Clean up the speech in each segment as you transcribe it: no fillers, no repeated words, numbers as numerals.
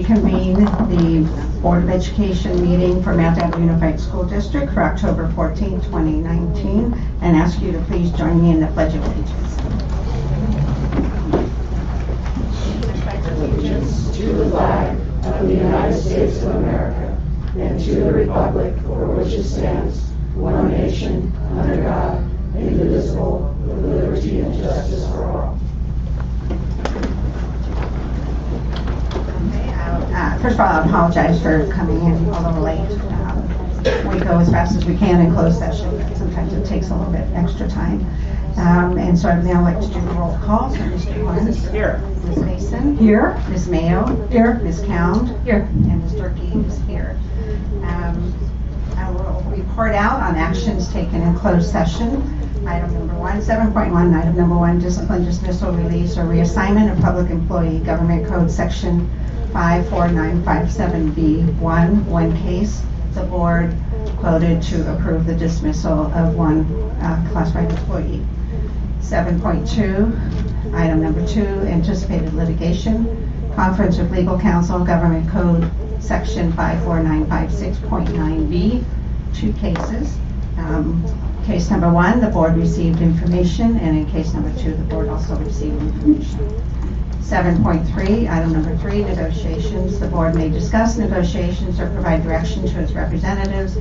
reconvene the Board of Education meeting for Mount Deb Unified School District for October 14, 2019, and ask you to please join me in the Pledge of Allegiance. Allegiance to the flag of the United States of America and to the republic for which it stands, one nation, under God, indivisible, with liberty and justice for all. First of all, I apologize for coming in a little late. We go as fast as we can in closed session, but sometimes it takes a little bit extra time. And so I'd now like to do the roll call. So Mr. Lawrence. Here. Ms. Mason. Here. Ms. Mayo. Here. Ms. Cound. Here. And Mr. Geeves here. I will report out on actions taken in closed session. Item number 1, 7.1, item number 1, discipline, dismissal, release, or reassignment of public employee, Government Code Section 54957B1. One case, the board voted to approve the dismissal of one classified employee. 7.2, item number 2, anticipated litigation, conference with legal counsel, Government Code Section 54956.9B. Two cases. Case number 1, the board received information, and in case number 2, the board also received information. 7.3, item number 3, negotiations. The board may discuss negotiations or provide direction to its representatives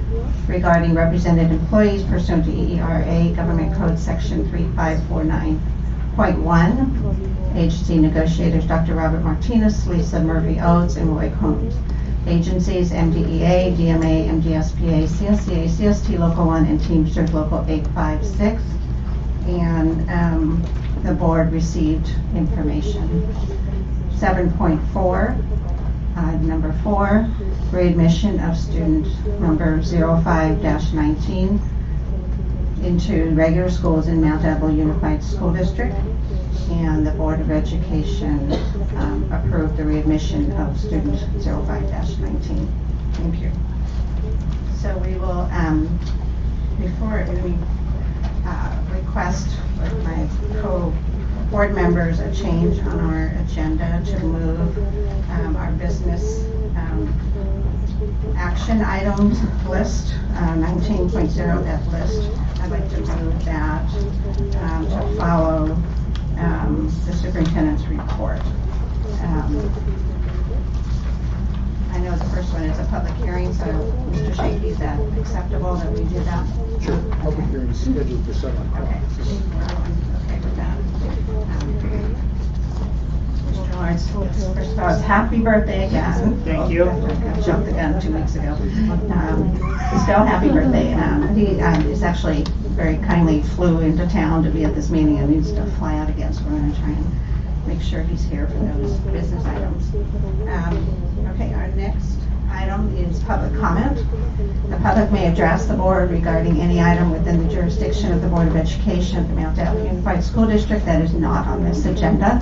regarding represented employees pursuant to EERA Government Code Section 3549.1. Agency negotiators Dr. Robert Martinez, Lisa Murphy Oates, and Roy Combs. Agencies MDEA, DMA, MDSPA, CSCA, CST Local 1, and Teamsters Local 856. And the board received information. 7.4, number 4, readmission of student number 05-19 into regular schools in Mount Deb Unified School District. And the Board of Education approved the readmission of student 05-19. Thank you. So we will, before we request with my co-board members a change on our agenda to move our business action items list, 19.0, that list. I'd like to move that to follow the superintendent's report. I know the first one is a public hearing, so Mr. Shakey, is that acceptable that we do that? Sure. Public hearing is scheduled for 7 o'clock. Okay. Okay with that. Mr. Lawrence, first of all, happy birthday again. Thank you. I jumped the gun 2 weeks ago. Still happy birthday. He is actually very kindly flew into town to be at this meeting and needs to fly out again, so we're going to try and make sure he's here for those business items. Okay, our next item is public comment. The public may address the board regarding any item within the jurisdiction of the Board of Education of the Mount Deb Unified School District that is not on this agenda.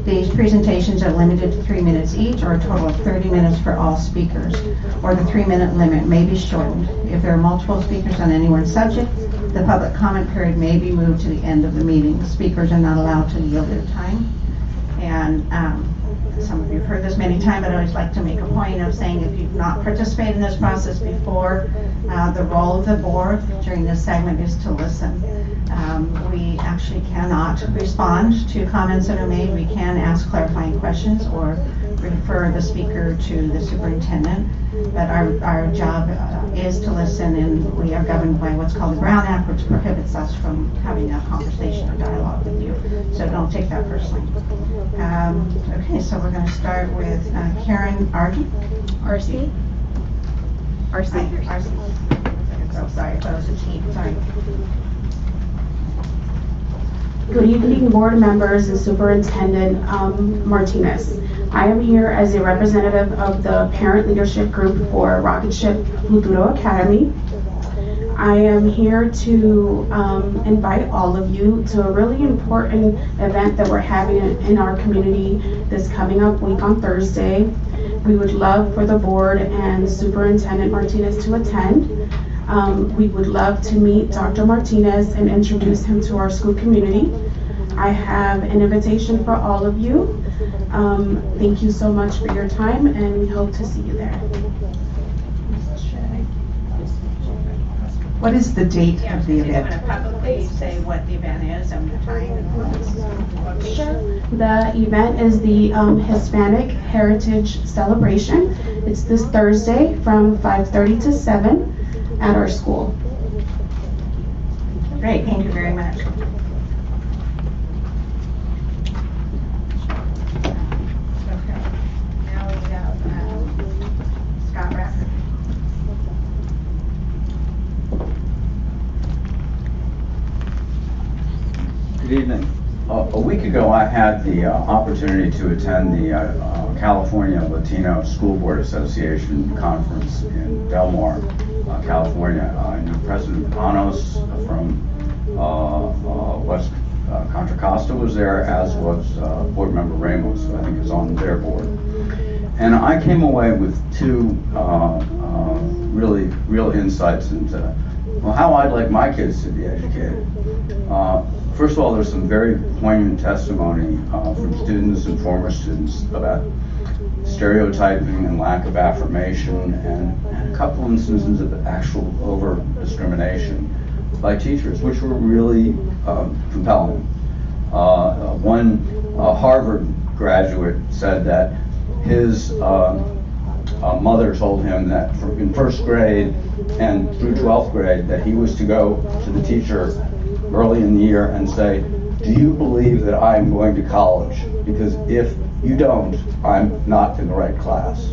These presentations are limited to 3 minutes each, or a total of 30 minutes for all speakers, or the 3-minute limit may be shortened. If there are multiple speakers on any one subject, the public comment period may be moved to the end of the meeting. Speakers are not allowed to yield their time. And some of you have heard this many times, but I always like to make a point of saying if you've not participated in this process before, the role of the board during this segment is to listen. We actually cannot respond to comments that are made. We can ask clarifying questions or refer the speaker to the superintendent, but our job is to listen, and we are governed by what's called the Brown Act, which prohibits us from having a conversation or dialogue with you. So don't take that personally. Okay, so we're going to start with Karen Argy. RC. RC. Oh, sorry, I thought it was a T. Sorry. Good evening, board members and Superintendent Martinez. I am here as a representative of the parent leadership group for Rocket Ship Futuro Academy. I am here to invite all of you to a really important event that we're having in our community this coming up week on Thursday. We would love for the board and Superintendent Martinez to attend. We would love to meet Dr. Martinez and introduce him to our school community. I have an invitation for all of you. Thank you so much for your time, and we hope to see you there. What is the date of the Do you want event? to publicly say what the event is and the time and all this? Location? The event is the Hispanic Heritage Celebration. It's this Thursday from 5:30 to 7 at our school. Great, thank you very much. Okay. Now we have Scott Rafford. Good evening. A week ago, I had the opportunity to attend the California Latino School Board Association conference in Del Mar, California. I knew President Panos from West Contra Costa was there, as was Board Member Ramos, who I think is on their board. And I came away with two really real insights into how I'd like my kids to be educated. First of all, there's some very poignant testimony from students and former students about stereotyping and lack of affirmation, and a couple instances of actual over-discrimination by teachers, which were really compelling. One Harvard graduate said that his mother told him that in first grade and through 12th grade that he was to go to the teacher early in the year and say, "Do you believe that I'm going to college? Because if you don't, I'm not in the right class."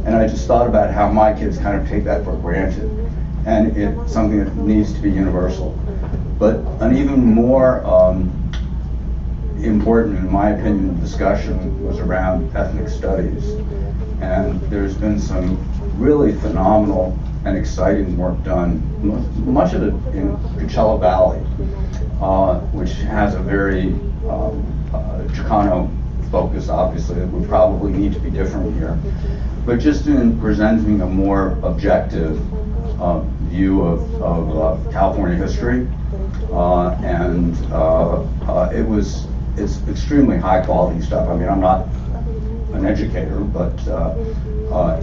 And I just thought about how my kids kind of take that for granted, and it's something that needs to be universal. But an even more important, in my opinion, discussion was around ethnic studies. And there's been some really phenomenal and exciting work done, much of it in Coachella Valley, which has a very Chicano focus, obviously. It would probably need to be different here. But just in presenting a more objective view of California history, it's extremely high quality stuff. I mean, I'm not an educator, but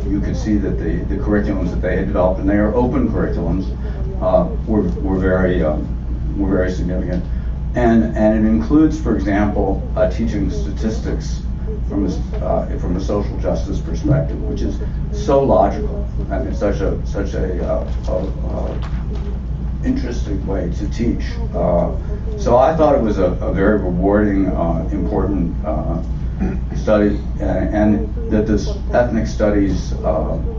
you could see that the curriculums that they had developed, and they are open curriculums, were very significant. And it includes, for example, teaching statistics from a social justice perspective, which is so logical, and it's such a interesting way to teach. So I thought it was a very rewarding, important study, and that this ethnic studies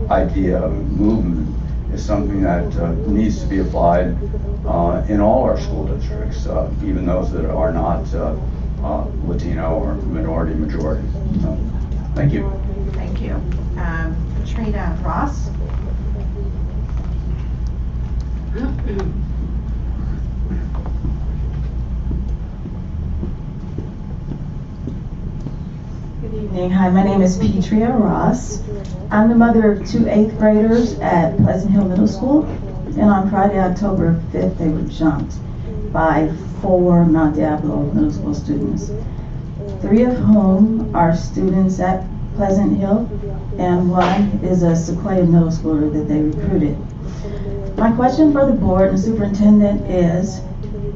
idea, movement, is something that needs to be applied in all our school districts, even those that are not Latino or minority majority. So, thank you. Thank you. Katrina Ross? Good evening. Hi, my name is Petria Ross. I'm the mother of two 8th graders at Pleasant Hill Middle School. And on Friday, October 5th, they were jumped by 4 Mount Diablo Middle School students. 3 of whom are students at Pleasant Hill, and 1 is a Sequoia Middle Schooler that they recruited. My question for the board and superintendent is,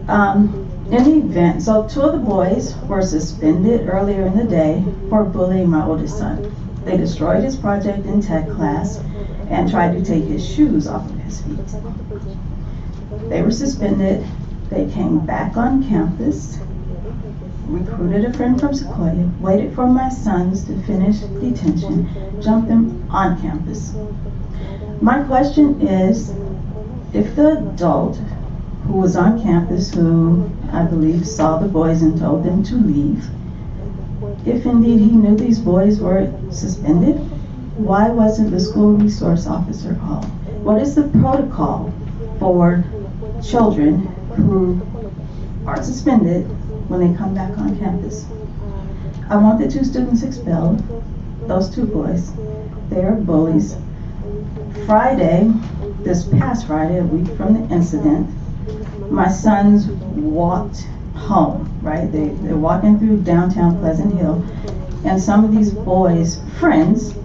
in the event, so 2 of the boys were suspended earlier in the day for bullying my oldest son. They destroyed his project in tech class and tried to take his shoes off of his feet. They were suspended. They came back on campus, recruited a friend from Sequoia, waited for my sons to finish detention, jumped them on campus. My question is, if the adult who was on campus, who I believe saw the boys and told them to leave, if indeed he knew these boys were suspended, why wasn't the school resource officer called? What is the protocol for children who are suspended when they come back on campus? I want the 2 students expelled, those 2 boys. They are bullies. Friday, this past Friday, a week from the incident, my sons walked home, right? They're walking through downtown Pleasant Hill, And some of these boys' friends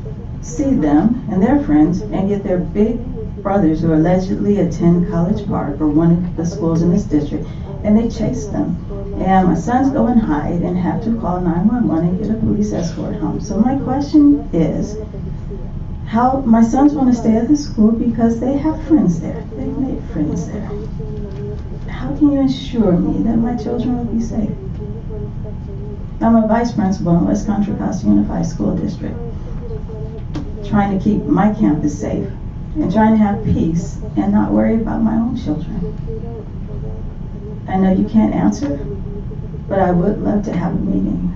see them and their friends and get their big brothers who allegedly attend College Park or one of the schools in this district, and they chase them. And my sons go and hide and have to call 911 and get a police escort home. So my question is, how my sons want to stay at the school because they have friends there. They've made friends there. How can you assure me that my children will be safe? I'm a vice principal in West Contra Costa Unified School District, trying to keep my campus safe and trying to have peace and not worry about my own children. I know you can't answer, but I would love to have a meeting.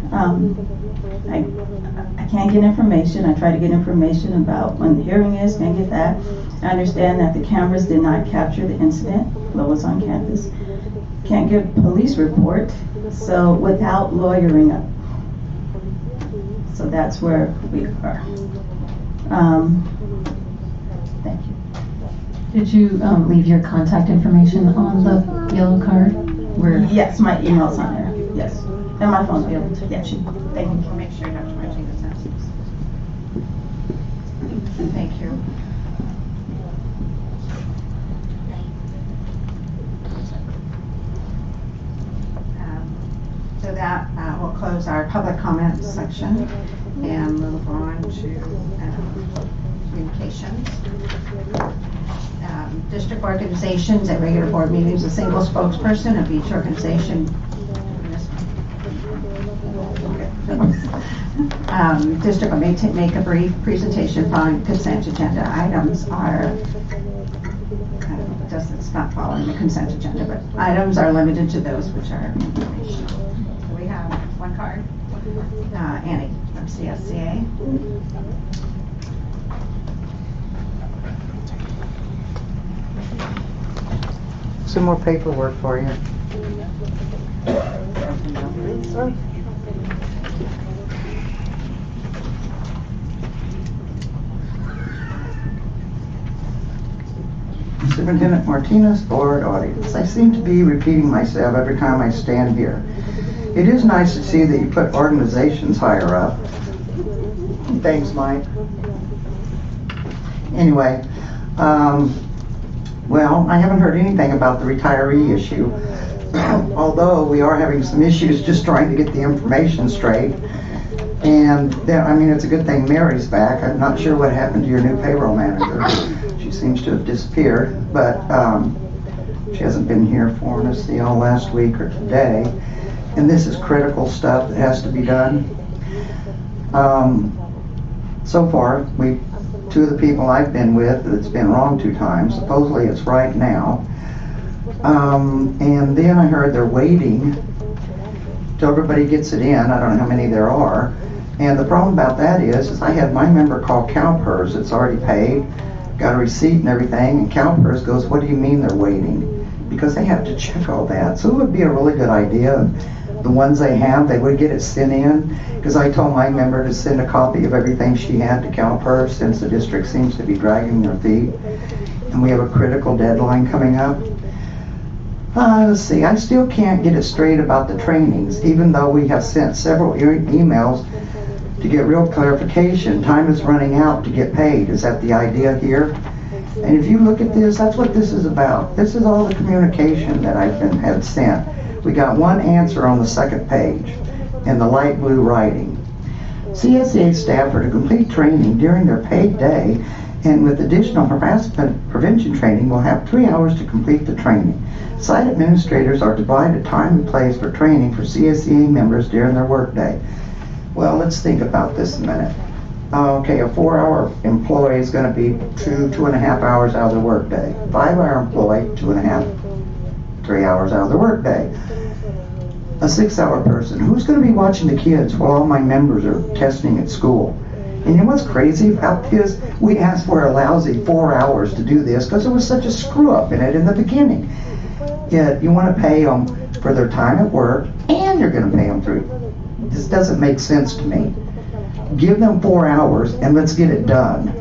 I can't get information. I try to get information about when the hearing is, can't get that. I understand that the cameras did not capture the incident that was on campus. Can't get a police report, so without lawyering up. So that's where we are. Thank you. Did you leave your contact information on the yellow card? Where? Yes, my email's on there, yes. And my phone's able to, yeah, thank you. We'll make sure Dr. Martinez has this. Thank you. So that will close our public comments section and move on to communications. District organizations at regular board meetings, a single spokesperson of each organization. District will make a brief presentation following consent agenda. Items are, it's not following the consent agenda, but items are limited to those which are informational. So we have one card. Annie from CSCA. Some more paperwork for you. Superintendent Martinez, board audience. I seem to be repeating myself every time I stand here. It is nice to see that you put organizations higher up. Thanks, Mike. Anyway, well, I haven't heard anything about the retiree issue, although we are having some issues just trying to get the information straight. And then, I mean, it's a good thing Mary's back. I'm not sure what happened to your new payroll manager. She seems to have disappeared, but she hasn't been here for us all last week or today. And this is critical stuff that has to be done. So far, two of the people I've been with, it's been wrong 2 times. Supposedly it's right now. And then I heard they're waiting till everybody gets it in. I don't know how many there are. And the problem about that is I had my member call CalPERS. It's already paid, got a receipt and everything, and CalPERS goes, what do you mean they're waiting? Because they have to check all that. So it would be a really good idea. The ones they have, they would get it sent in, because I told my member to send a copy of everything she had to CalPERS since the district seems to be dragging their feet. And we have a critical deadline coming up. Let's see, I still can't get it straight about the trainings, even though we have sent several emails to get real clarification. Time is running out to get paid. Is that the idea here? And if you look at this, that's what this is about. This is all the communication that I've had sent. We got one answer on the second page in the light blue writing. CSCA staff are to complete training during their paid day, and with additional harassment prevention training will have 3 hours to complete the training. Site administrators are to provide a time and place for training for CSCA members during their workday. Well, let's think about this a minute. Okay, a 4-hour employee is going to be 2.5 hours out of the workday. 5-hour employee, 2.5, 3 hours out of the workday. A 6-hour person, who's going to be watching the kids while all my members are testing at school? And you know what's crazy about this? We asked for a lousy 4 hours to do this because there was such a screw up in it in the beginning. Yet you want to pay them for their time at work, and you're going to pay them through. This doesn't make sense to me. Give them 4 hours and let's get it done.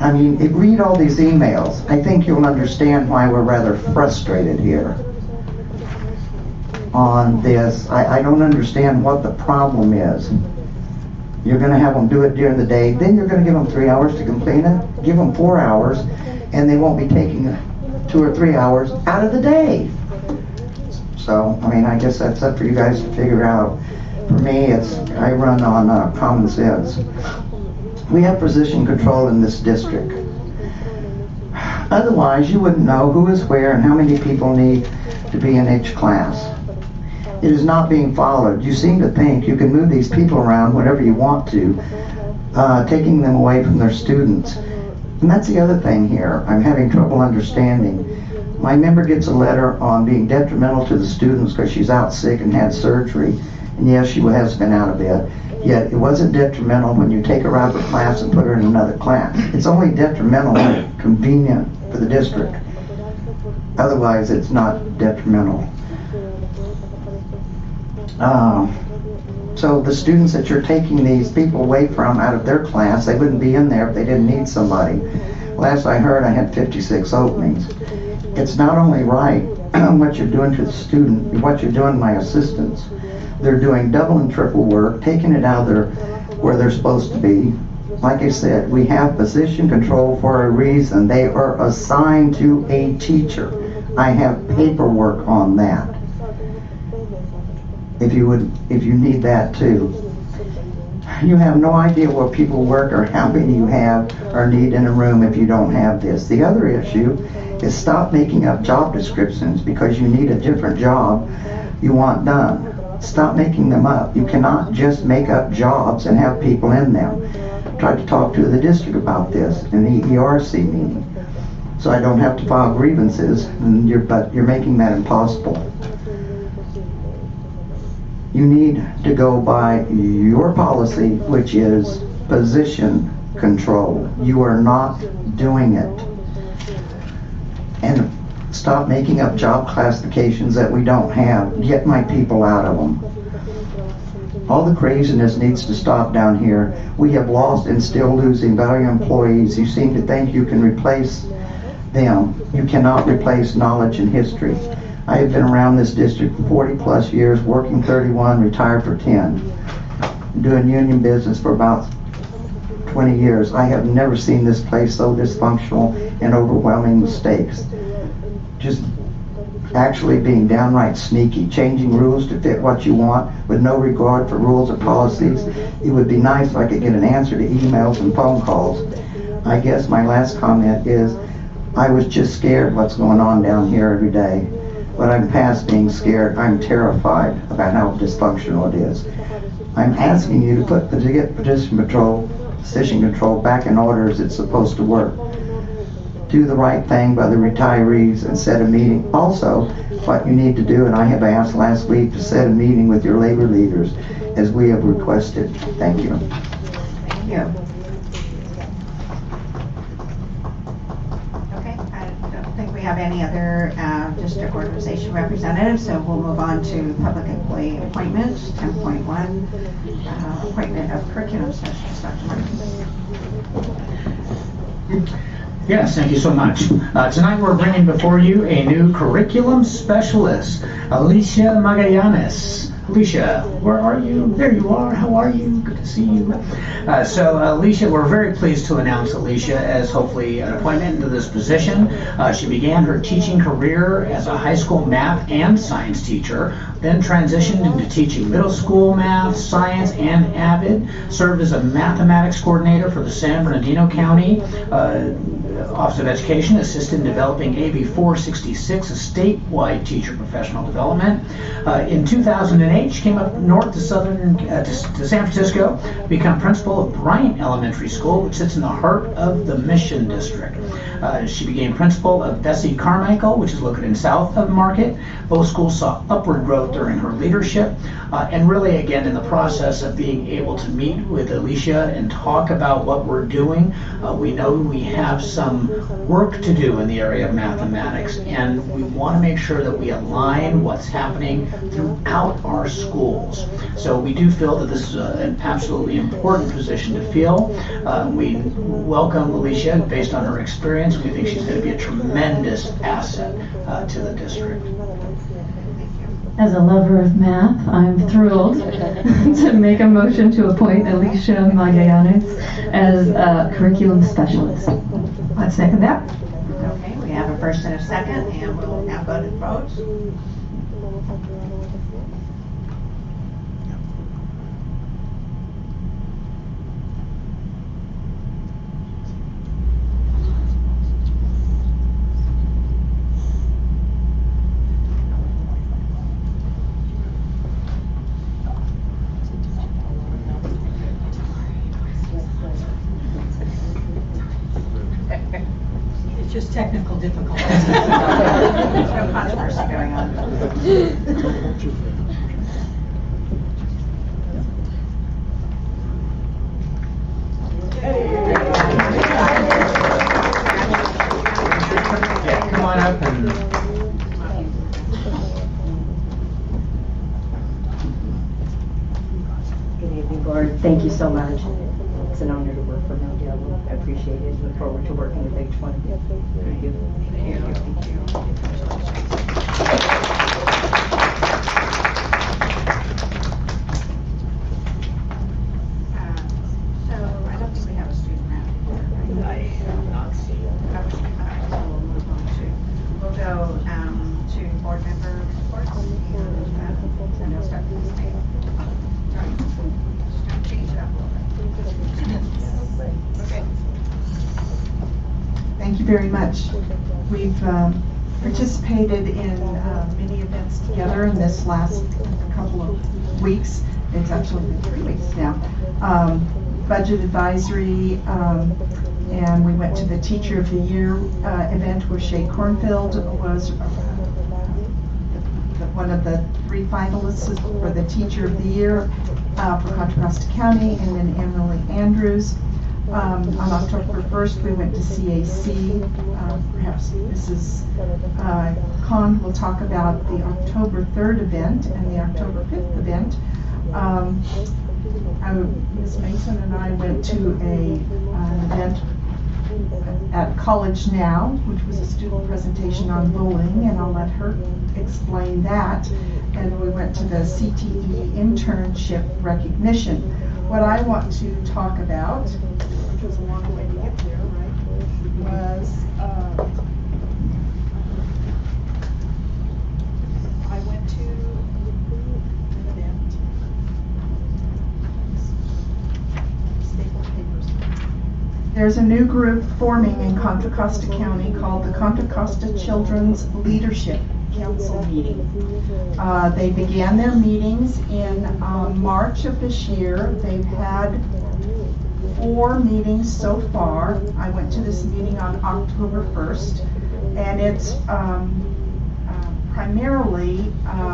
I mean, read all these emails. I think you'll understand why we're rather frustrated here on this. I don't understand what the problem is. You're gonna have them do it during the day, then you're gonna give them 3 hours to complete it, give them 4 hours, and they won't be taking 2 or 3 hours out of the day. So, I mean, I guess that's up for you guys to figure out. For me, I run on common sense. We have position control in this district. Otherwise, you wouldn't know who is where and how many people need to be in each class. It is not being followed. You seem to think you can move these people around whenever you want to, taking them away from their students. And that's the other thing here. I'm having trouble understanding. My member gets a letter on being detrimental to the students because she's out sick and had surgery. And yes, she has been out of bed. Yet it wasn't detrimental when you take her out of the class and put her in another class. It's only detrimental when it's convenient for the district. Otherwise, it's not detrimental. So the students that you're taking these people away from out of their class, they wouldn't be in there if they didn't need somebody. Last I heard, I had 56 openings. It's not only right what you're doing to the student, what you're doing to my assistants. They're doing double and triple work, taking it out of where they're supposed to be. Like I said, we have position control for a reason. They are assigned to a teacher. I have paperwork on that. If you need that too. You have no idea where people work or how many you have or need in a room if you don't have this. The other issue is stop making up job descriptions because you need a different job you want done. Stop making them up. You cannot just make up jobs and have people in them. I tried to talk to the district about this in the ERC meeting, so I don't have to file grievances, but you're making that impossible. You need to go by your policy, which is position control. You are not doing it. And stop making up job classifications that we don't have. Get my people out of them. All the craziness needs to stop down here. We have lost and still losing valuable employees. You seem to think you can replace them. You cannot replace knowledge and history. I have been around this district for 40 plus years, working 31, retired for 10. Doing union business for about 20 years. I have never seen this place so dysfunctional and overwhelming mistakes. Just actually being downright sneaky, changing rules to fit what you want with no regard for rules or policies. It would be nice if I could get an answer to emails and phone calls. I guess my last comment is I was just scared what's going on down here every day. But I'm past being scared. I'm terrified about how dysfunctional it is. I'm asking you to get position control back in order as it's supposed to work. Do the right thing by the retirees and set a meeting. Also, what you need to do, and I have asked last week to set a meeting with your labor leaders as we have requested. Thank you. Thank you. Okay, I don't think we have any other district organization representatives, so we'll move on to public employee appointments. 10.1, appointment of curriculum specialist. Dr. Martinez. Yes, thank you so much. Tonight we're bringing before you a new curriculum specialist, Alicia Magallanes. Alicia, where are you? There you are. How are you? Good to see you. So Alicia, we're very pleased to announce Alicia as hopefully an appointment into this position. She began her teaching career as a high school math and science teacher, then transitioned into teaching middle school math, science, and AVID, served as a mathematics coordinator for the San Bernardino County Office of Education, assisted in developing AB 466, a statewide teacher professional development. In 2008, she came up north to to San Francisco, become principal of Bryant Elementary School, which sits in the heart of the Mission District. She became principal of Bessie Carmichael, which is located south of Market. Both schools saw upward growth during her leadership, and really, again, in the process of being able to meet with Alicia and talk about what we're doing, we know we have some work to do in the area of mathematics, and we want to make sure that we align what's happening throughout our schools. So we do feel that this is an absolutely important position to fill. We welcome Alicia based on her experience. We think she's going to be a tremendous asset to the district. Thank you. As a lover of math, I'm thrilled to make a motion to appoint Alicia Magallanes as a curriculum specialist. I second that. Okay, we have a first and a second, and we'll now go to the vote. It's just technical difficulties. There's no controversy going on. Yeah, come on up and. Good evening, Board. Thank you so much. It's an honor to work for Mount Diablo. I appreciate it. Look forward to working with each one of you. Thank you. So I don't think we have a student rep. I have not seen it. So we'll move on we'll go to board member reports, and we'll start with this name. Change it up a little bit. Okay. Thank you very much. We've participated in many events together in this last couple of weeks. It's actually been 3 weeks now. Budget advisory, and we went to the Teacher of the Year event where Shay Cornfield was one of the 3 finalists for the Teacher of the Year for Contra Costa County, and then Emily Andrews. On October 1st, we went to CAC. Perhaps Mrs. Kahn will talk about the October 3rd event and the October 5th event. Ms. Mason and I went to an event at College Now, which was a student presentation on bullying, and I'll let her explain that. And we went to the CTE internship recognition. What I want to talk about, which was a long way to get there, right, was I went to an event. Staple papers. There's a new group forming in Contra Costa County called the Contra Costa Children's Leadership Council meeting. They began their meetings in March of this year. They've had 4 meetings so far. I went to this meeting on October 1st, and it's primarily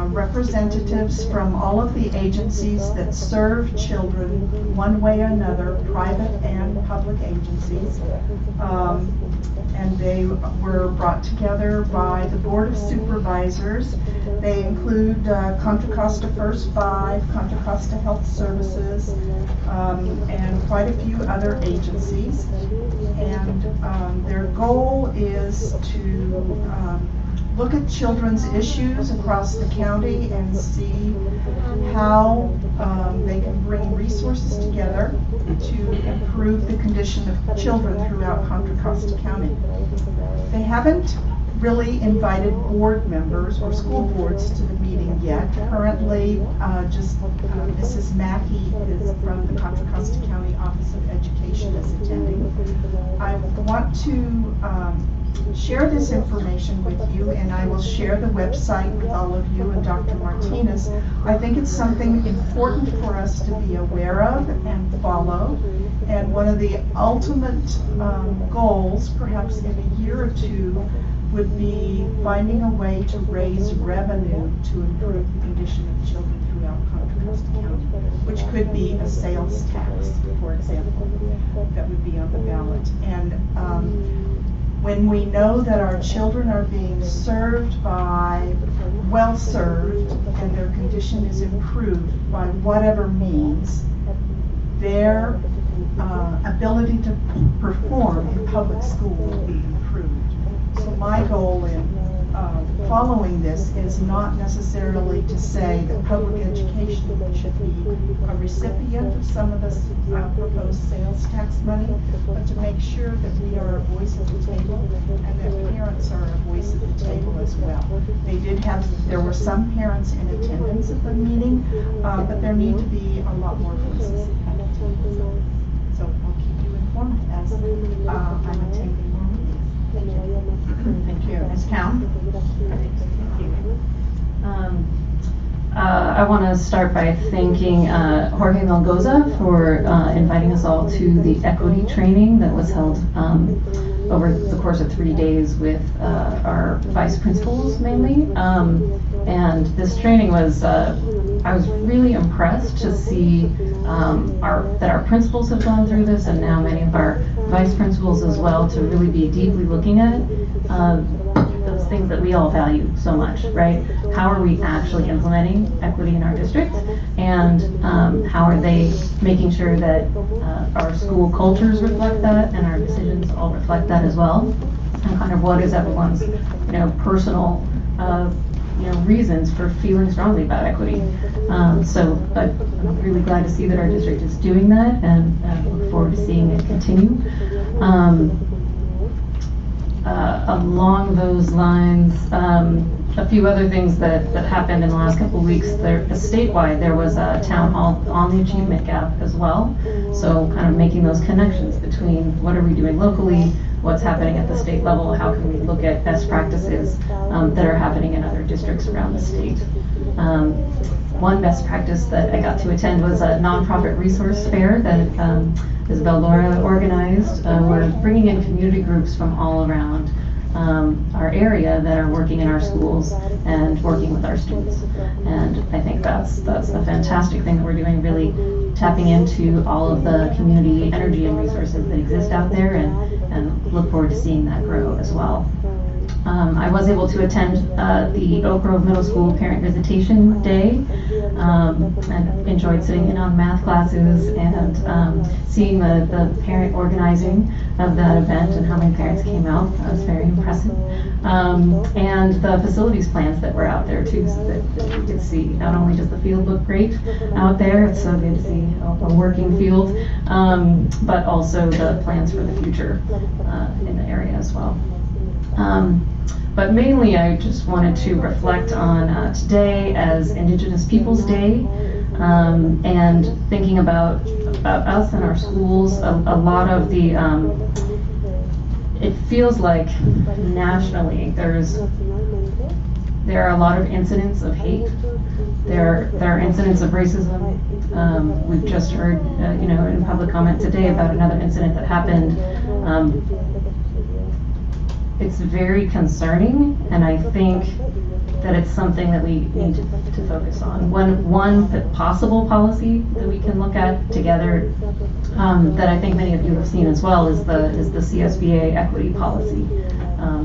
representatives from all of the agencies that serve children one way or another, private and public agencies. And they were brought together by the Board of Supervisors. They include Contra Costa First 5, Contra Costa Health Services, and quite a few other agencies. And their goal is to look at children's issues across the county and see how they can bring resources together to improve the condition of children throughout Contra Costa County. They haven't really invited board members or school boards to the meeting yet. Currently, just Mrs. Mackey is from the Contra Costa County Office of Education is attending. I want to share this information with you, and I will share the website with all of you and Dr. Martinez. I think it's something important for us to be aware of and follow, and one of the ultimate goals, perhaps in a year or 2, would be finding a way to raise revenue to improve the condition of children throughout Contra Costa County, which could be a sales tax, for example, that would be on the ballot. And when we know that our children are being served by, well served, and their condition is improved by whatever means, their ability to perform in public school will be improved. So my goal in following this is not necessarily to say that public education should be a recipient of some of this proposed sales tax money, but to make sure that we are a voice at the table and that parents are a voice at the table as well. There were some parents in attendance at the meeting, but there need to be a lot more voices at the table. So I'll keep you informed as I'm attending more meetings. Thank you. Thank you. Ms. Cowan? I want to start by thanking Jorge Melgoza for inviting us all to the equity training that was held over the course of 3 days with our vice principals mainly. And this training was, I was really impressed to see that our principals have gone through this, and now many of our vice principals as well, to really be deeply looking at those things that we all value so much, right? How are we actually implementing equity in our district, and how are they making sure that our school cultures reflect that and our decisions all reflect that as well, and kind of what is everyone's personal reasons for feeling strongly about equity. So I'm really glad to see that our district is doing that, and look forward to seeing it continue. Along those lines, a few other things that happened in the last couple of weeks. Statewide, there was a town hall on the achievement gap as well. So kind of making those connections between what are we doing locally, what's happening at the state level, how can we look at best practices that are happening in other districts around the state. One best practice that I got to attend was a nonprofit resource fair that Isabel Laura organized. We're bringing in community groups from all around our area that are working in our schools and working with our students. And I think that's a fantastic thing that we're doing, really tapping into all of the community energy and resources that exist out there, and look forward to seeing that grow as well. I was able to attend the Oak Grove Middle School Parent Visitation Day, and enjoyed sitting in on math classes and seeing the parent organizing of that event and how many parents came out. That was very impressive. And the facilities plans that were out there too, so that you could see not only does the field look great out there, it's so good to see a working field, but also the plans for the future in the area as well. But mainly I just wanted to reflect on today as Indigenous Peoples Day, and thinking about us and our schools. A lot of the, it feels like nationally there are a lot of incidents of hate. There are incidents of racism. We've just heard, in public comment today about another incident that happened. It's very concerning, and I think that it's something that we need to focus on. One possible policy that we can look at together, that I think many of you have seen as well, is the CSBA equity policy.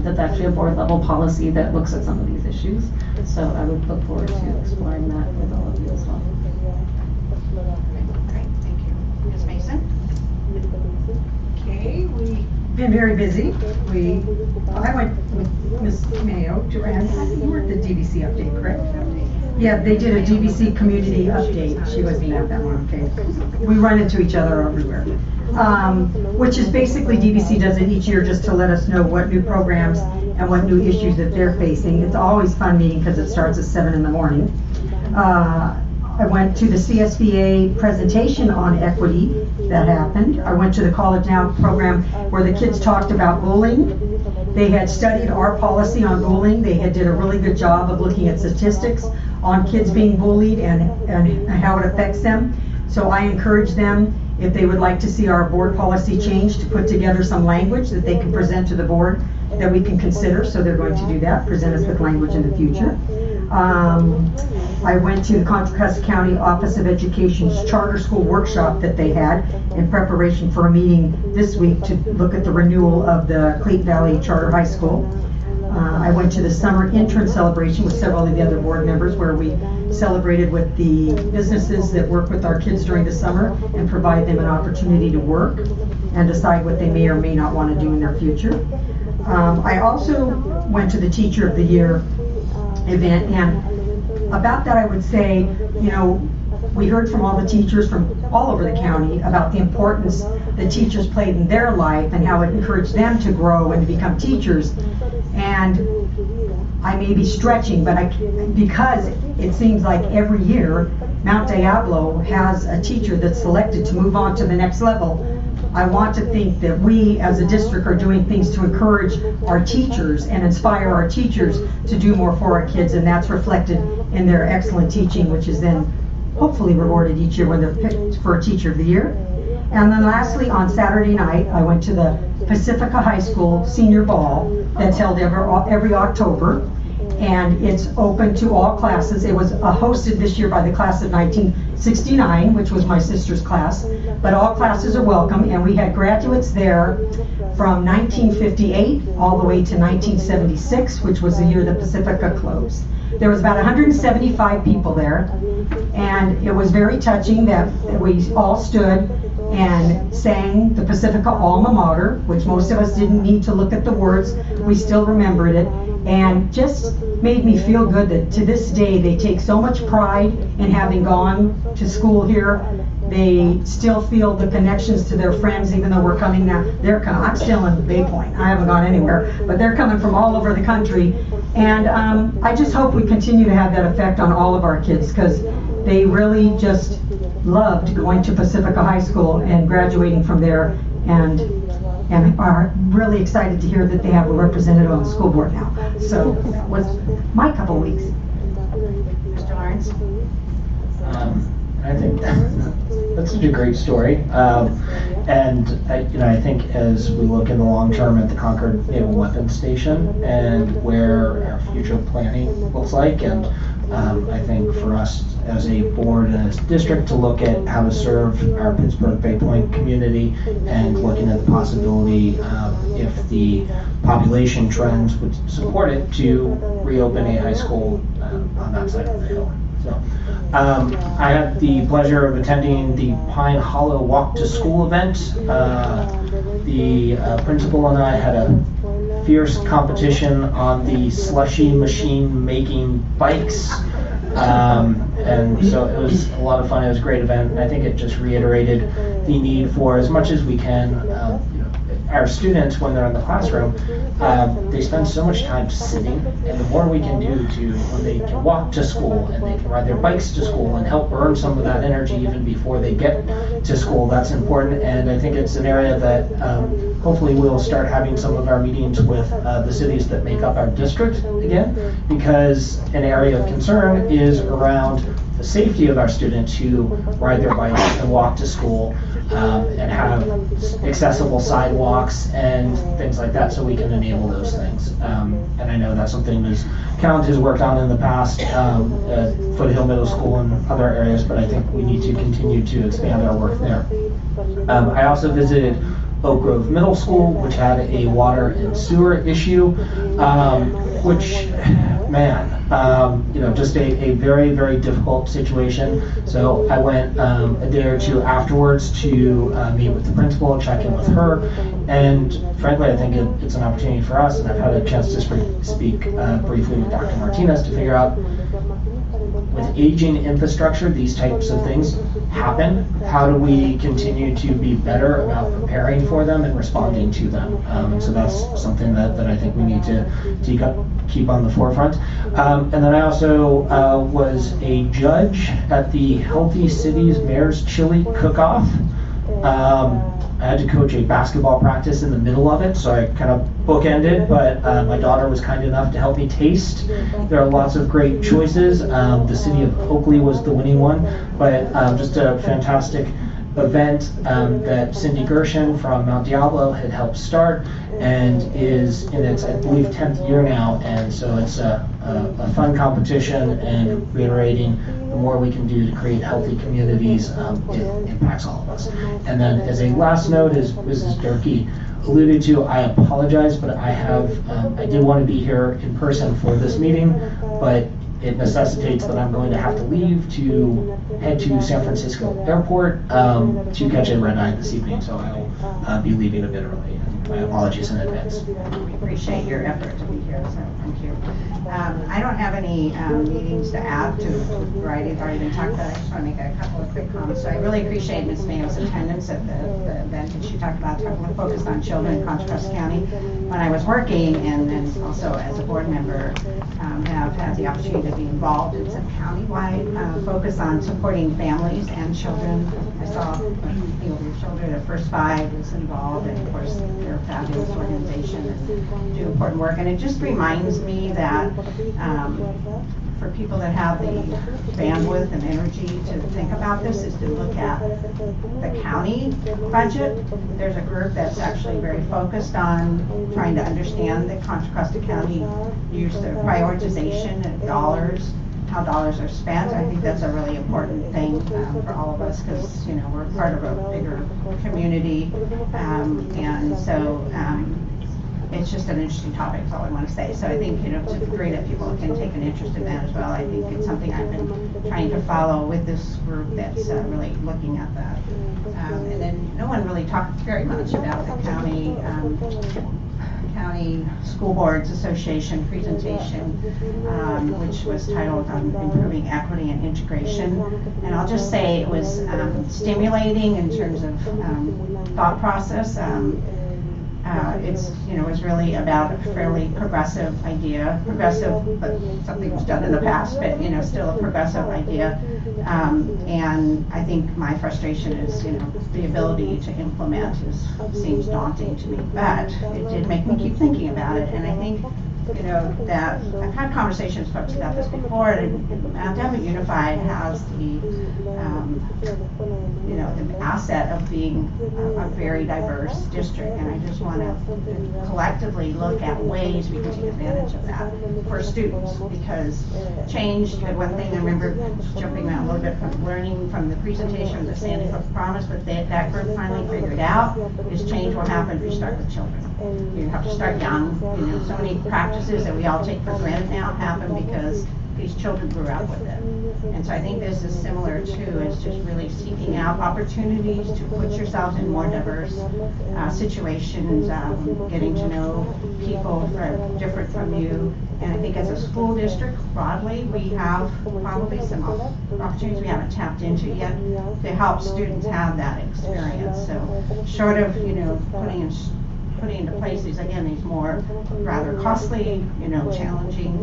That's actually a board level policy that looks at some of these issues. So I would look forward to exploring that with all of you as well. Great, thank you. Ms. Mason? Okay, we've been very busy. I went with Ms. Mayo to, and you were at the DBC update, correct? Yeah, they did a DBC community update. She wasn't at that one, okay. We run into each other everywhere. Which is basically DBC does it each year just to let us know what new programs and what new issues that they're facing. It's always a fun meeting because it starts at 7 in the morning. I went to the CSBA presentation on equity that happened. I went to the College Now program where the kids talked about bullying. They had studied our policy on bullying. They had did a really good job of looking at statistics on kids being bullied and how it affects them. So I encourage them, if they would like to see our board policy change, to put together some language that they can present to the board that we can consider. So they're going to do that, present us with language in the future. I went to the Contra Costa County Office of Education's charter school workshop that they had in preparation for a meeting this week to look at the renewal of the Clayton Valley Charter High School. I went to the summer intern celebration with several of the other board members where we celebrated with the businesses that work with our kids during the summer and provide them an opportunity to work and decide what they may or may not want to do in their future. I also went to the Teacher of the Year event, and about that I would say, you know, we heard from all the teachers from all over the county about the importance the teachers played in their life and how it encouraged them to grow and to become teachers. And I may be stretching, but because it seems like every year Mount Diablo has a teacher that's selected to move on to the next level, I want to think that we as a district are doing things to encourage our teachers and inspire our teachers to do more for our kids, and that's reflected in their excellent teaching, which is then hopefully rewarded each year when they're picked for a Teacher of the Year. And then lastly, on Saturday night, I went to the Pacifica High School Senior Ball that's held every October, and it's open to all classes. It was hosted this year by the class of 1969, which was my sister's class, but all classes are welcome, and we had graduates there from 1958 all the way to 1976, which was the year that Pacifica closed. There was about 175 people there, and it was very touching that we all stood and sang the Pacifica alma mater, which most of us didn't need to look at the words. We still remembered it, and just made me feel good that to this day they take so much pride in having gone to school here. They still feel the connections to their friends, even though we're coming now. I'm still in Bay Point. I haven't gone anywhere, but they're coming from all over the country. And I just hope we continue to have that effect on all of our kids, because they really just loved going to Pacifica High School and graduating from there, and are really excited to hear that they have a representative on the school board now. So that was my couple weeks. Mr. Lawrence? I think that's such a great story. And I think as we look in the long term at the Concord Naval Weapons Station and where our future planning looks like, and I think for us as a board and as a district to look at how to serve our Pittsburgh Bay Point community, and looking at the possibility, if the population trends would support it, to reopen a high school on that side of the hill. So, I had the pleasure of attending the Pine Hollow Walk to School event. The principal and I had a fierce competition on the slushy machine making bikes. And so it was a lot of fun. It was a great event, and I think it just reiterated the need for, as much as we can, our students, when they're in the classroom, they spend so much time sitting, and the more we can do when they can walk to school and they can ride their bikes to school and help burn some of that energy even before they get to school, that's important. And I think it's an area that hopefully we'll start having some of our meetings with the cities that make up our district again, because an area of concern is around the safety of our students who ride their bikes and walk to school, and have accessible sidewalks and things like that, so we can enable those things. And I know that's something Ms. Count has worked on in the past at Foothill Middle School and other areas, but I think we need to continue to expand our work there. I also visited Oak Grove Middle School, which had a water and sewer issue, which, man, just a very, very difficult situation. So I went a day or two afterwards to meet with the principal, check in with her, and frankly, I think it's an opportunity for us, and I've had a chance to speak briefly with Dr. Martinez to figure out, with aging infrastructure, these types of things happen. How do we continue to be better about preparing for them and responding to them? And so that's something that I think we need to keep on the forefront. And then I also was a judge at the Healthy Cities Mayor's Chili Cook-Off. I had to coach a basketball practice in the middle of it, so I kind of bookended, but my daughter was kind enough to help me taste. There are lots of great choices. The city of Oakley was the winning one, but just a fantastic event that Cindy Gershon from Mount Diablo had helped start, and is in its, I believe, 10th year now. And so it's a fun competition, and reiterating the more we can do to create healthy communities, it impacts all of us. And then as a last note, as Mrs. Durkee alluded to, I apologize, but I did want to be here in person for this meeting, but it necessitates that I'm going to have to leave to head to San Francisco Airport to catch a red eye this evening, so I will be leaving a bit early. My apologies in advance. We appreciate your effort to be here, so thank you. I don't have any meetings to add to the variety that's already been talked about. I just want to make a couple of quick comments. So I really appreciate Ms. Mayo's attendance at the event that she talked about, focused on children in Contra Costa County. When I was working, and then also as a board member, have had the opportunity to be involved. It's a countywide focus on supporting families and children. I saw your children, the first 5 was involved, and of course they're a fabulous organization and do important work. And it just reminds me that for people that have the bandwidth and energy to think about this, is to look at the county budget. There's a group that's actually very focused on trying to understand the Contra Costa County use of prioritization of dollars, how dollars are spent. I think that's a really important thing for all of us, because we're part of a bigger community, and so it's just an interesting topic, is all I want to say. So I think, to the degree that people can take an interest in that as well, I think it's something I've been trying to follow with this group that's really looking at that. And then no one really talked very much about the County School Boards Association presentation, which was titled Improving Equity and Integration. And I'll just say it was stimulating in terms of thought process. It's, was really about a fairly progressive idea, but something was done in the past, but, still a progressive idea. And I think my frustration is, the ability to implement seems daunting to me, but it did make me keep thinking about it. And I think, that I've had conversations with folks about this before, and Mount Demmett Unified has the asset of being a very diverse district, and I just want to collectively look at ways we can take advantage of that for students, because change, one thing I remember jumping around a little bit from learning from the presentation of the Sandy Hook Promise, but that group finally figured out is change will happen if you start with children. You have to start young. So many practices that we all take for granted now happen because these children grew up with it. And so I think this is similar too, is just really seeking out opportunities to put yourselves in more diverse situations, getting to know people different from you. And I think as a school district broadly, we have probably some opportunities we haven't tapped into yet to help students have that experience. So short of, putting into place these more rather costly, challenging,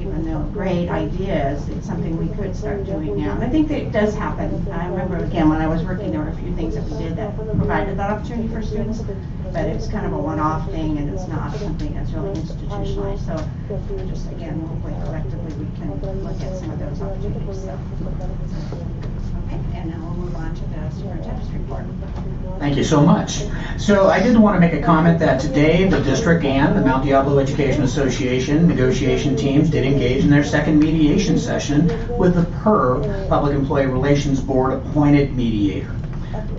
even though great ideas, it's something we could start doing now. And I think that it does happen. I remember, again, when I was working, there were a few things that we did that provided that opportunity for students, but it's kind of a one-off thing, and it's not something that's really institutionalized. So just, again, hopefully collectively we can look at some of those opportunities. So. Okay, and now we'll move on to the superintendent's report. Thank you so much. So I did want to make a comment that today the district and the Mount Diablo Education Association negotiation teams did engage in their second mediation session with the PERB, Public Employee Relations Board appointed mediator.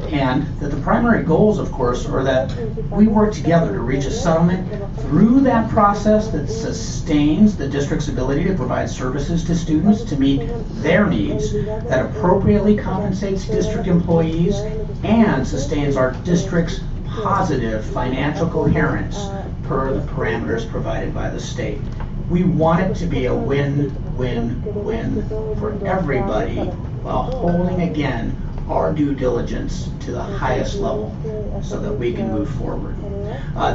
And that the primary goals, of course, are that we work together to reach a settlement through that process that sustains the district's ability to provide services to students to meet their needs, that appropriately compensates district employees, and sustains our district's positive financial coherence per the parameters provided by the state. We want it to be a win-win-win for everybody, while holding again our due diligence to the highest level so that we can move forward.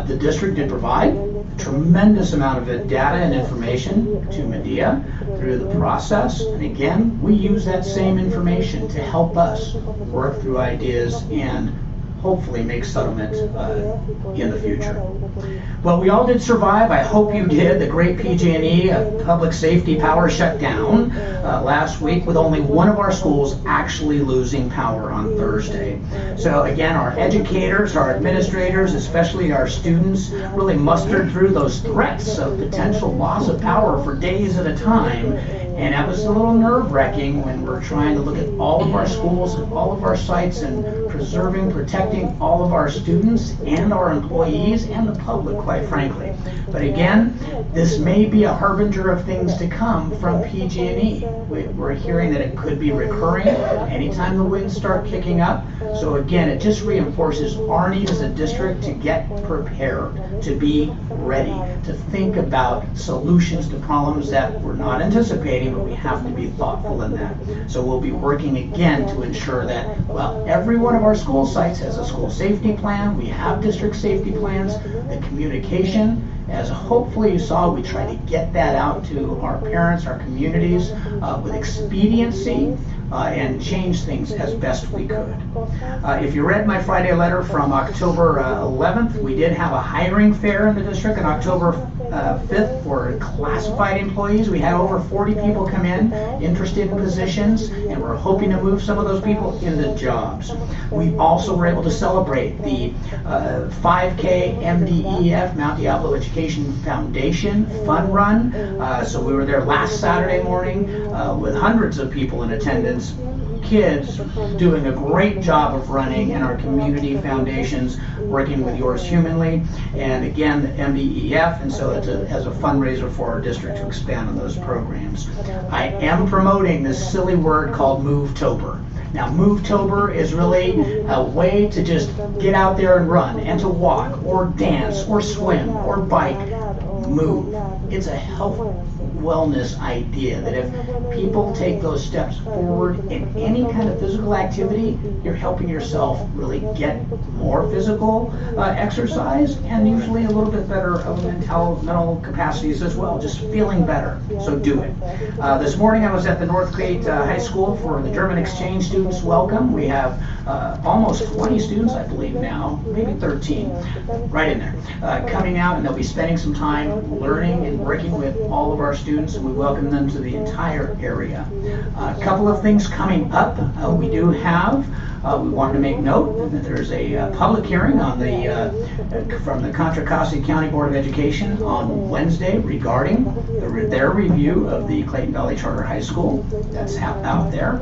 The district did provide a tremendous amount of data and information to Medea through the process, and again, we use that same information to help us work through ideas and hopefully make settlement in the future. Well, we all did survive. I hope you did. The great PG&E public safety power shut down last week, with only one of our schools actually losing power on Thursday. So again, our educators, our administrators, especially our students, really mustered through those threats of potential loss of power for days at a time. And that was a little nerve-wracking when we're trying to look at all of our schools and all of our sites and preserving, protecting all of our students and our employees and the public, quite frankly. But again, this may be a harbinger of things to come from PG&E. We're hearing that it could be recurring anytime the winds start kicking up. So again, it just reinforces our need as a district to get prepared, to be ready, to think about solutions to problems that we're not anticipating, but we have to be thoughtful in that. So we'll be working again to ensure that, well, every one of our school sites has a school safety plan. We have district safety plans. The communication, as hopefully you saw, we try to get that out to our parents, our communities, with expediency and change things as best we could. If you read my Friday letter from October 11th, we did have a hiring fair in the district on October 5th for classified employees. We had over 40 people come in interested in positions, and we're hoping to move some of those people into jobs. We also were able to celebrate the 5K MDEF, Mount Diablo Education Foundation Fun Run. So we were there last Saturday morning with hundreds of people in attendance. Kids doing a great job of running, and our community foundations working with Yours Humanly, and again the MDEF, and so it's as a fundraiser for our district to expand on those programs. I am promoting this silly word called Move-tober. Now, Move-tober is really a way to just get out there and run, and to walk, or dance, or swim, or bike. Move. It's a health wellness idea that if people take those steps forward in any kind of physical activity, you're helping yourself really get more physical exercise, and usually a little bit better of mental capacities as well, just feeling better. So do it. This morning I was at the Northgate High School for the German exchange students welcome. We have almost 20 students, I believe now, maybe 13, right in there, coming out, and they'll be spending some time learning and working with all of our students, and we welcome them to the entire area. A couple of things coming up. We do have, we wanted to make note that there's a public hearing on from the Contra Costa County Board of Education on Wednesday regarding their review of the Clayton Valley Charter High School. That's out there.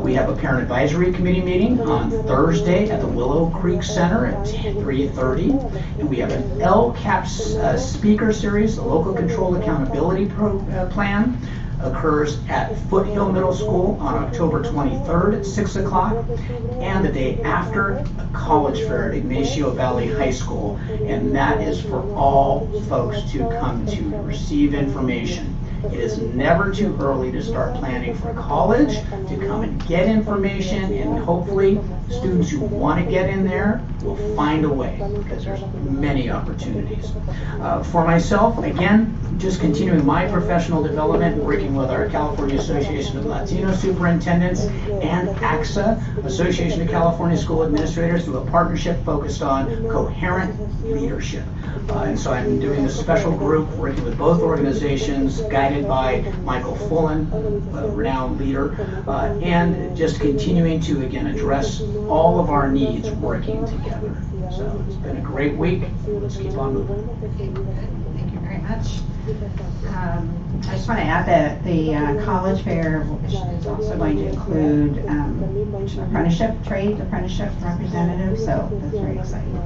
We have a parent advisory committee meeting on Thursday at the Willow Creek Center at 3:30, and we have an LCAP speaker series, the Local Control Accountability Plan. Occurs at Foothill Middle School on October 23rd at 6 o'clock, and the day after, a college fair at Ignacio Valley High School, and that is for all folks to come to receive information. It is never too early to start planning for college, to come and get information, and hopefully students who want to get in there will find a way, because there's many opportunities. For myself, again, just continuing my professional development, working with our California Association of Latino Superintendents and ACSA, Association of California School Administrators, through a partnership focused on coherent leadership. And so I'm doing a special group working with both organizations, guided by Michael Fullen, a renowned leader, and just continuing to, again, address all of our needs working together. So it's been a great week. Let's keep on moving. Thank you very much. I just want to add that the college fair is also going to include trade apprenticeship representatives, so that's very exciting.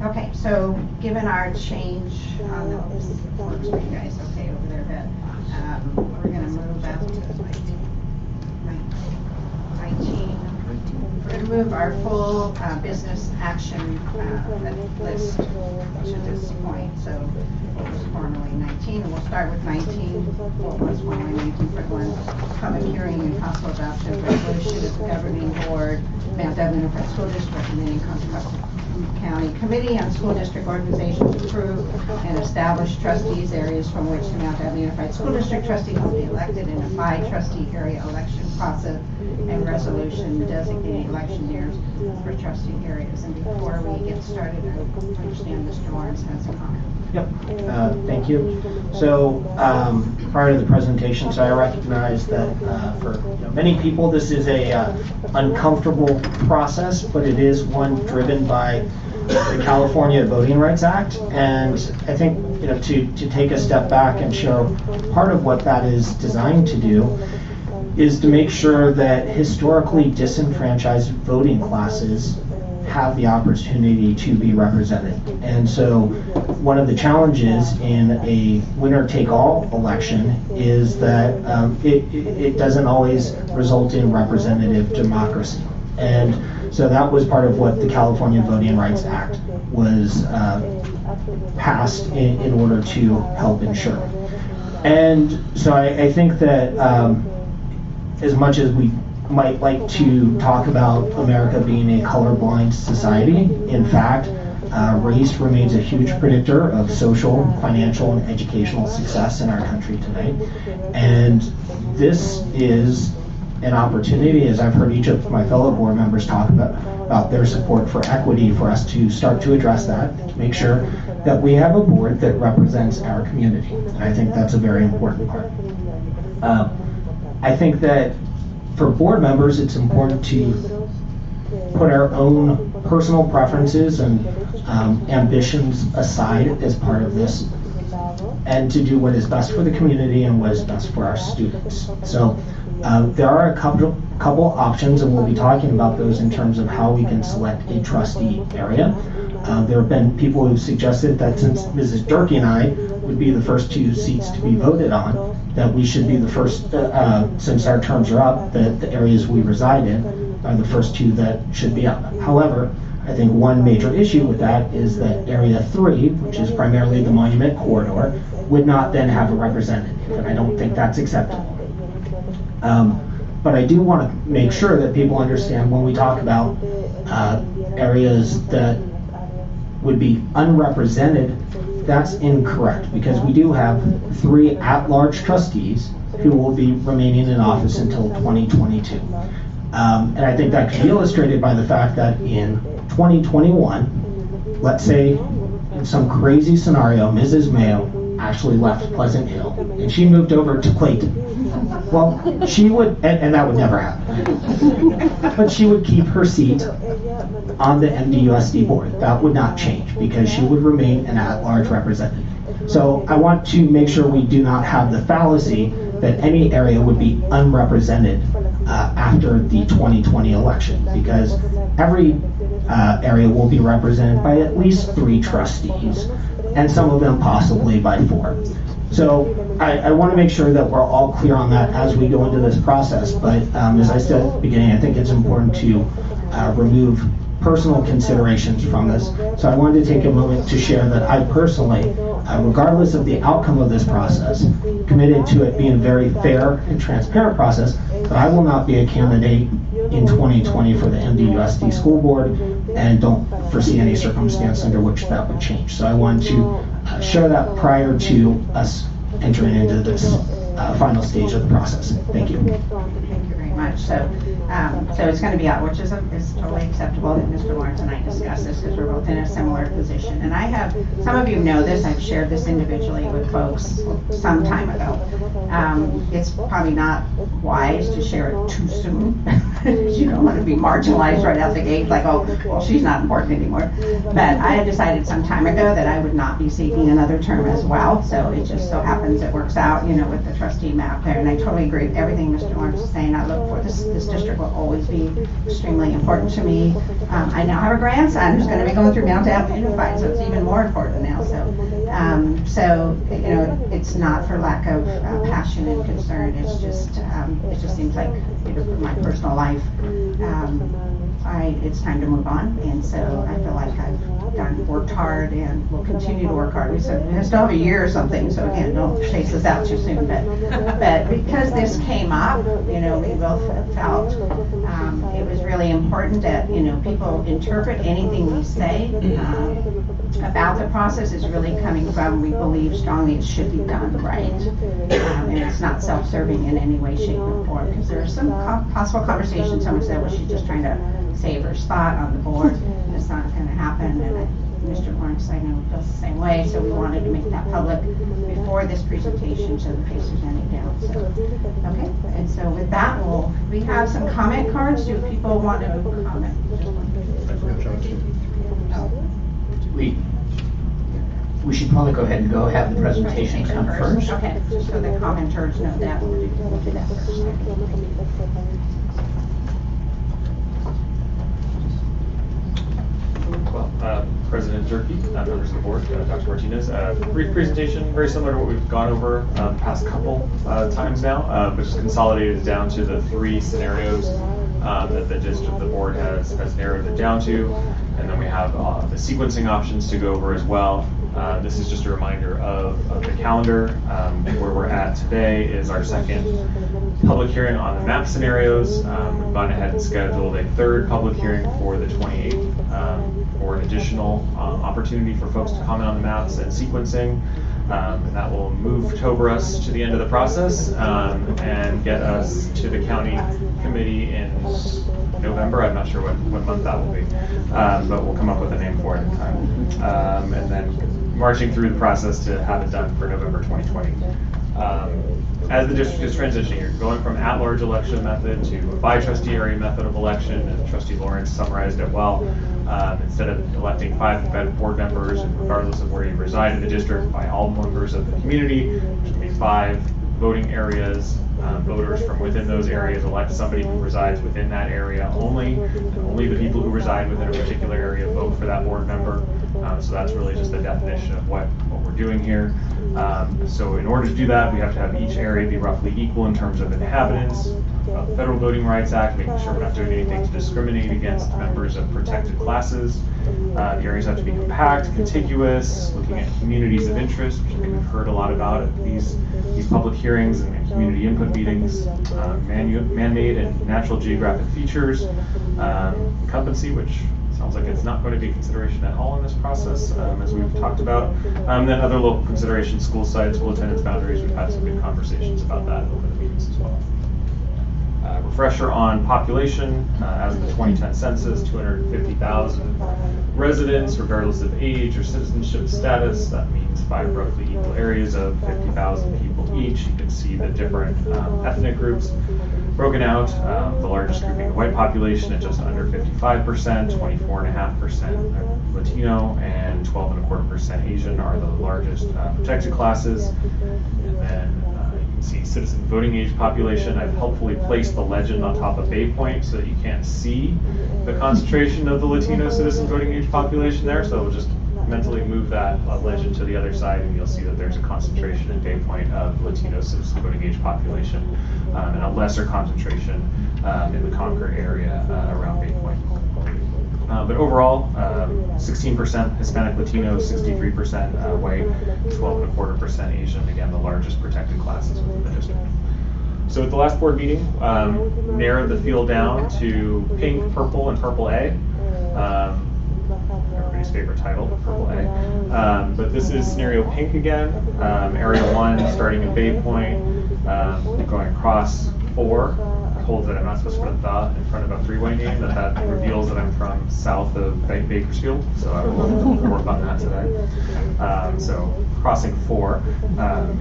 Okay, so given our change, this works for you guys okay over there, but we're going to move up to 19. We're going to move our full business action list to this point, so it was formerly 19, and we'll start with 19, what was formerly 19.1, public hearing and possible adoption of resolution of the governing board, Mount Devon Unified School District, recommending Contra Costa County Committee on School District Organization to approve and establish trustees areas from which the Mount Devon Unified School District trustees will be elected in a 5-trustee area election process, and resolution designating election years for trustee areas. And before we get started, I understand Mr. Lawrence has a comment. Yep, thank you. So prior to the presentation, so I recognize that for many people this is a uncomfortable process, but it is one driven by the California Voting Rights Act, and I think to take a step back and show part of what that is designed to do is to make sure that historically disenfranchised voting classes have the opportunity to be represented. And so one of the challenges in a winner-take-all election is that it doesn't always result in representative democracy. And so that was part of what the California Voting Rights Act was passed in order to help ensure. And so I think that as much as we might like to talk about America being a colorblind society, in fact, race remains a huge predictor of social, financial, and educational success in our country today. And this is an opportunity, as I've heard each of my fellow board members talk about their support for equity, for us to start to address that, to make sure that we have a board that represents our community. And I think that's a very important part. I think that for board members, it's important to put our own personal preferences and ambitions aside as part of this, and to do what is best for the community and what is best for our students. So there are a couple options, and we'll be talking about those in terms of how we can select a trustee area. There have been people who've suggested that since Mrs. Durkee and I would be the first 2 seats to be voted on, that we should be the first, since our terms are up, that the areas we reside in are the first 2 that should be up. However, I think one major issue with that is that Area 3, which is primarily the Monument Corridor, would not then have a representative, and I don't think that's acceptable. But I do want to make sure that people understand when we talk about areas that would be unrepresented, that's incorrect, because we do have 3 at-large trustees who will be remaining in office until 2022. And I think that can be illustrated by the fact that in 2021, let's say in some crazy scenario, Mrs. Mayo actually left Pleasant Hill and she moved over to Clayton. Well, she would, and that would never happen, but she would keep her seat on the MDUSD board. That would not change because she would remain an at-large representative. So I want to make sure we do not have the fallacy that any area would be unrepresented after the 2020 election, because every area will be represented by at least 3 trustees, and some of them possibly by 4. So I want to make sure that we're all clear on that as we go into this process. But as I said at the beginning, I think it's important to remove personal considerations from this. So I wanted to take a moment to share that I personally, regardless of the outcome of this process, committed to it being a very fair and transparent process, but I will not be a candidate in 2020 for the MDUSD school board, and don't foresee any circumstance under which that would change. So I wanted to share that prior to us entering into this final stage of the process. Thank you. Thank you very much. So it's going to be out, which is totally acceptable that Mr. Lawrence and I discuss this because we're both in a similar position. And I have, some of you know this, I've shared this individually with folks some time ago. It's probably not wise to share it too soon. You don't want to be marginalized right out the gate, like, oh, well, she's not important anymore. But I had decided some time ago that I would not be seeking another term as well. So it just so happens it works out, you know, with the trustee map there. And I totally agree with everything Mr. Lawrence is saying. I look for this district will always be extremely important to me. I now have a grandson who's going to be going through Mount Alpha Unified, so it's even more important now. So you know, it's not for lack of passion and concern. It's just it just seems like, you know, for my personal life, it's time to move on. And so I feel like I've worked hard and will continue to work hard. We still have a year or something, so again, don't chase us out too soon. But because this came up, you know, we both felt it was really important that, you know, people interpret anything we say about the process is really coming from, we believe strongly it should be done right. And it's not self-serving in any way, shape, or form, because there are some possible conversations. Someone said, well, she's just trying to save her spot on the board, and it's not going to happen. And Mr. Lawrence, I know, feels the same way, so we wanted to make that public before this presentation, so in case there's any doubt. So, okay, and so with that, we have some comment cards. Do people want to comment? We should probably go ahead and have the presentation come first. Okay, just so the commenters know that, we'll do that first. Jerky, members of the board, Dr. Martinez. Brief presentation, very similar to what we've gone over the past couple times now, but just consolidated down to the 3 scenarios that the board has narrowed it down to. And then we have the sequencing options to go over as well. This is just a reminder of the calendar. Where we're at today is our second public hearing on the map scenarios. We've gone ahead and scheduled a 3rd public hearing for the 28th for an additional opportunity for folks to comment on the maps and sequencing. And that will move us to the end of the process and get us to the county committee in November. I'm not sure what month that will be, but we'll come up with a name for it in time. And then marching through the process to have it done for November 2020. As the district is transitioning, you're going from at-large election method to a by-trustee area method of election, and Trustee Lawrence summarized it well. Instead of electing 5 board members, and regardless of where you reside in the district, by all members of the community, which can be 5 voting areas. Voters from within those areas elect somebody who resides within that area only, and only the people who reside within a particular area vote for that board member. So that's really just the definition of what we're doing here. So in order to do that, we have to have each area be roughly equal in terms of inhabitants. The Federal Voting Rights Act, making sure we're not doing anything to discriminate against members of protected classes. The areas have to be compact, contiguous, looking at communities of interest, which I think we've heard a lot about at these public hearings and community input meetings, man-made and natural geographic features, incumbency, which sounds like it's not going to be a consideration at all in this process, as we've talked about. Then other local considerations, school sites, school attendance boundaries. We've had some good conversations about that over the meetings as well. Refresher on population, as of the 2010 census, 250,000 residents, regardless of age or citizenship status. That means 5 roughly equal areas of 50,000 people each. You can see the different ethnic groups broken out. The largest group being the white population at just under 55%, 24.5% Latino, and 12.25% Asian are the largest protected classes. And then see citizen voting age population. I've helpfully placed the legend on top of Bay Point so that you can't see the concentration of the Latino citizen voting age population there. So we'll just mentally move that legend to the other side, and you'll see that there's a concentration in Bay Point of Latino citizen voting age population, and a lesser concentration in the Concord area around Bay Point. But overall, 16% Hispanic Latino, 63% white, 12.25% Asian, again, the largest protected classes within the district. So at the last board meeting, narrowed the field down to pink, purple, and purple A. Everybody's favorite title, purple A. But this is scenario pink again. Area 1 starting in Bay Point, going across 4. Told that I'm not supposed to put a the in front of a freeway name, that reveals that I'm from south of Bakersfield, so I will work on that today. So crossing 4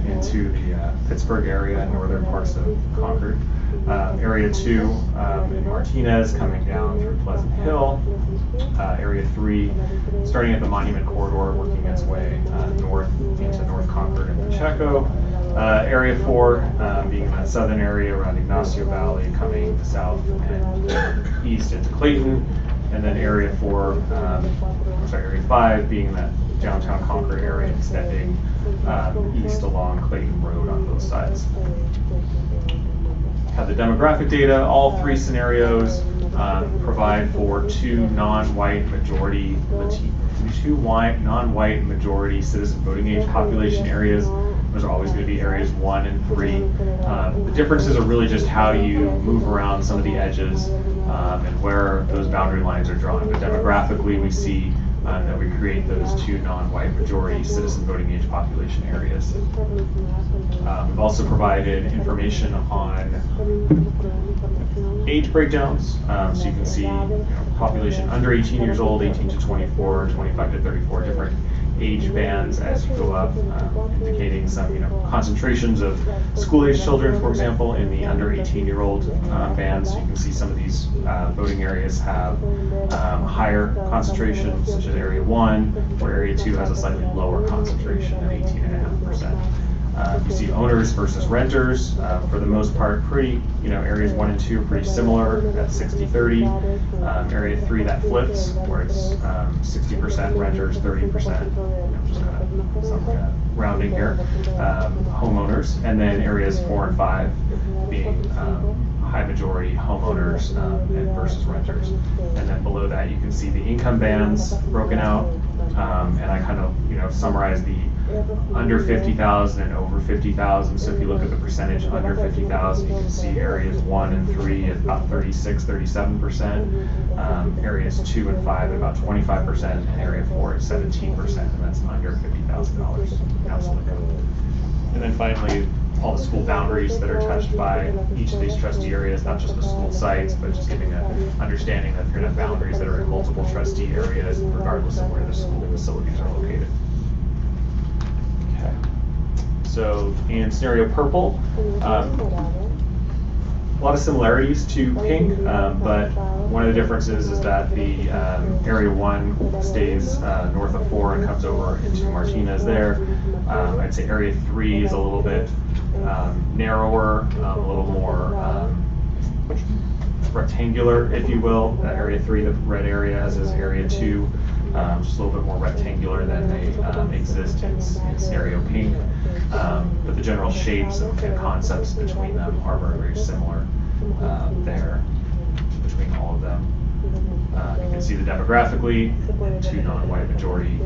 into the Pittsburgh area and northern parts of Concord. Area 2 in Martinez coming down through Pleasant Hill. Area 3 starting at the Monument Corridor, working its way north into North Concord and Pacheco. Area 4 being in that southern area around Ignacio Valley, coming south and east into Clayton, and then Area 5 being in that downtown Concord area, extending east along Clayton Road on both sides. Have the demographic data. All 3 scenarios provide for 2 non-white majority citizen voting age population areas. Those are always going to be areas 1 and 3. The differences are really just how you move around some of the edges and where those boundary lines are drawn. But demographically, we see that we create those 2 non-white majority citizen voting age population areas. We've also provided information on age breakdowns, so you can see population under 18 years old, 18 to 24, 25 to 34, different age bands as you go up, indicating some concentrations of school-age children, for example, in the under 18-year-old band. So you can see some of these voting areas have higher concentration, such as Area 1, where Area 2 has a slightly lower concentration at 18.5%. You see owners versus renters. For the most part, pretty, areas 1 and 2 are pretty similar at 60-30. Area 3 that flips, where it's 60% renters, 30%, just kind of some rounding here, homeowners. And then areas 4 and 5 being high majority homeowners and versus renters. And then below that, you can see the income bands broken out. And I kind of, summarize the under 50,000 and over 50,000. So if you look at the percentage under 50,000, you can see areas 1 and 3 at about 36-37%, areas 2 and 5 at about 25%, and area 4 at 17%, and that's under $50,000 household income. And then finally, all the school boundaries that are touched by each of these trustee areas, not just the school sites, but just giving an understanding that you're going to have boundaries that are in multiple trustee areas, regardless of where the school facilities are located. Okay. So in scenario purple, a lot of similarities to pink, but one of the differences is that the area 1 stays north of 4 and comes over into Martinez there. I'd say area 3 is a little bit narrower, a little more rectangular, if you will. Area 3, the red area, as is area 2, just a little bit more rectangular than they exist in scenario pink. But the general shapes and concepts between them are very similar there between all of them. You can see the demographically, two non-white majority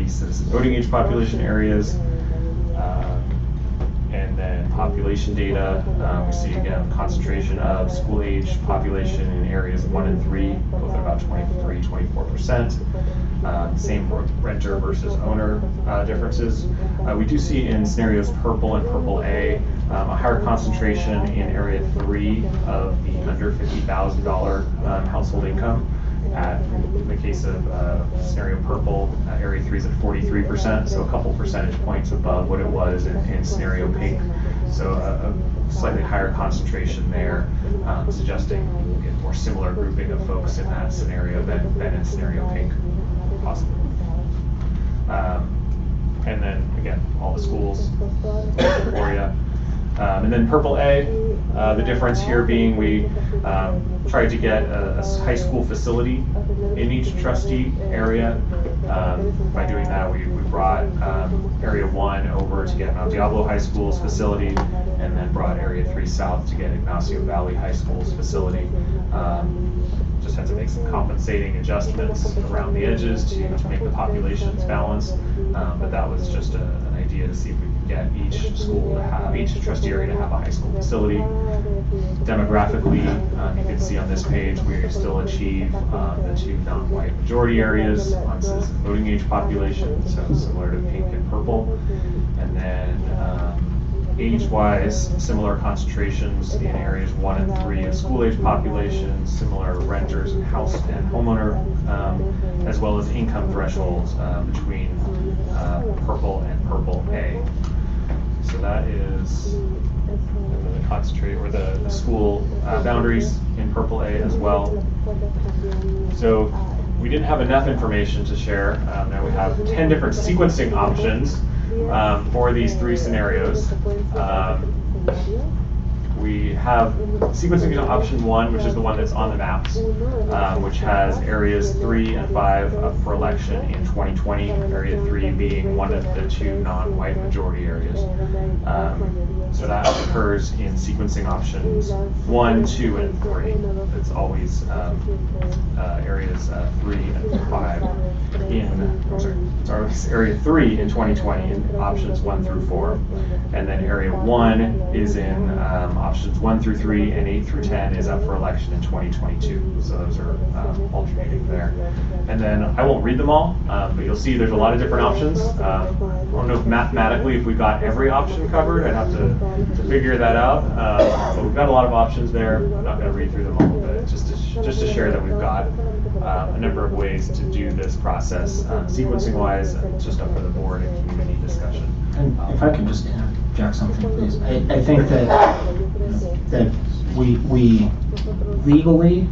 citizen voting age population areas. And then population data, we see again concentration of school age population in areas 1 and 3, both at about 23-24%. Same renter versus owner differences. We do see in scenarios purple and purple A a higher concentration in area 3 of the under $50,000 household income. In the case of scenario purple, area 3 is at 43%, so a couple percentage points above what it was in scenario pink. So a slightly higher concentration there, suggesting we'll get more similar grouping of folks in that scenario than in scenario pink, possibly. And then again, all the schools for you. And then purple A, the difference here being we tried to get a high school facility in each trustee area. By doing that, we brought area 1 over to get Mount Diablo High School's facility, and then brought area 3 south to get Ignacio Valley High School's facility. Just had to make some compensating adjustments around the edges to make the populations balanced, but that was just an idea to see if we could get each trustee area to have a high school facility. Demographically, you can see on this page we still achieve the 2 non-white majority areas on citizen voting age population, so similar to pink and purple. And then age-wise, similar concentrations in areas 1 and 3 of school-age population, similar renters and house and homeowner, as well as income thresholds between purple and purple A. So that is the concentrate or the school boundaries in purple A as well. So we didn't have enough information to share. Now we have 10 different sequencing options for these 3 scenarios. We have sequencing option 1, which is the one that's on the maps, which has areas 3 and 5 up for election in 2020, area 3 being one of the 2 non-white majority areas. So that occurs in sequencing options 1, 2, and 3. It's always areas 3 and 5 it's always area 3 in 2020 in options 1 through 4. And then area 1 is in options 1 through 3, and 8 through 10 is up for election in 2022. So those are alternating there. And then I won't read them all, but you'll see there's a lot of different options. I don't know if mathematically if we got every option covered. I'd have to figure that out. But we've got a lot of options there. I'm not going to read through them all, but just to share that we've got a number of ways to do this process. Sequencing-wise, it's just up for the board and community discussion. And if I could just interject something, please. I think that we legally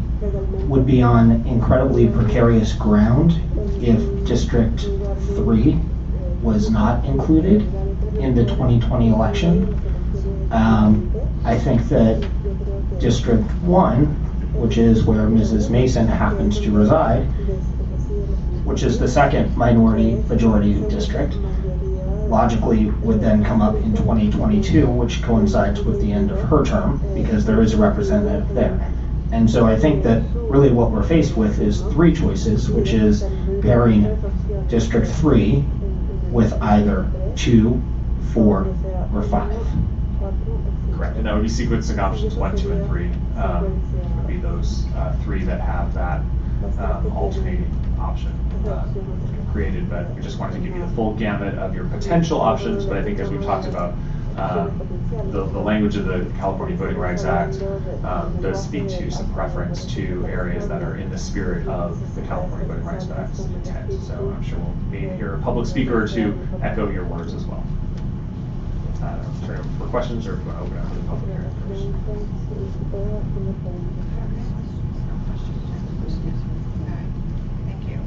would be on incredibly precarious ground if District 3 was not included in the 2020 election. I think that District 1, which is where Mrs. Mason happens to reside, which is the second minority-majority district, logically would then come up in 2022, which coincides with the end of her term, because there is a representative there. And so I think that really what we're faced with is three choices, which is pairing District 3 with either 2, 4, or 5. Correct, and that would be sequencing options 1, 2, and 3. Would be those three that have that alternating option created. But we just wanted to give you the full gamut of your potential options. But I think as we've talked about, the language of the California Voting Rights Act does speak to some preference to areas that are in the spirit of the California Voting Rights Act's intent. So I'm sure we'll maybe hear a public speaker or two echo your words as well. Turn it over for questions, or if you want to open it up to the public hearing first. Thank you.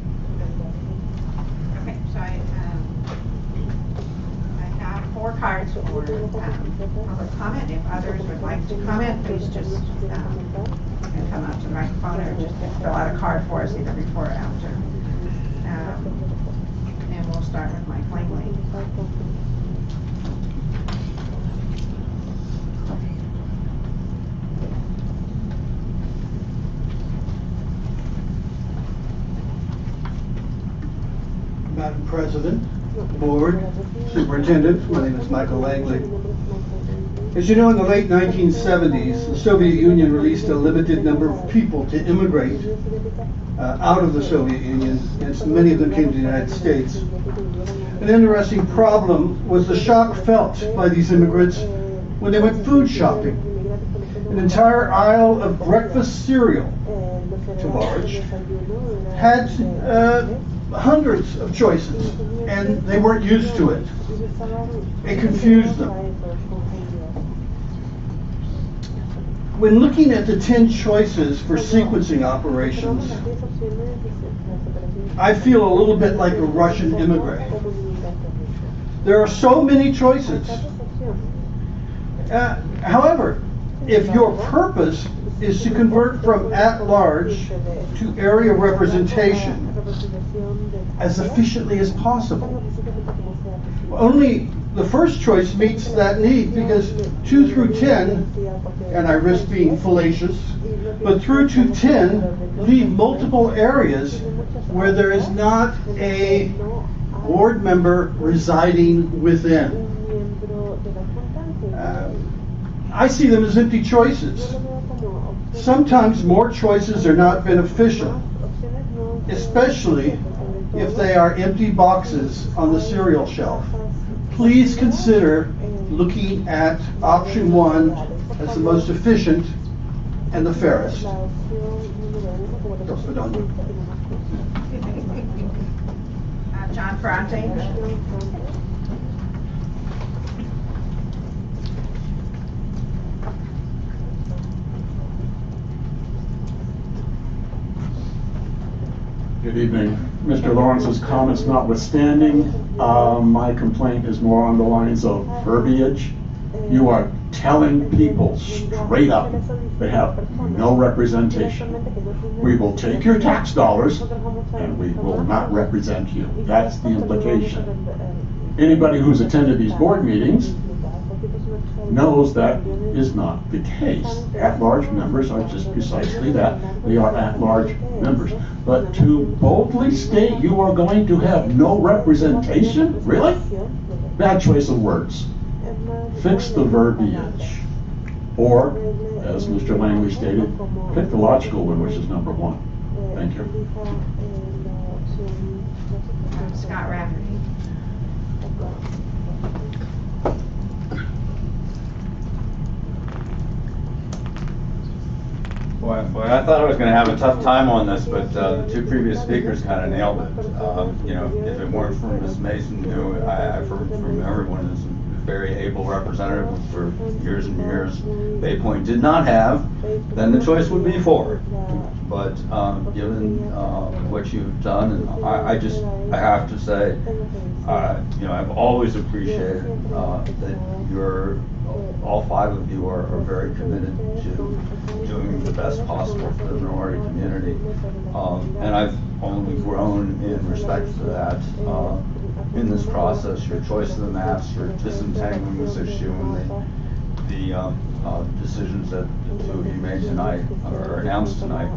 Okay, so I have 4 cards for public comment. If others would like to comment, please just you can come up to the microphone or just fill out a card for us either before or after. And we'll start with Mike Langley. Madam President, Board, Superintendent, my name is Michael Langley. As you know, in the late 1970s, the Soviet Union released a limited number of people to immigrate out of the Soviet Union, and many of them came to the United States. An interesting problem was the shock felt by these immigrants when they went food shopping. An entire aisle of breakfast cereal, to large, had hundreds of choices, and they weren't used to it. It confused them. When looking at the 10 choices for sequencing operations, I feel a little bit like a Russian immigrant. There are so many choices. However, if your purpose is to convert from at-large to area representation as efficiently as possible, only the first choice meets that need, because 2 through 10, and I risk being fallacious, but through to 10 leave multiple areas where there is not a board member residing within. I see them as empty choices. Sometimes more choices are not beneficial, especially if they are empty boxes on the cereal shelf. Please consider looking at option 1 as the most efficient and the fairest. John Ferrante. Good evening. Mr. Lawrence's comments notwithstanding, my complaint is more on the lines of verbiage. You are telling people straight up they have no representation. We will take your tax dollars and we will not represent you. That's the implication. Anybody who's attended these board meetings knows that is not the case. At-large members are just precisely that. They are at-large members. But to boldly state you are going to have no representation? Really? Bad choice of words. Fix the verbiage. Or, as Mr. Langley stated, pick the logical one, which is number 1. Thank you. Scott Rafferty. Boy, I thought I was going to have a tough time on this, but the 2 previous speakers kind of nailed it. You know, if it weren't for Ms. Mason, who I've heard from everyone is a very able representative for years and years, Bay Point did not have, then the choice would be 4. but given what you've done, and I have to say, I've always appreciated that all five of you are very committed to doing the best possible for the minority community. And I've only grown in respect for that in this process. Your choice of the maps, your disentangling this issue, and the decisions that the two of you made tonight, or announced tonight,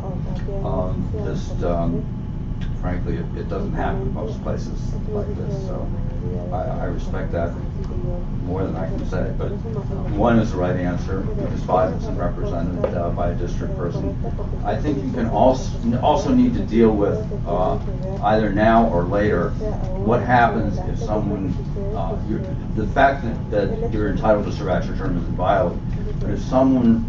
frankly, it doesn't happen in most places like this, so I respect that more than I can say, but one is the right answer, because 5 isn't represented by a district person. I think you can also need to deal with, either now or later, what happens if someone, the fact that you're entitled to serve out your term is inviolate, but if someone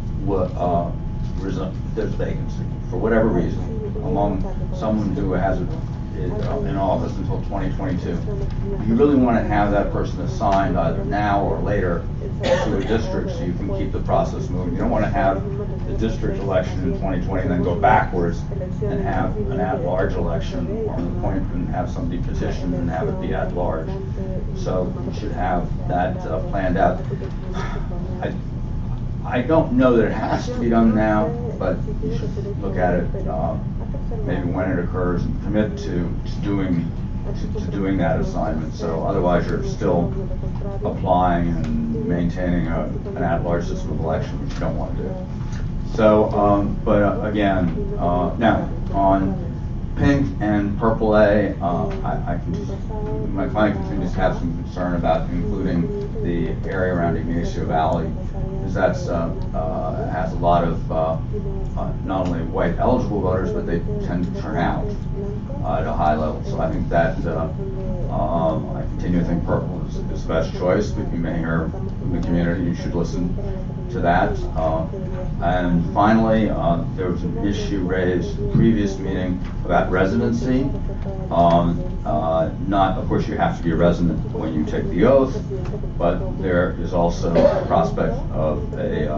there's vacancy, for whatever reason, among someone who has in office until 2022, you really want to have that person assigned either now or later to a district so you can keep the process moving. You don't want to have the district election in 2020 and then go backwards and have an at-large election, or an appointment and have somebody petition and have it be at-large. So you should have that planned out. I don't know that it has to be done now, but you should look at it maybe when it occurs and commit to doing that assignment. So otherwise you're still applying and maintaining an at-large system of election, which you don't want to do. So, but again, now on Pink and Purple A, my client continues to have some concern about including the area around Ignacio Valley, because that's has a lot of not only white eligible voters, but they tend to turn out at a high level. So I think that I continue to think Purple is the best choice, but you may hear from the community, you should listen to that. And finally, there was an issue raised in the previous meeting about residency. Of course, you have to be a resident when you take the oath, but there is also a prospect of a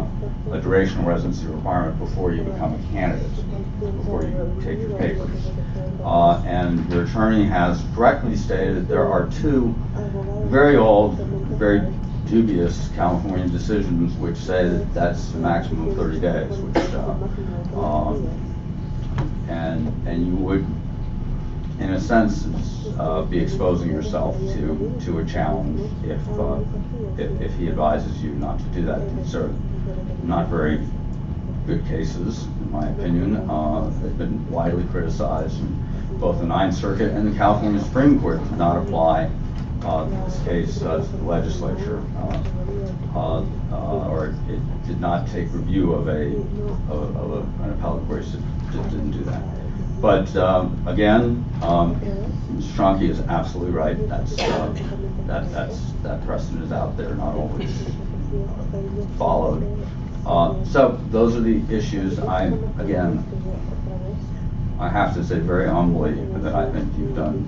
durational residency requirement before you become a candidate, before you take your papers. And your attorney has correctly stated there are 2 very old, very dubious California decisions which say that that's a maximum of 30 days, which and you would, in a sense, be exposing yourself to a challenge if he advises you not to do that. These are not very good cases, in my opinion. They've been widely criticized, and both the Ninth Circuit and the California Supreme Court did not apply this case to the legislature, or it did not take review of an appellate court. It didn't do that. But again, Mr. Tronky is absolutely right. That precedent is out there, not always followed. So those are the issues. I have to say very humbly that I think you've done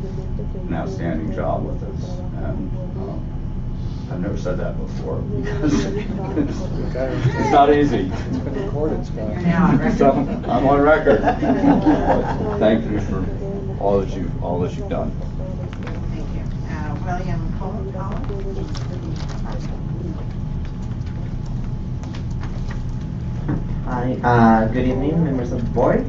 an outstanding job with this, and I've never said that before because it's not easy. It's been recorded, Scott. So, I'm on record. Thank you for all that you've done. Thank you. William Collins? Hi, good evening, members of the board,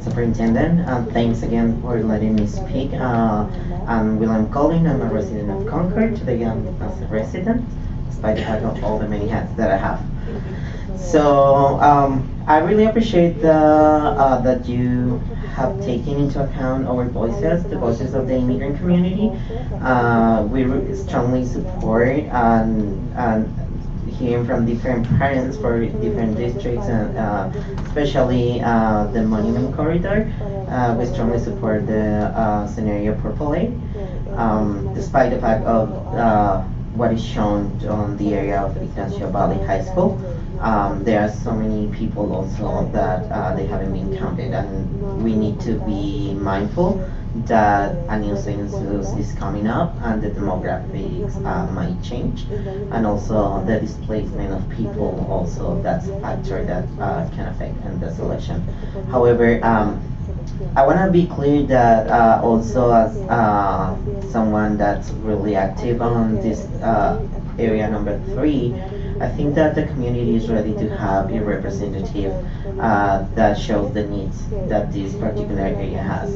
superintendent. Thanks again for letting me speak. I'm William Collin. I'm a resident of Concord, today I'm as a resident, despite the fact of all the many hats that I have. So I really appreciate that you have taken into account our voices, the voices of the immigrant community. We strongly support and hearing from different parents for different districts, and especially the Monument Corridor. We strongly support the scenario Purple A, despite the fact of what is shown on the area of Ignacio Valley High School. There are so many people also that they haven't been counted, and we need to be mindful that a new census is coming up and the demographics might change, and also the displacement of people also, that's a factor that can affect in this election. However, I want to be clear that also as someone that's really active on this area number 3, I think that the community is ready to have a representative that shows the needs that this particular area has.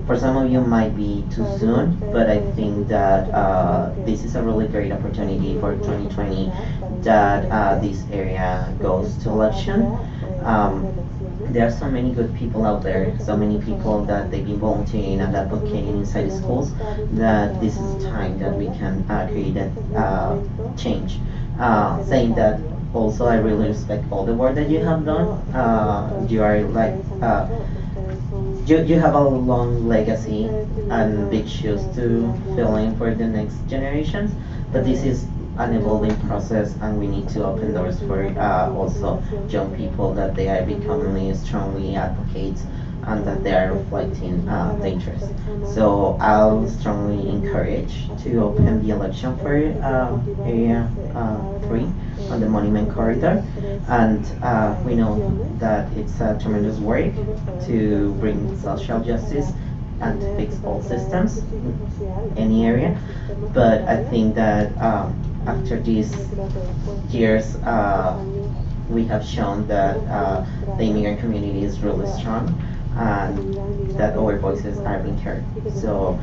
For some of you might be too soon, but I think that this is a really great opportunity for 2020 that this area goes to election. There are so many good people out there, so many people that they've been volunteering and advocating inside the schools, that this is time that we can create a change. Saying that also, I really respect all the work that you have done. You are like, you have a long legacy and big shoes to fill in for the next generations, but this is an evolving process, and we need to open doors for also young people that they are becoming strongly advocates and that they are reflecting the interest. So I'll strongly encourage to open the election for area 3 on the Monument Corridor, and we know that it's a tremendous work to bring social justice and to fix all systems in any area, but I think that after these years we have shown that the immigrant community is really strong and that our voices are being heard. So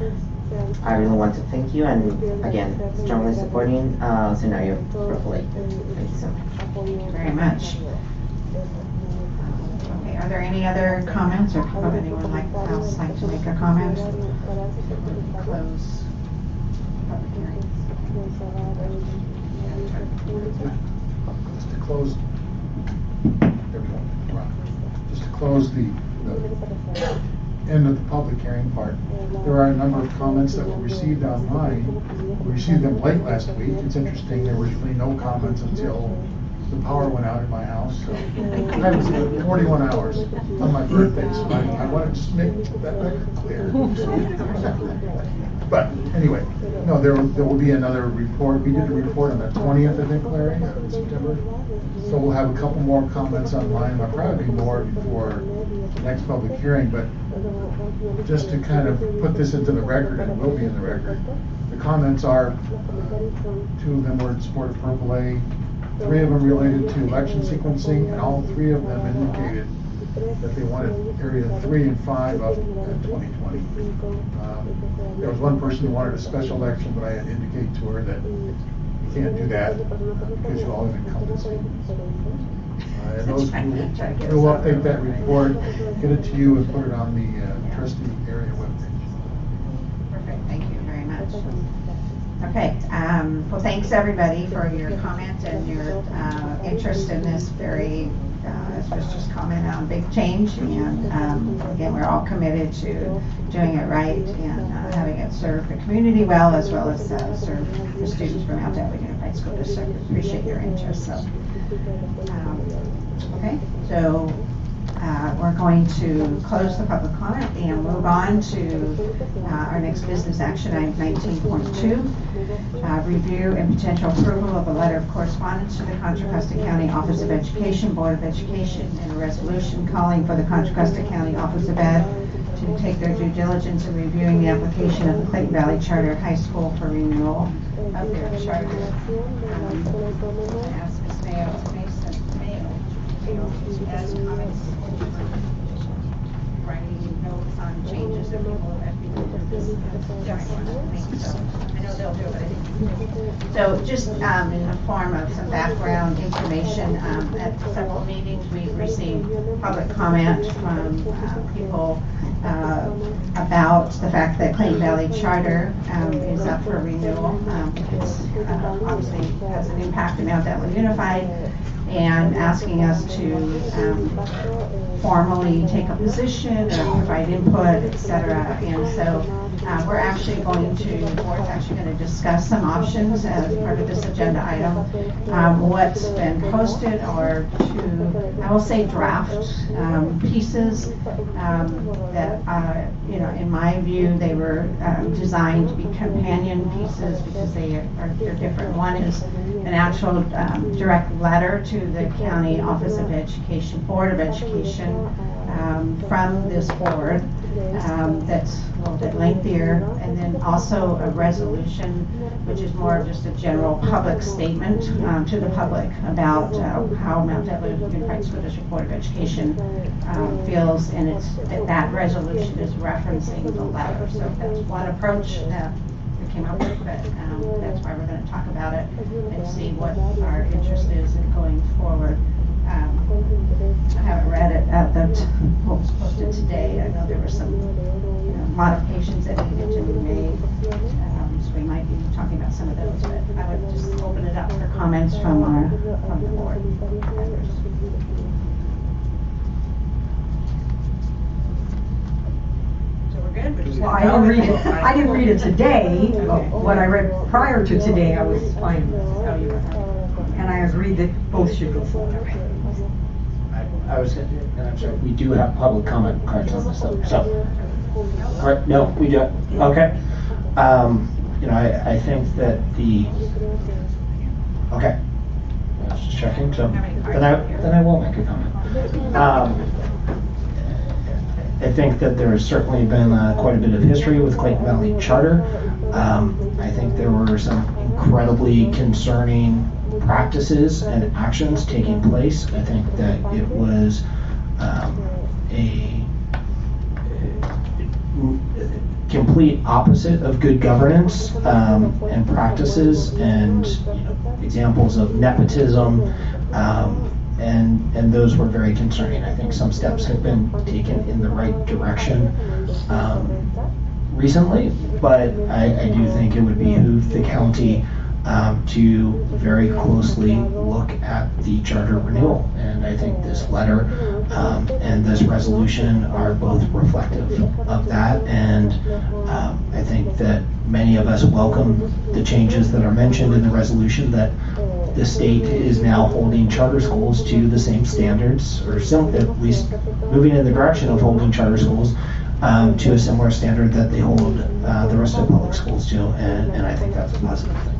I really want to thank you, and again, strongly supporting Scenario Purple 8. Thank you so much. Thank you very much. Okay, are there any other comments, or would anyone else like to make a comment? Close public hearing. Just to close, there we go. Right. Just to close the end of the public hearing part, there are a number of comments that were received online. We received them late last week. It's interesting, there was really no comments until the power went out at my house. So I was 41 hours on my birthday, so I want to just make that record clear. But anyway, no, there will be another report. We did a report on the 20th, I think, Larry, of September. So we'll have a couple more comments online. There'll probably be more before the next public hearing, but just to kind of put this into the record, and it will be in the record, the comments are, 2 of them were in support of Purple A, 3 of them related to election sequencing, and all 3 of them indicated that they wanted area 3 and 5 up in 2020. There was one person who wanted a special election, but I had indicated to her that you can't do that because you all have incumbency. And those who will update that report, get it to you and put it on the trustee area webpage. Perfect, thank you very much. Okay, well, thanks everybody for your comments and your interest in this very, as was just commented on, big change. And again, we're all committed to doing it right and having it serve the community well, as serve the students from Mount Delavan Unified School District. Appreciate your interest. So, okay, so we're going to close the public comment and move on to our next business action item 19.2, review and potential approval of a letter of correspondence to the Contra Costa County Office of Education, Board of Education, and a resolution calling for the Contra Costa County Office of Ed to take their due diligence in reviewing the application of the Clayton Valley Charter High School for renewal of their charter. Ask Ms. Mayo as comments, writing notes on changes that people have I know they'll do it. So just in the form of some background information, at several meetings we've received public comment from people about the fact that Clayton Valley Charter is up for renewal. It's obviously has an impact on Mount Delavan Unified, and asking us to formally take a position or provide input, etc. And so we're actually going to, the board's actually going to discuss some options as part of this agenda item. What's been posted are two, I will say draft pieces that, you know, in my view, they were designed to be companion pieces because they're different. One is an actual direct letter to the County Office of Education, Board of Education, from this board that's a little bit lengthier, and then also a resolution which is more of just a general public statement to the public about how Mount Diablo Unified School District Board of Education feels, and that resolution is referencing the letter. So that's one approach that we came up with, but that's why we're going to talk about it and see what our interest is in going forward. I haven't read it what was posted today. I know there were some modifications that needed to be made, so we might be talking about some of those. But I would just open it up for comments from the board members. So we're good. Well, I didn't read it today. What I read prior to today, I was fine with. And I agreed that both should go forward. I was, and I'm sorry, we do have public comment cards on this stuff, so. All right, no, we do, okay. You know, I think that okay. I was just checking, so, then I will make a comment. I think that there has certainly been quite a bit of history with Clayton Valley Charter. I think there were some incredibly concerning practices and actions taking place. I think that it was a complete opposite of good governance and practices, and examples of nepotism, and those were very concerning. I think some steps have been taken in the right direction recently, but I do think it would behoove the county to very closely look at the charter renewal. And I think this letter and this resolution are both reflective of that. And I think that many of us welcome the changes that are mentioned in the resolution, that the state is now holding charter schools to the same standards, or at least moving in the direction of holding charter schools to a similar standard that they hold the rest of public schools to. And I think that's a positive thing.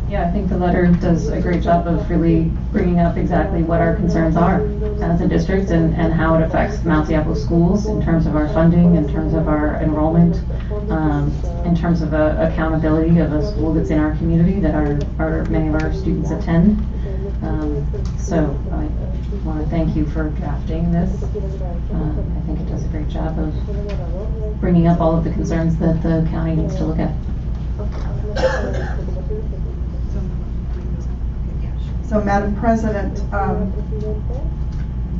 Yeah, I think the letter does a great job of really bringing up exactly what our concerns are as a district, and how it affects Mount Diablo schools in terms of our funding, in terms of our enrollment, in terms of accountability of a school that's in our community that many of our students attend. So I want to thank you for drafting this. I think it does a great job of bringing up all of the concerns that the county needs to look at. So, Madam President,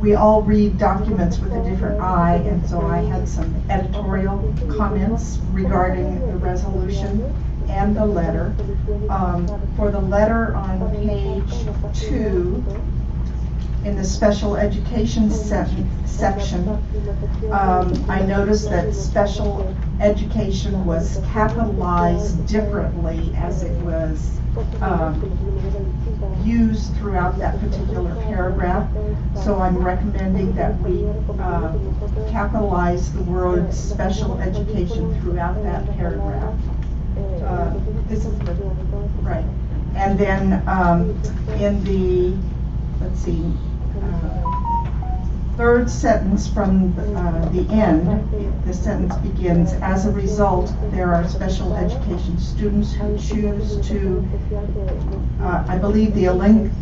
we all read documents with a different eye, and so I had some editorial comments regarding the resolution and the letter. For the letter on page 2, in the special education section, I noticed that special education was capitalized differently as it was used throughout that particular paragraph. So I'm recommending that we capitalize the word special education throughout that paragraph. This is right. And then in the, let's see, third sentence from the end, the sentence begins, as a result, there are special education students who choose to, I believe the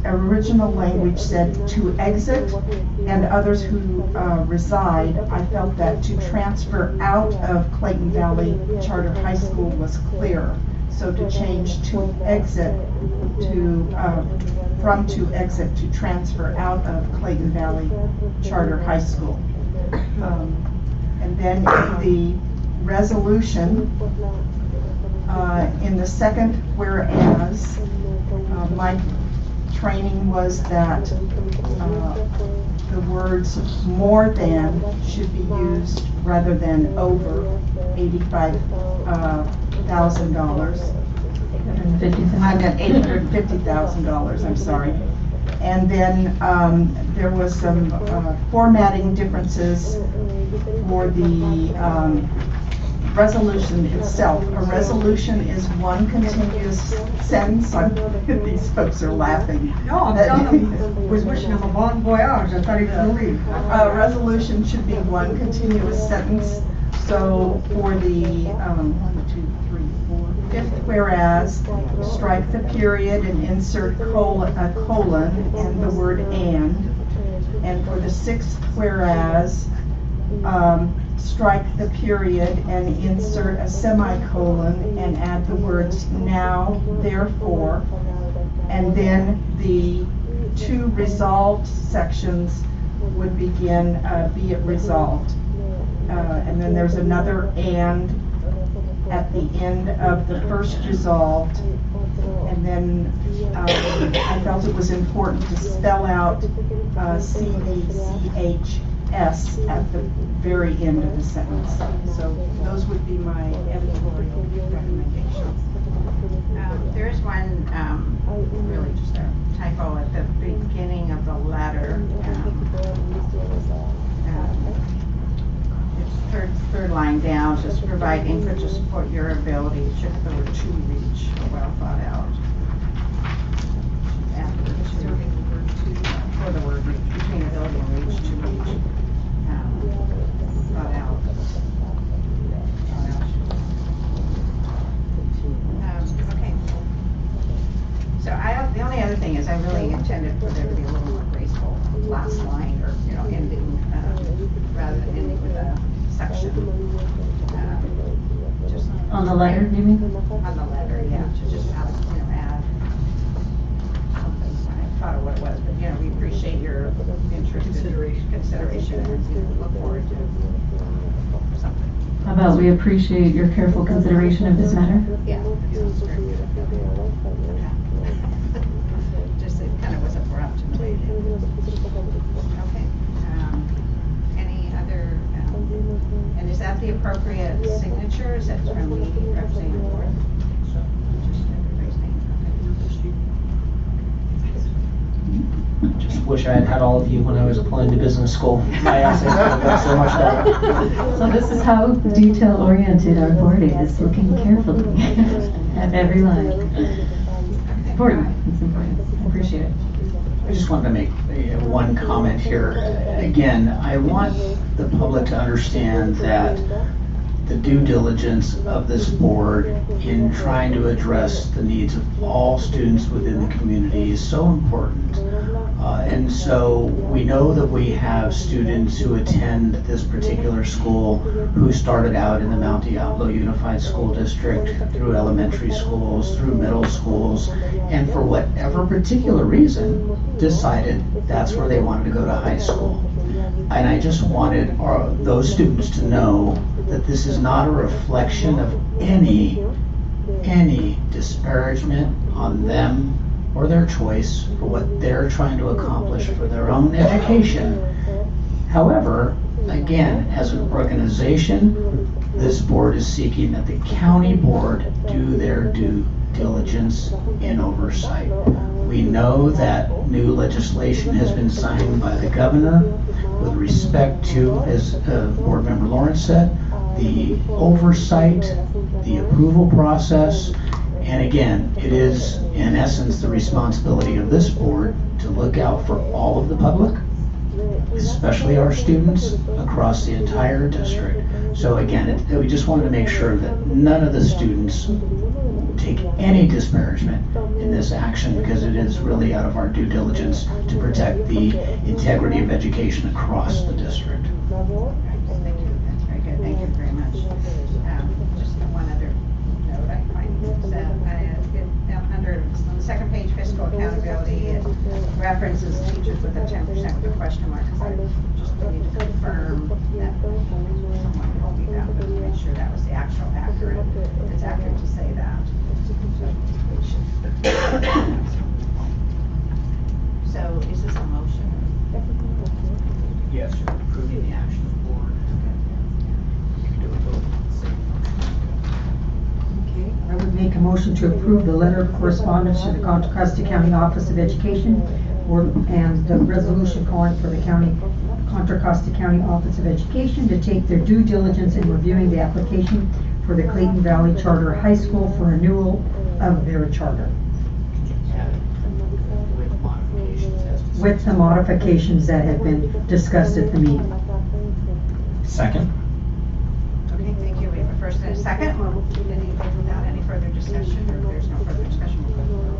original language said to exit, and others who reside. I felt that to transfer out of Clayton Valley Charter High School was clear. So to change to exit from to exit to transfer out of Clayton Valley Charter High School. And then in the resolution, In the second whereas, my training was that the words more than should be used rather than over $85,000. $850,000, I'm sorry. And then there was some formatting differences for the resolution itself. A resolution is one continuous sentence. These folks are laughing. No, I'm telling them, was wishing him a bon voyage. I thought he was going to leave. A resolution should be one continuous sentence. So for the 5th whereas, strike the period and insert a colon and the word and. And for the 6th whereas, strike the period and insert a semicolon and add the words now, therefore. And then the 2 resolved sections would begin, be it resolved. And then there's another and at the end of the first resolved. And then I felt it was important to spell out CACHS at the very end of the sentence. So those would be my editorial recommendations. There is one, really just a typo at the beginning of the letter. It's third line down, just provide input to support your ability. Should the word to reach, well thought out. After the to, for the word reach, between ability and reach, to reach. Thought out. Okay. So the only other thing is I really intended for there to be a little more graceful last line, or ending, rather than ending with a section. Just On the letter, you mean? on the letter, yeah, to just add something. I thought of what it was, but we appreciate your interest, consideration, and look forward to something. How about we appreciate your careful consideration of this matter? Yeah. Just it kind of was abrupt in the way it ended. Okay. Any other, and is that the appropriate signature? Is that from the representing the board? Just everybody's name. Just wish I had had all of you when I was applying to business school. My essays would have been so much better. So this is how detail-oriented our board is, looking carefully at every line. Important, it's important, I appreciate it. I just wanted to make one comment here. Again, I want the public to understand that the due diligence of this board in trying to address the needs of all students within the community is so important. And so we know that we have students who attend this particular school who started out in the Mount Diablo Unified School District, through elementary schools, through middle schools, and for whatever particular reason decided that's where they wanted to go to high school. And I just wanted those students to know that this is not a reflection of any disparagement on them or their choice for what they're trying to accomplish for their own education. However, again, as an organization, this board is seeking that the county board do their due diligence in oversight. We know that new legislation has been signed by the governor with respect to, as Board Member Lawrence said, the oversight, the approval process, and again, it is in essence the responsibility of this board to look out for all of the public, especially our students across the entire district. So again, we just wanted to make sure that none of the students take any disparagement in this action, because it is really out of our due diligence to protect the integrity of education across the district. Thank you, that's very good, thank you very much. Just one other note I find is that under on the second page, fiscal accountability, it references teachers with a 10% with a question mark, because I just need to confirm that someone will be them, but to make sure that was the actual accurate, it's accurate to say that. So is this a motion? Yes, you're approving the action of the board. You can do a vote. Okay, I would make a motion to approve the letter of correspondence to the Contra Costa County Office of Education and the resolution calling for the Contra Costa County Office of Education to take their due diligence in reviewing the application for the Clayton Valley Charter High School for renewal of their charter. With the modifications that have been discussed at the meeting. Second. Okay, thank you. We have a first and a second. Without any further discussion, or if there's no further discussion, we'll go to the vote.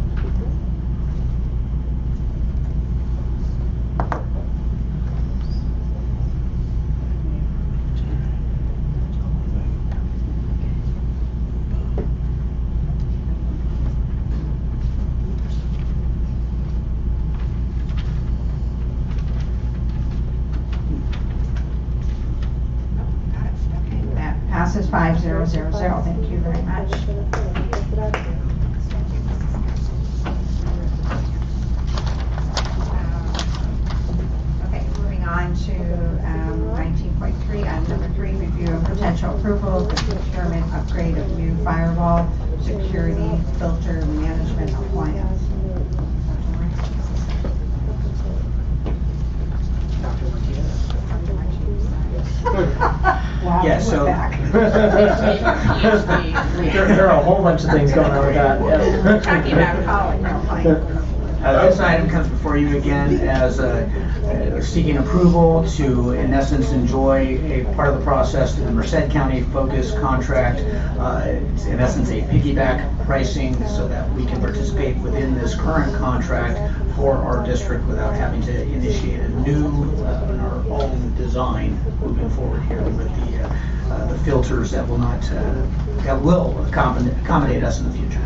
Passes 5-0-0-0. Thank you very much. Okay, moving on to 19.3, item number 3, review of potential approval of the procurement upgrade of new firewall security filter management appliance. Wow, Yeah, we're so back. there are a whole bunch of things going on with that. We're talking about college, no, fine. This item comes before you again as seeking approval to, in essence, enjoy a part of the process through the Merced County Focus contract. It's in essence a piggyback pricing so that we can participate within this current contract for our district without having to initiate a new, our own design moving forward here with the filters that will not, that will accommodate us in the future.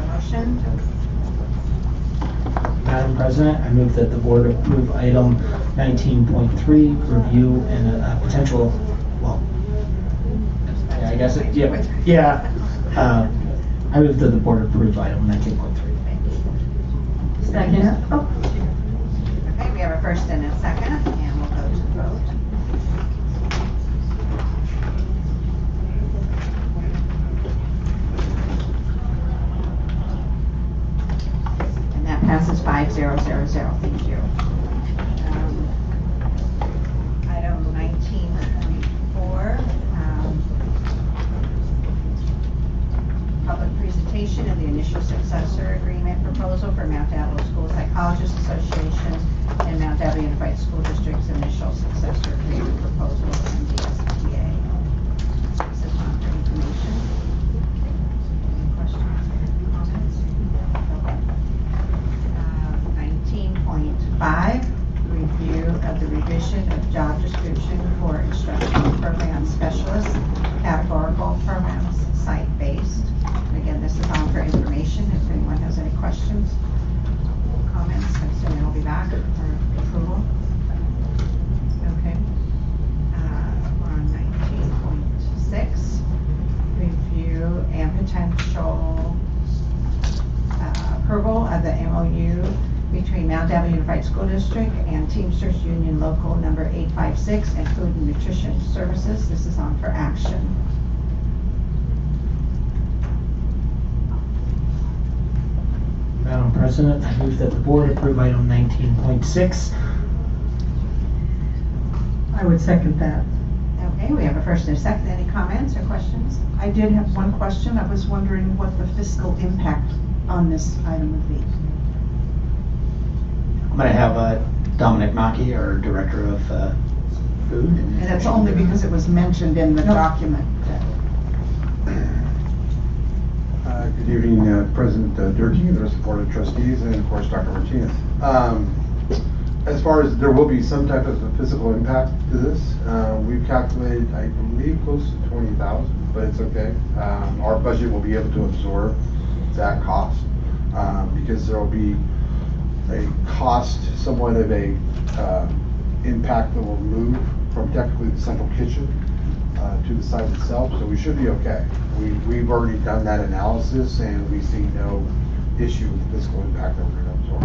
Motion? Madam President, I move that the board approve item 19.3, review and potential, well, yeah, I guess, I move that the board approve item 19.3. Second. Okay, we have a first and a second, and we'll go to the vote. And that passes 5-0-0-0. Thank you. Item 19.4, public presentation of the initial successor agreement proposal for Mount Diablo School Psychologists Association and Mount Diablo Unified School District's initial successor agreement proposal with MDSTA. This is on for information. Any questions, comments? Okay. 19.5, review of the revision of job description for instructional program specialist, categorical programs, site-based. Again, this is on for information. If anyone has any questions, comments, I'm assuming it'll be back for approval. Okay. We're on 19.6, review and potential approval of the MOU between Mount Diablo Unified School District and Teamsters Union Local Number 856 and Food and Nutrition Services. This is on for action. Madam President, I move that the board approve item 19.6. I would second that. Okay, we have a first and a second. Any comments or questions? I did have one question. I was wondering what the fiscal impact on this item would be. I'm going to have Dominic Mackey, our Director of Food. And that's only because it was mentioned in the document. Good evening, President Durkee, the rest of the Board of Trustees, and of course, Dr. Martinez. As far as there will be some type of a physical impact to this, we've calculated, I believe, close to 20,000, but it's okay. Our budget will be able to absorb that cost because there will be a cost, somewhat of a impact that will move from technically the central kitchen to the site itself, so we should be okay. We've already done that analysis, and we see no issue with the physical impact that we're going to absorb.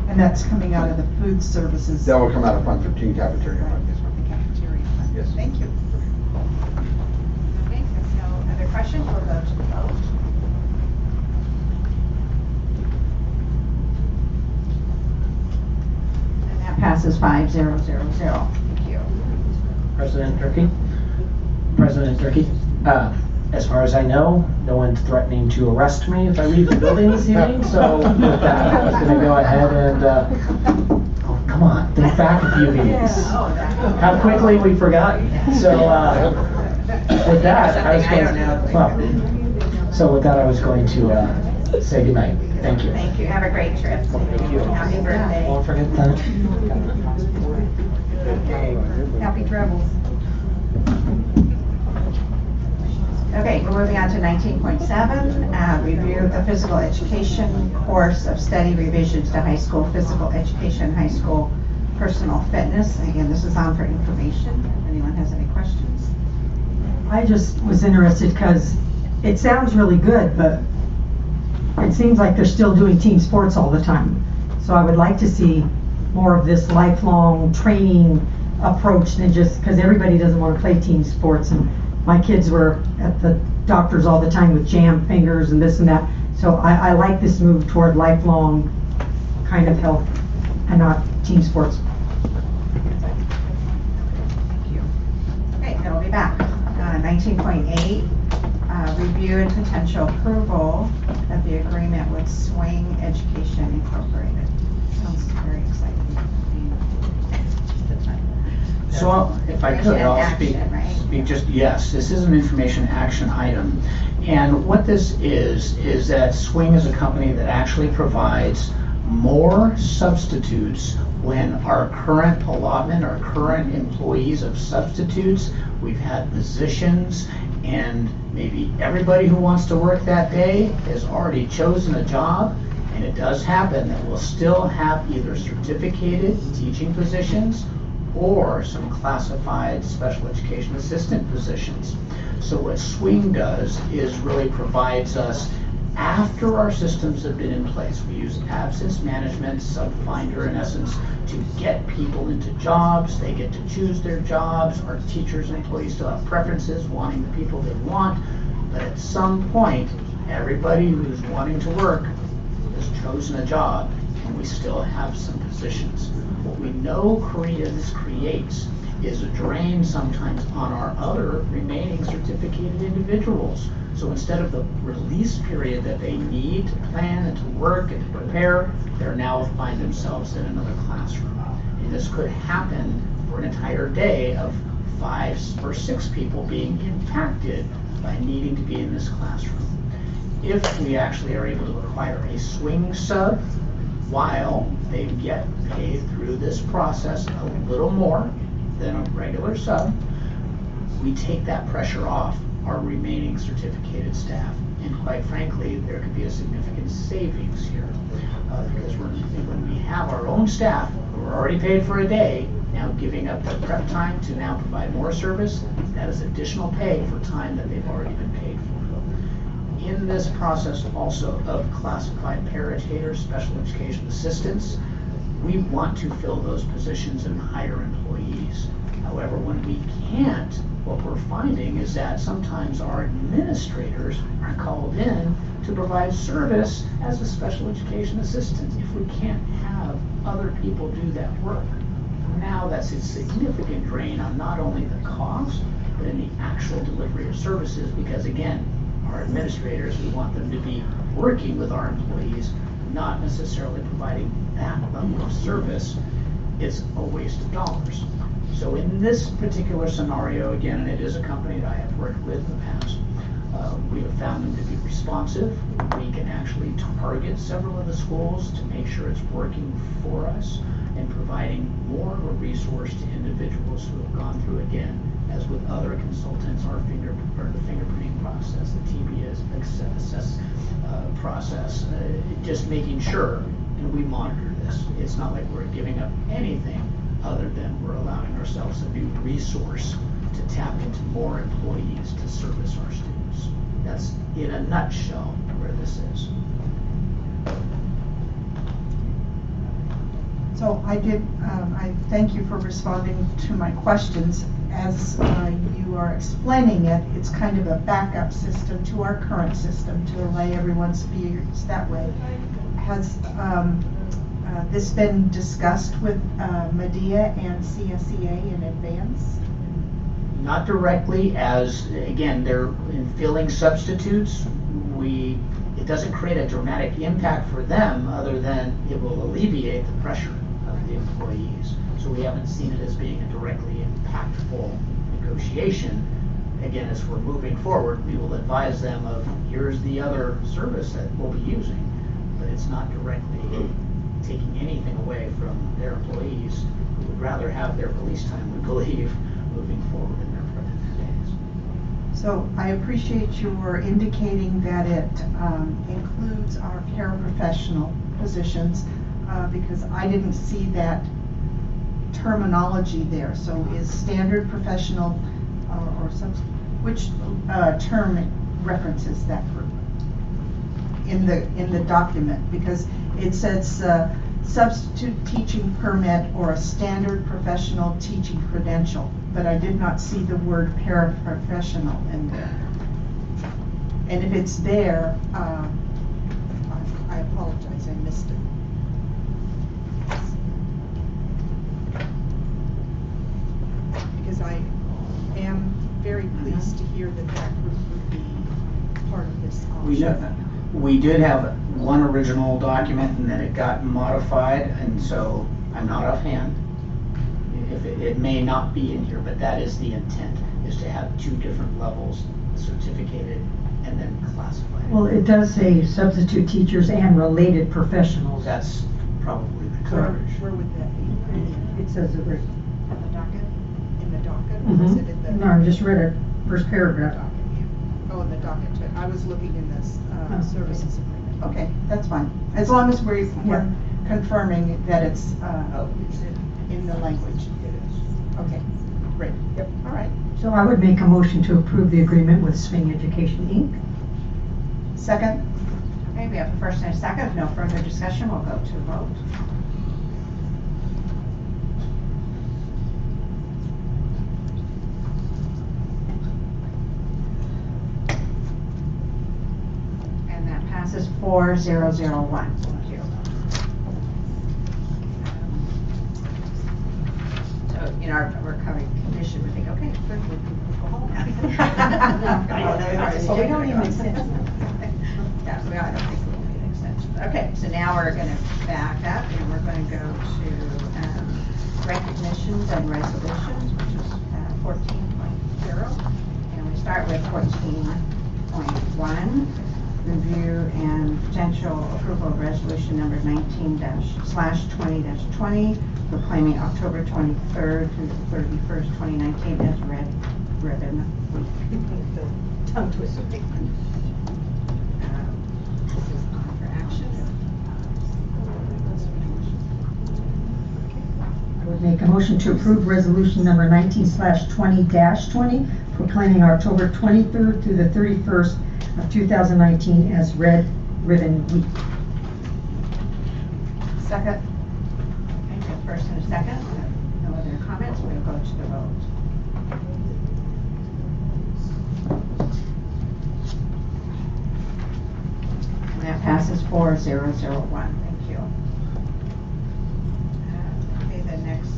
And that's coming out of the food services. That will come out of Fund 13 cafeteria fund, yes, ma'am. The cafeteria fund. Yes. Thank you. Okay, if no other questions, we'll go to the vote. And that passes 5-0-0-0. Thank you. President Durkee? President Durkee, as far as I know, no one's threatening to arrest me if I leave the building this evening, so with that, I was gonna go ahead and, oh, come on, think back a few meetings. How quickly we've forgotten. So, with that, I was going, so with that, I was going to, say goodnight. Thank you. Thank you. Have a great trip. Thank you. Happy birthday. Won't forget that. Happy travels. Okay, we're moving on to 19.7, review of the physical education course of study revisions to high school physical education, high school personal fitness. Again, this is on for information. If anyone has any questions. I just was interested because it sounds really good, but it seems like they're still doing team sports all the time. So I would like to see more of this lifelong training approach than just, because everybody doesn't want to play team sports. And my kids were at the doctors all the time with jammed fingers and this and that. So I like this move toward lifelong kind of health and not team sports. Okay, it'll be back. 19.8, review and potential approval of the agreement with Swing Education Incorporated. Sounds very exciting. So if I could, I'll speak, Action, right? yes, this is an information action item. And what this is that Swing is a company that actually provides more substitutes when our current allotment, our current employees of substitutes, we've had positions, and maybe everybody who wants to work that day has already chosen a job, and it does happen that we'll still have either certificated teaching positions or some classified special education assistant positions. So what Swing does is really provides us, after our systems have been in place, we use absence management, SubFinder in essence, to get people into jobs. They get to choose their jobs. Our teachers and employees still have preferences, wanting the people they want. But at some point, everybody who's wanting to work has chosen a job, and we still have some positions. What we know this creates is a drain sometimes on our other remaining certificated individuals. So instead of the release period that they need to plan and to work and to prepare, they're now find themselves in another classroom. And this could happen for an entire day of 5 or 6 people being impacted by needing to be in this classroom. If we actually are able to acquire a Swing sub, while they get paid through this process a little more than a regular sub, we take that pressure off our remaining certificated staff. And quite frankly, there could be a significant savings here. Because when we have our own staff who are already paid for a day, now giving up their prep time to now provide more service, that is additional pay for time that they've already been paid for. In this process also of classified paraeducators, special education assistants, we want to fill those positions and hire employees. However, when we can't, what we're finding is that sometimes our administrators are called in to provide service as a special education assistant if we can't have other people do that work. Now that's a significant drain on not only the cost, but in the actual delivery of services, because again, our administrators, we want them to be working with our employees, not necessarily providing that level of service. It's a waste of dollars. So in this particular scenario, again, and it is a company that I have worked with in the past, we have found them to be responsive. We can actually target several of the schools to make sure it's working for us and providing more of a resource to individuals who have gone through, again, as with other consultants, the fingerprinting process, the TBS process, just making sure, and we monitor this. It's not like we're giving up anything other than we're allowing ourselves a new resource to tap into more employees to service our students. That's in a nutshell where this is. So I thank you for responding to my questions. As you are explaining it, it's kind of a backup system to our current system to allay everyone's fears that way. Has this been discussed with Medea and CSEA in advance? Not directly, as, again, they're in filling substitutes. It doesn't create a dramatic impact for them other than it will alleviate the pressure of the employees. So we haven't seen it as being a directly impactful negotiation. Again, as we're moving forward, we will advise them of, here's the other service that we'll be using, but it's not directly taking anything away from their employees who would rather have their police time, we believe, moving forward in their days. So I appreciate your indicating that it includes our paraprofessional positions because I didn't see that terminology there. So is standard professional or which term references that group in the document? Because it says substitute teaching permit or a standard professional teaching credential, but I did not see the word paraprofessional in there. And if it's there, I apologize, I missed it. Because I am very pleased to hear that that group would be part of this option. We did have one original document and then it got modified, and so I'm not offhand. If it may not be in here, but that is the intent, is to have two different levels, certificated and then classified. Well, it does say substitute teachers and related professionals. That's probably the coverage. Where would that be? It says it right. In the docket? In the docket? Or is it in the? No, I just read it, first paragraph. Oh, in the docket too. I was looking in this services agreement. Okay, that's fine. As long as we're confirming that it's in the language. It is. Okay, great. Yep. All right. So I would make a motion to approve the agreement with Swing Education, Inc. Second? Okay, we have a first and a second. If no further discussion, we'll go to a vote. And that passes 4001. Thank you. So, in our recovery condition, we think, okay, good, we can go home now. Well, we don't need an extension. Yeah, I don't think we need an extension. Okay, so now we're going to back up and we're going to go to recognitions and resolutions, which is 14.0. And we start with 14.1, review and potential approval of resolution number 19/20-20, proclaiming October 23rd through the 31st, 2019 as Red Ribbon Week. Tongue twister. This is on for action. I would make a motion to approve resolution number 19/20-20, proclaiming October 23rd through the 31st of 2019 as Red Ribbon Week. Second? Okay, so first and a second. No other comments, we'll go to the vote. And that passes 4001. Thank you. Okay, the next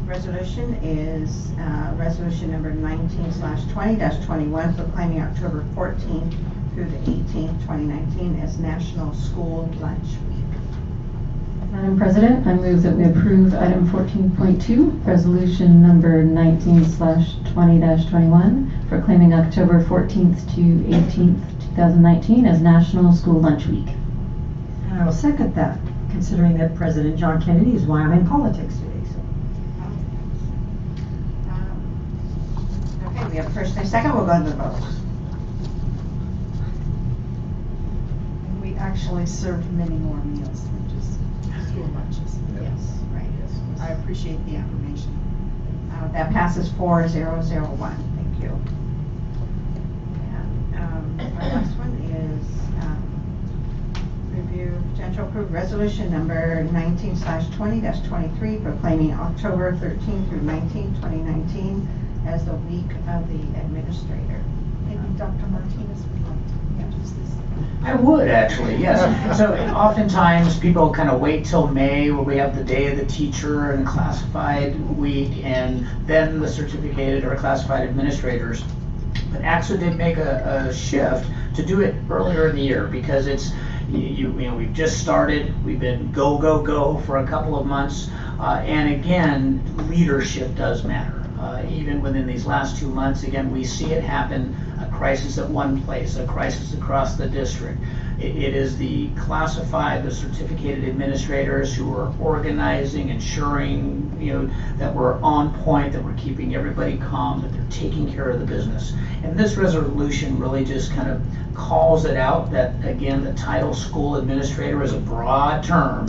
resolution is resolution number 19/20-21, proclaiming October 14th through the 18th, 2019 as National School Lunch Week. Madam President, I move that we approve item 14.2, resolution number 19/20-21, proclaiming October 14th to 18th, 2019 as National School Lunch Week. And I will second that, considering that President John Kennedy is why I'm in politics today. Okay, we have a first and a second, we'll go to the vote. I actually served many more meals than just school lunches. Yes, right. I appreciate the information. That passes 4001. Thank you. And my last one is review potential approved resolution number 19/20-23 proclaiming October 13th through 19th, 2019 as the week of the administrator. Maybe Dr. Martinez would like to introduce this. I would actually, yes. So oftentimes people kind of wait till May where we have the day of the teacher and classified week and then the certificated or classified administrators. But AXA did make a shift to do it earlier in the year because it's, you know, we've just started, we've been go, go, go for a couple of months. And again, leadership does matter. Even within these last 2 months, again, we see it happen, a crisis at one place, a crisis across the district. It is the classified, the certificated administrators who are organizing, ensuring, you know, that we're on point, that we're keeping everybody calm, that they're taking care of the business. And this resolution really just kind of calls it out that, again, the title school administrator is a broad term.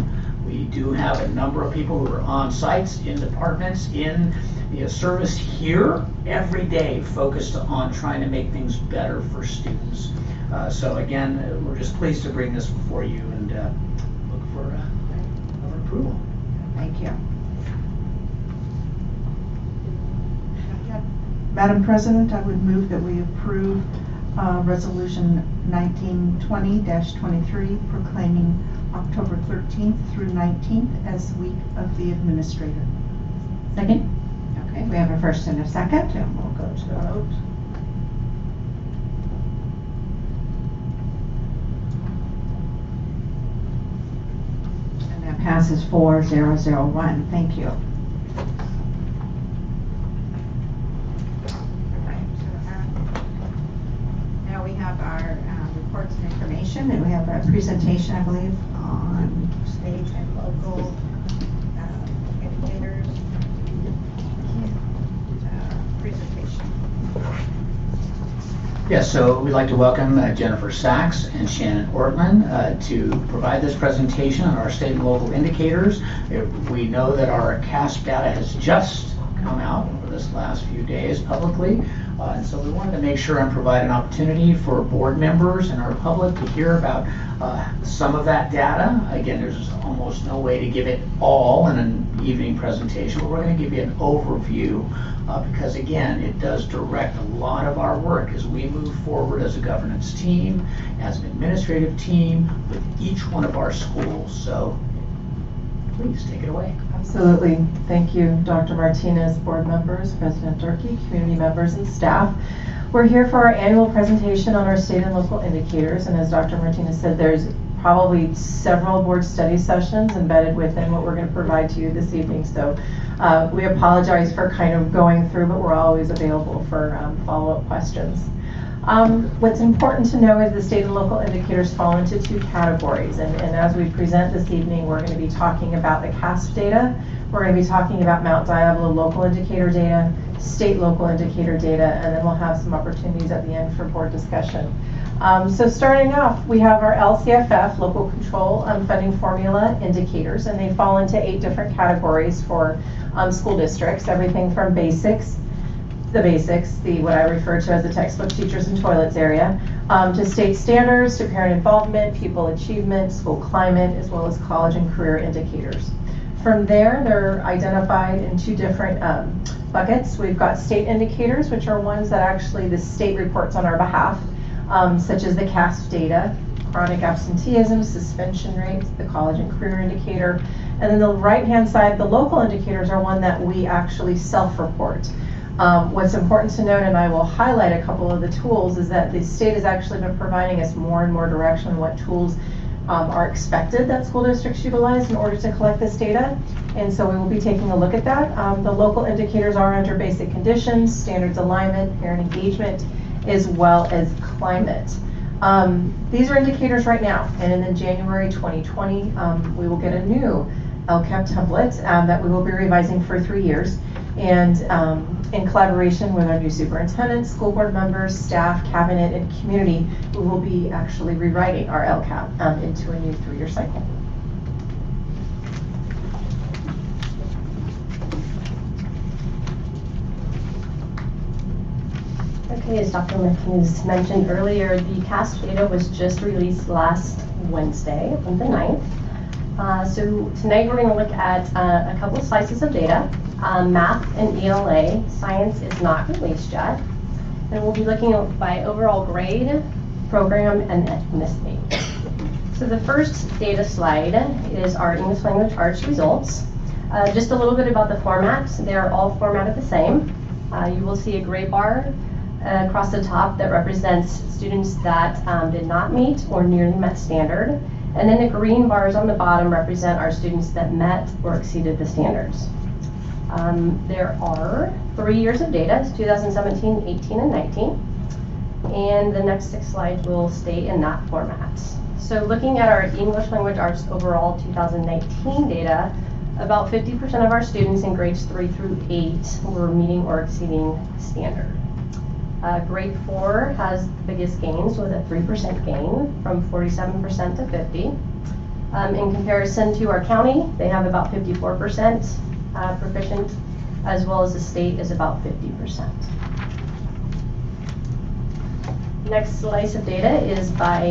We do have a number of people who are on sites, in departments, in service here every day, focused on trying to make things better for students. So again, we're just pleased to bring this before you and look for approval. Thank you. Madam President, I would move that we approve Resolution 1920-23 proclaiming October 13th through 19th as Week of the Administrator. Second? Okay, we have a first and a second, and we'll go to the vote. And that passes 4001. Thank you. Now we have our reports and information, and we have a presentation, I believe, on state and local indicators. Presentation. Yes, so we'd like to welcome Jennifer Sachs and Shannon Ortland to provide this presentation on our state and local indicators. We know that our CASP data has just come out over this last few days publicly, and so we wanted to make sure and provide an opportunity for board members and our public to hear about some of that data. Again, there's almost no way to give it all in an evening presentation, but we're going to give you an overview because again, it does direct a lot of our work as we move forward as a governance team, as an administrative team, with each one of our schools. So please take it away. Absolutely. Thank you, Dr. Martinez, board members, President Durkee, community members, and staff. We're here for our annual presentation on our state and local indicators, and as Dr. Martinez said, there's probably several board study sessions embedded within what we're going to provide to you this evening. So we apologize for kind of going through, but we're always available for follow-up questions. What's important to know is the state and local indicators fall into two categories, and as we present this evening, we're going to be talking about the CASP data, we're going to be talking about Mount Diablo local indicator data, state local indicator data, and then we'll have some opportunities at the end for board discussion. So starting off, we have our LCFF, local control funding formula indicators, and they fall into 8 different categories for school districts, everything from basics, what I refer to as the textbook, teachers, and toilets area, to state standards, to parent involvement, pupil achievement, school climate, as well as college and career indicators. From there, they're identified in 2 different buckets. We've got state indicators, which are ones that actually the state reports on our behalf, such as the CASP data, chronic absenteeism, suspension rates, the college and career indicator. And then the right-hand side, the local indicators are one that we actually self-report. What's important to note, and I will highlight a couple of the tools, is that the state has actually been providing us more and more direction on what tools are expected that school districts utilize in order to collect this data. And so we will be taking a look at that. The local indicators are under basic conditions, standards alignment, parent engagement, as well as climate. These are indicators right now, and in January 2020, we will get a new LCAP template that we will be revising for 3 years. And in collaboration with our new superintendent, school board members, staff, cabinet, and community, we will be actually rewriting our LCAP into a new 3-year cycle. Okay, as Dr. Martinez mentioned earlier, the CAST data was just released last Wednesday, on the 9th. So tonight we're going to look at a couple of slices of data. Math and ELA, science is not released yet. And we'll be looking by overall grade, program, and ethnicity. So the first data slide is our English language arts results. Just a little bit about the formats. They're all formatted the same. You will see a gray bar across the top that represents students that did not meet or nearly met standard. And then the green bars on the bottom represent our students that met or exceeded the standards. There are 3 years of data, it's 2017, 18, and 19. And the next 6 slides will stay in that format. So looking at our English language arts overall 2019 data, about 50% of our students in grades 3 through 8 were meeting or exceeding standard. Grade 4 has the biggest gains with a 3% gain from 47% to 50. In comparison to our county, they have about 54% proficient, as well as the state is about 50%. Next slice of data is by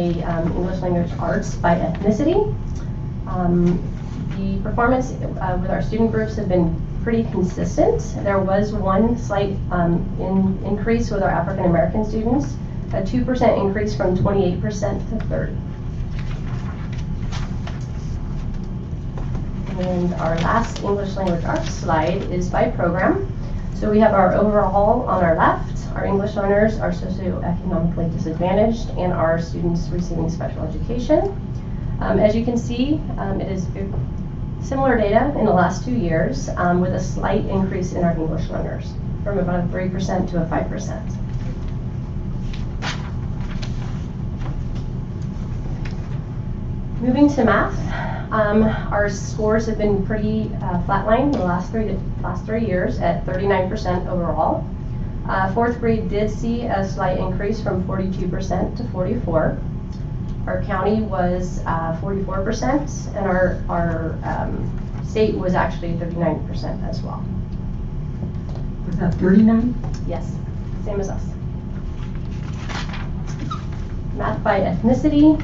English language arts by ethnicity. The performance with our student groups have been pretty consistent. There was one slight increase with our African American students, a 2% increase from 28% to 30%. And our last English language arts slide is by program. So we have our overall on our left, our English learners are socioeconomically disadvantaged, and our students receiving special education. As you can see, it is similar data in the last 2 years with a slight increase in our English learners from about a 3% to a 5%. Moving to math, our scores have been pretty flatlined in the last three years at 39% overall. 4th grade did see a slight increase from 42% to 44%. Our county was 44%, and our state was actually 39% as well. Was that 39? Yes, same as us. Math by ethnicity.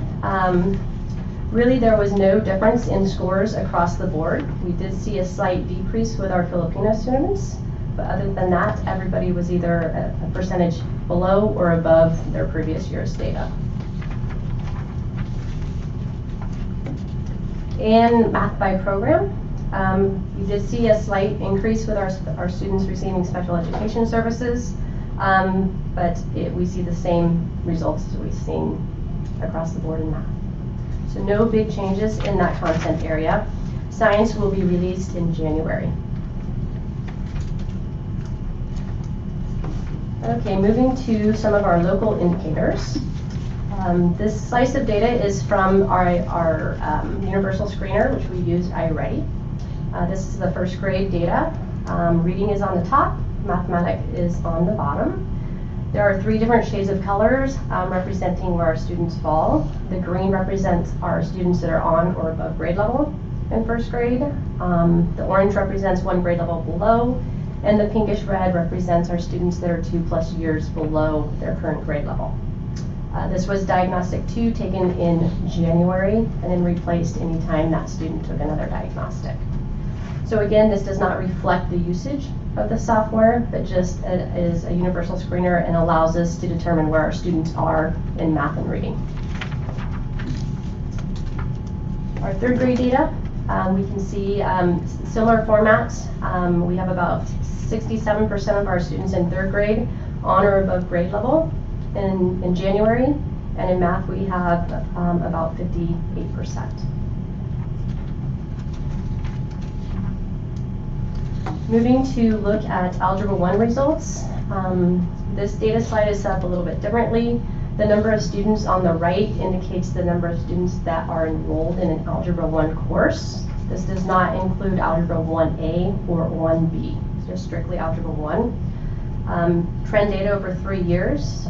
Really, there was no difference in scores across the board. We did see a slight decrease with our Filipino students, but other than that, everybody was either a percentage below or above their previous year's data. And math by program, we did see a slight increase with our students receiving special education services, but we see the same results as we've seen across the board in math. So no big changes in that content area. Science will be released in January. Okay, moving to some of our local indicators. This slice of data is from our universal screener, which we use iReady. This is the 1st grade data. Reading is on the top, mathematics is on the bottom. There are 3 different shades of colors representing where our students fall. The green represents our students that are on or above grade level in 1st grade. The orange represents 1 grade level below, and the pinkish red represents our students that are 2+ years below their current grade level. This was diagnostic 2 taken in January and then replaced anytime that student took another diagnostic. So again, this does not reflect the usage of the software, but just is a universal screener and allows us to determine where our students are in math and reading. Our 3rd grade data, we can see similar formats. We have about 67% of our students in 3rd grade on or above grade level in January, and in math we have about 58%. Moving to look at Algebra 1 results. This data slide is set up a little bit differently. The number of students on the right indicates the number of students that are enrolled in an Algebra 1 course. This does not include Algebra 1A or 1B. So just strictly Algebra 1. Trend data over 3 years,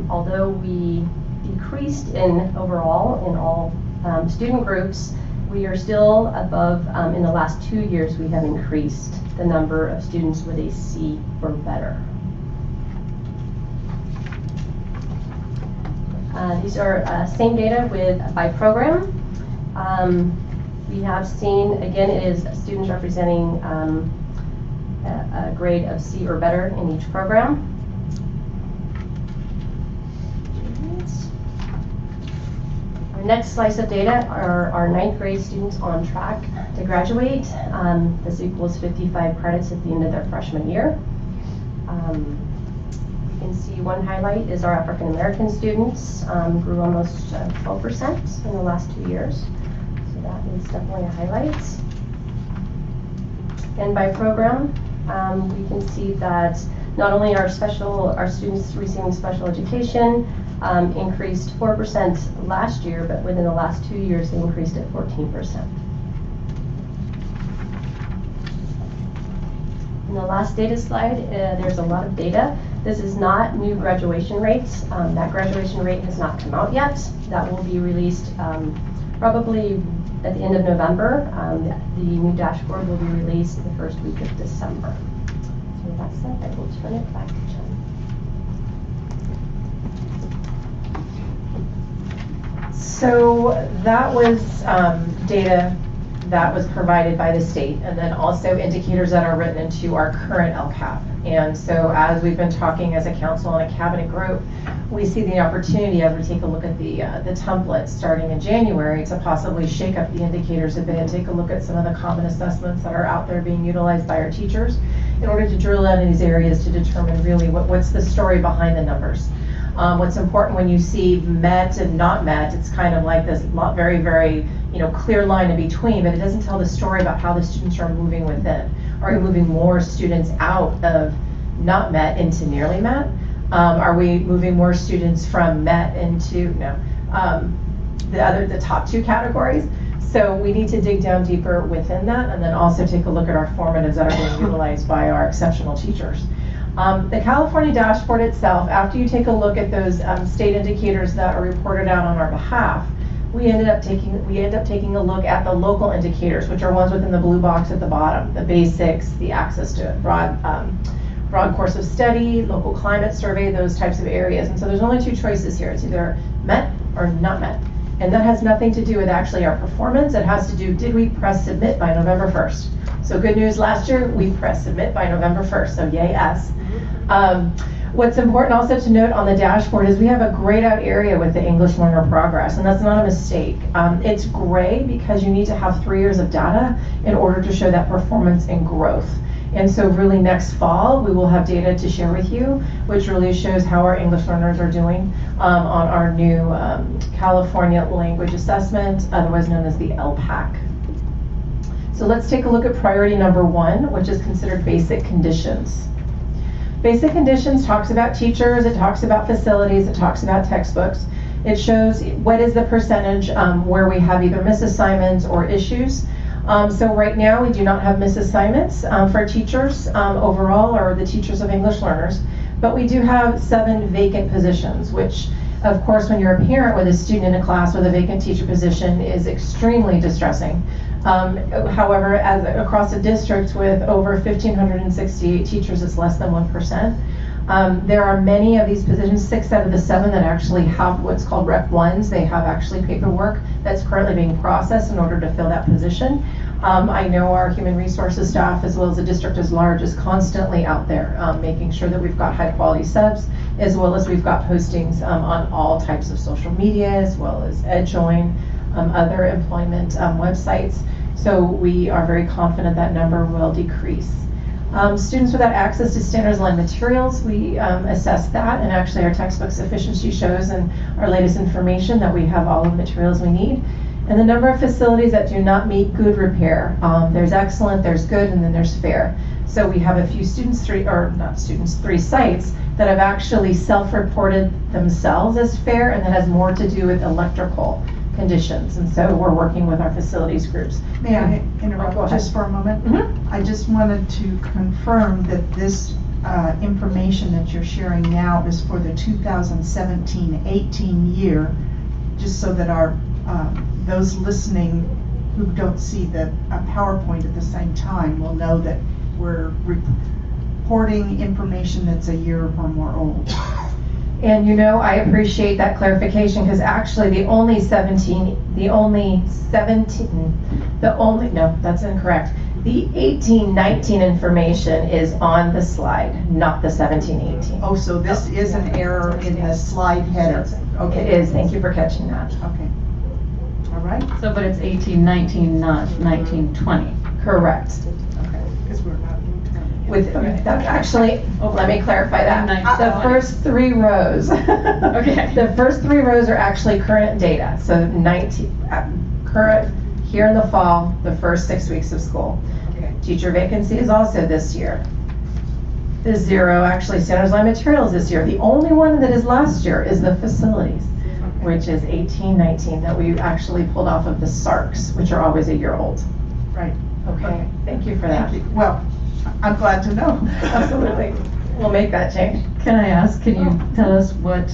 although we decreased in overall in all student groups, we are still above, in the last 2 years, we have increased the number of students with a C or better. These are same data by program. We have seen, again, it is students representing a grade of C or better in each program. Our next slice of data are our 9th grade students on track to graduate. This equals 55 credits at the end of their freshman year. You can see one highlight is our African American students grew almost 12% in the last 2 years. So that is definitely a highlight. And by program, we can see that not only are our students receiving special education increased 4% last year, but within the last 2 years they increased at 14%. In the last data slide, there's a lot of data. This is not new graduation rates. That graduation rate has not come out yet. That will be released probably at the end of November. The new dashboard will be released the first week of December. So with that said, I will turn it back to Jen. So that was data that was provided by the state, and then also indicators that are written into our current LCAP. And so as we've been talking as a council and a cabinet group, we see the opportunity as we take a look at the template starting in January to possibly shake up the indicators a bit and take a look at some of the common assessments that are out there being utilized by our teachers in order to drill down in these areas to determine really what's the story behind the numbers. What's important when you see met and not met, it's kind of like this very, very clear line in between, but it doesn't tell the story about how the students are moving within. Are we moving more students out of not met into nearly met? Are we moving more students from met into the top 2 categories? So we need to dig down deeper within that, and then also take a look at our formatives that are being utilized by our exceptional teachers. The California dashboard itself, after you take a look at those state indicators that are reported out on our behalf, we end up taking a look at the local indicators, which are ones within the blue box at the bottom, the basics, the access to broad course of study, local climate survey, those types of areas. And so there's only 2 choices here. It's either met or not met. And that has nothing to do with actually our performance. It has to do, did we press submit by November 1st? So good news, last year we pressed submit by November 1st, so yay us. What's important also to note on the dashboard is we have a grayed out area with the English learner progress, and that's not a mistake. It's gray because you need to have 3 years of data in order to show that performance and growth. And so really next fall, we will have data to share with you, which really shows how our English learners are doing on our new California Language Assessment, otherwise known as the LPAC. So let's take a look at priority number 1, which is considered basic conditions. Basic conditions talks about teachers, it talks about facilities, it talks about textbooks. It shows what is the percentage where we have either misassignments or issues. So right now we do not have misassignments for teachers overall, or the teachers of English learners, but we do have 7 vacant positions, which of course when you're a parent with a student in a class with a vacant teacher position is extremely distressing. However, as across the district with over 1,568 teachers, it's less than 1%. There are many of these positions, 6 out of the 7 that actually have what's called Rec 1s. They have actually paperwork that's currently being processed in order to fill that position. I know our human resources staff, as well as the district as large, is constantly out there making sure that we've got high quality subs, as well as we've got postings on all types of social media, as well as EdJoin, other employment websites. So we are very confident that number will decrease. Students without access to standards aligned materials, we assess that, and actually our textbook sufficiency shows in our latest information that we have all the materials we need. And the number of facilities that do not meet good repair. There's excellent, there's good, and then there's fair. So we have a few students, 3 sites that have actually self-reported themselves as fair, and that has more to do with electrical conditions. And so we're working with our facilities groups. May I Go interrupt ahead. just for a moment? Mhm. I just wanted to confirm that this information that you're sharing now is for the 2017-18 year, just so that our those listening who don't see the PowerPoint at the same time will know that we're reporting information that's a year or more old. And you know, I appreciate that clarification because actually no, that's incorrect. The 18-19 information is on the slide, not the 17-18. Oh, so this is an error in the slide header. Okay. It is, thank you for catching that. Okay. All right. So, but it's 18-19, not 19-20. Correct. Okay. Because we're not. With, that's actually, let me clarify that. The first 3 rows. Okay. The first 3 rows are actually current data. So 19, current, here in the fall, the first 6 weeks of school. Okay. Teacher vacancy is also this year. The 0, actually, standards line materials this year. The only one that is last year is the facilities, which is 18-19 that we actually pulled off of the SARCs, which are always a year old. Right. Okay, thank you for that. Thank you. Well, I'm glad to know. Absolutely. We'll make that change. Can I ask, can you tell us what,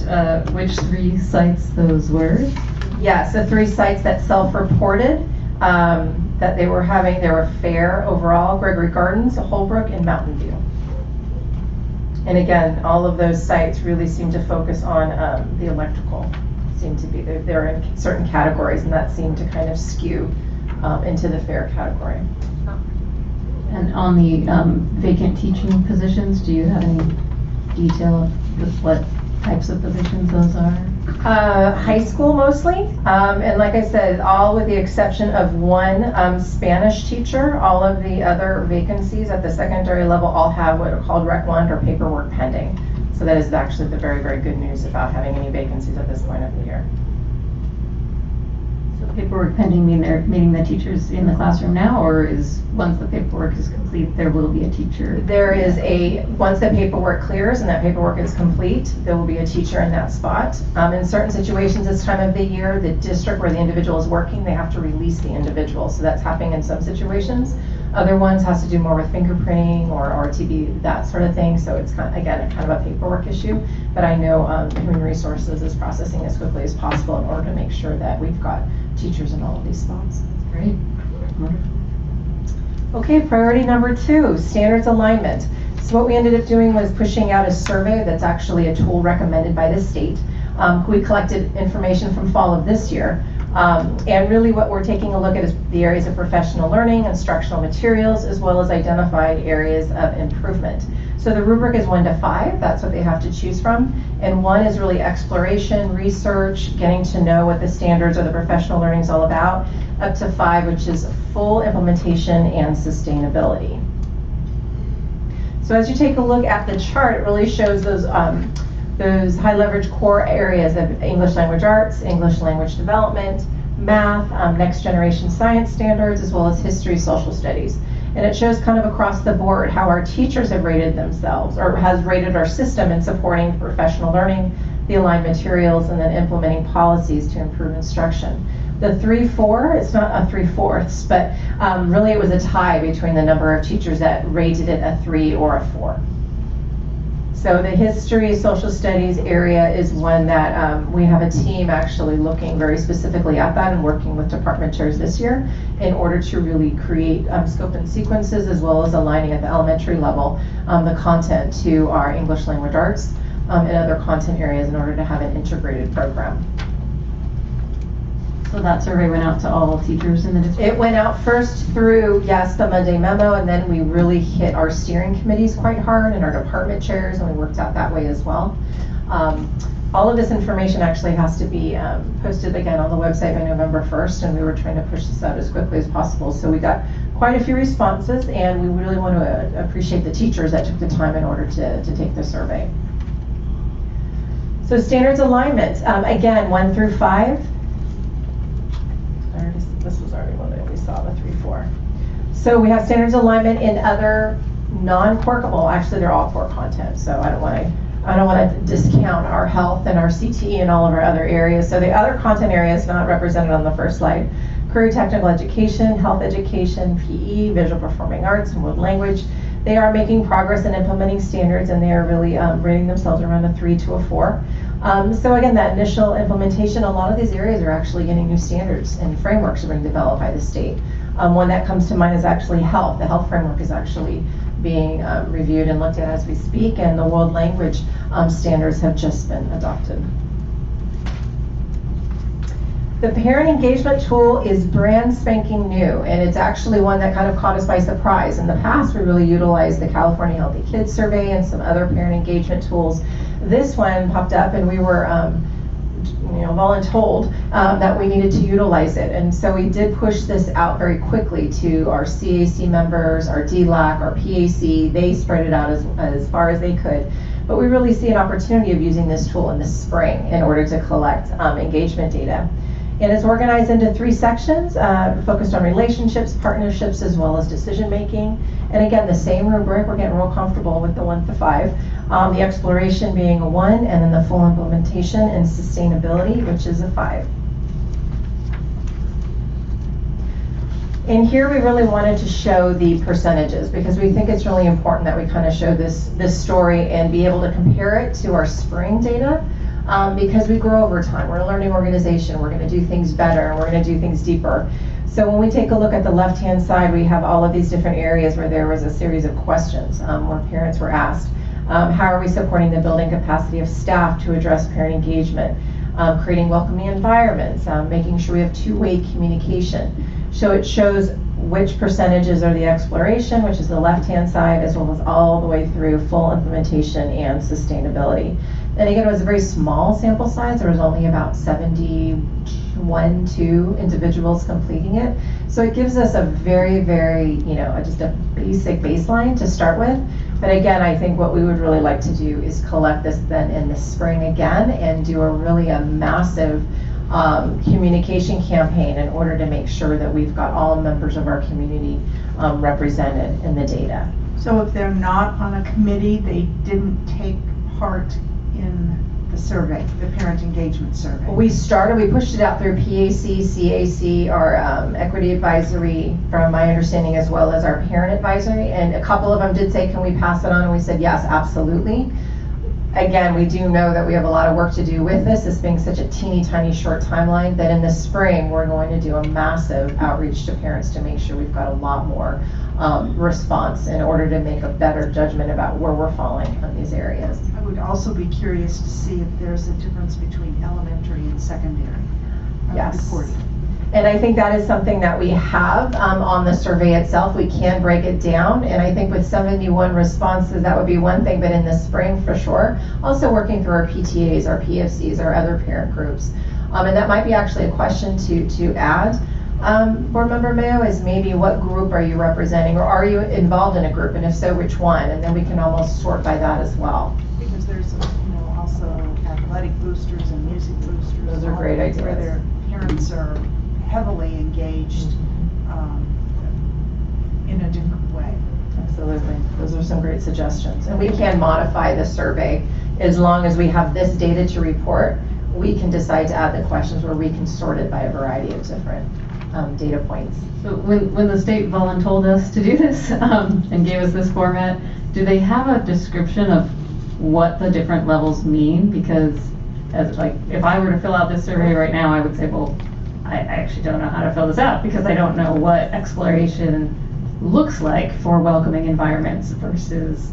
which 3 sites those were? Yes, the 3 sites that self-reported that they were having, they were fair overall, Gregory Gardens, Holbrook, and Mountain View. And again, all of those sites really seem to focus on the electrical. Seem to be, they're in certain categories, and that seemed to kind of skew into the fair category. And on the vacant teaching positions, do you have any detail of what types of positions those are? High school mostly, and like I said, all with the exception of 1 Spanish teacher. All of the other vacancies at the secondary level all have what are called Rec 1 or paperwork pending. So that is actually the very, very good news about having any vacancies at this point of the year. So paperwork pending meaning the teacher's in the classroom now, or is once the paperwork is complete, there will be a teacher? There is once the paperwork clears and that paperwork is complete, there will be a teacher in that spot. In certain situations this time of the year, the district where the individual is working, they have to release the individual. So that's happening in some situations. Other ones has to do more with fingerprinting or RTB, that sort of thing. So it's kind of a paperwork issue. But I know Human Resources is processing as quickly as possible in order to make sure that we've got teachers in all of these spots. Great. Okay, priority number 2, standards alignment. So what we ended up doing was pushing out a survey that's actually a tool recommended by the state. We collected information from fall of this year. And really what we're taking a look at is the areas of professional learning, instructional materials, as well as identified areas of improvement. So the rubric is 1 to 5, that's what they have to choose from. And 1 is really exploration, research, getting to know what the standards or the professional learning is all about, up to 5, which is full implementation and sustainability. So as you take a look at the chart, it really shows those high leverage core areas of English language arts, English language development, math, next generation science standards, as well as history, social studies. And it shows kind of across the board how our teachers have rated themselves, or has rated our system in supporting professional learning, the aligned materials, and then implementing policies to improve instruction. The 3-4, it's not a 3/4, but really it was a tie between the number of teachers that rated it a 3 or a 4. So the history, social studies area is one that we have a team actually looking very specifically at that and working with department chairs this year in order to really create scope and sequences, as well as aligning at the elementary level the content to our English language arts and other content areas in order to have an integrated program. So that survey went out to all teachers in the district? It went out first through, yes, the Monday memo, and then we really hit our steering committees quite hard and our department chairs, and we worked out that way as well. All of this information actually has to be posted again on the website by November 1st, and we were trying to push this out as quickly as possible. So we got quite a few responses, and we really want to appreciate the teachers that took the time in order to take the survey. So standards alignment, again, 1 through 5. This was already one that we saw, the 3-4. So we have standards alignment in other non-core, well, actually they're all core content, so I don't want to I don't want to discount our health and our CTE and all of our other areas. So the other content areas not represented on the first slide: career technical education, health education, PE, visual performing arts, and world language. They are making progress in implementing standards, and they are really rating themselves around a 3 to a 4. So again, that initial implementation, a lot of these areas are actually getting new standards and frameworks are being developed by the state. One that comes to mind is actually health. The health framework is actually being reviewed and looked at as we speak, and the world language standards have just been adopted. The parent engagement tool is brand spanking new, and it's actually one that kind of caught us by surprise. In the past, we really utilized the California Healthy Kids Survey and some other parent engagement tools. This one popped up, and we were voluntold that we needed to utilize it. And so we did push this out very quickly to our CAC members, our DLAC, our PAC. They spread it out as far as they could. But we really see an opportunity of using this tool in the spring in order to collect engagement data. And it's organized into 3 sections, focused on relationships, partnerships, as well as decision making. And again, the same rubric, we're getting real comfortable with the 1 to 5. The exploration being a 1, and then the full implementation and sustainability, which is a 5. And here we really wanted to show the percentages, because we think it's really important that we kind of show this story and be able to compare it to our spring data. Because we grow over time. We're a learning organization. We're going to do things better, and we're going to do things deeper. So when we take a look at the left-hand side, we have all of these different areas where there was a series of questions where parents were asked, how are we supporting the building capacity of staff to address parent engagement, creating welcoming environments, making sure we have two-way communication. So it shows which percentages are the exploration, which is the left-hand side, as well as all the way through full implementation and sustainability. And again, it was a very small sample size. There was only about 71 to individuals completing it. So it gives us a very, very, just a basic baseline to start with. But again, I think what we would really like to do is collect this then in the spring again and do a massive communication campaign in order to make sure that we've got all members of our community represented in the data. So if they're not on a committee, they didn't take part in the survey, the parent engagement survey? We pushed it out through PAC, CAC, our equity advisory, from my understanding, as well as our parent advisory. And a couple of them did say, can we pass it on? And we said, yes, absolutely. Again, we do know that we have a lot of work to do with this being such a teeny tiny short timeline, that in the spring we're going to do a massive outreach to parents to make sure we've got a lot more response in order to make a better judgment about where we're falling on these areas. I would also be curious to see if there's a difference between elementary and secondary Yes. reporting. And I think that is something that we have on the survey itself. We can break it down, and I think with 71 responses, that would be one thing, but in the spring for sure. Also working through our PTAs, our PFCs, our other parent groups. And that might be actually a question to add. Board Member Mayo, is maybe what group are you representing, or are you involved in a group, and if so, which one? And then we can almost sort by that as well. Because there's also athletic boosters and music boosters. Those are great ideas. Where their parents are heavily engaged in a different way. Absolutely. Those are some great suggestions. And we can modify the survey as long as we have this data to report. We can decide to add the questions where we can sort it by a variety of different data points. So when the state voluntold us to do this and gave us this format, do they have a description of what the different levels mean? Because if I were to fill out this survey right now, I would say, well, I actually don't know how to fill this out because I don't know what exploration looks like for welcoming environments versus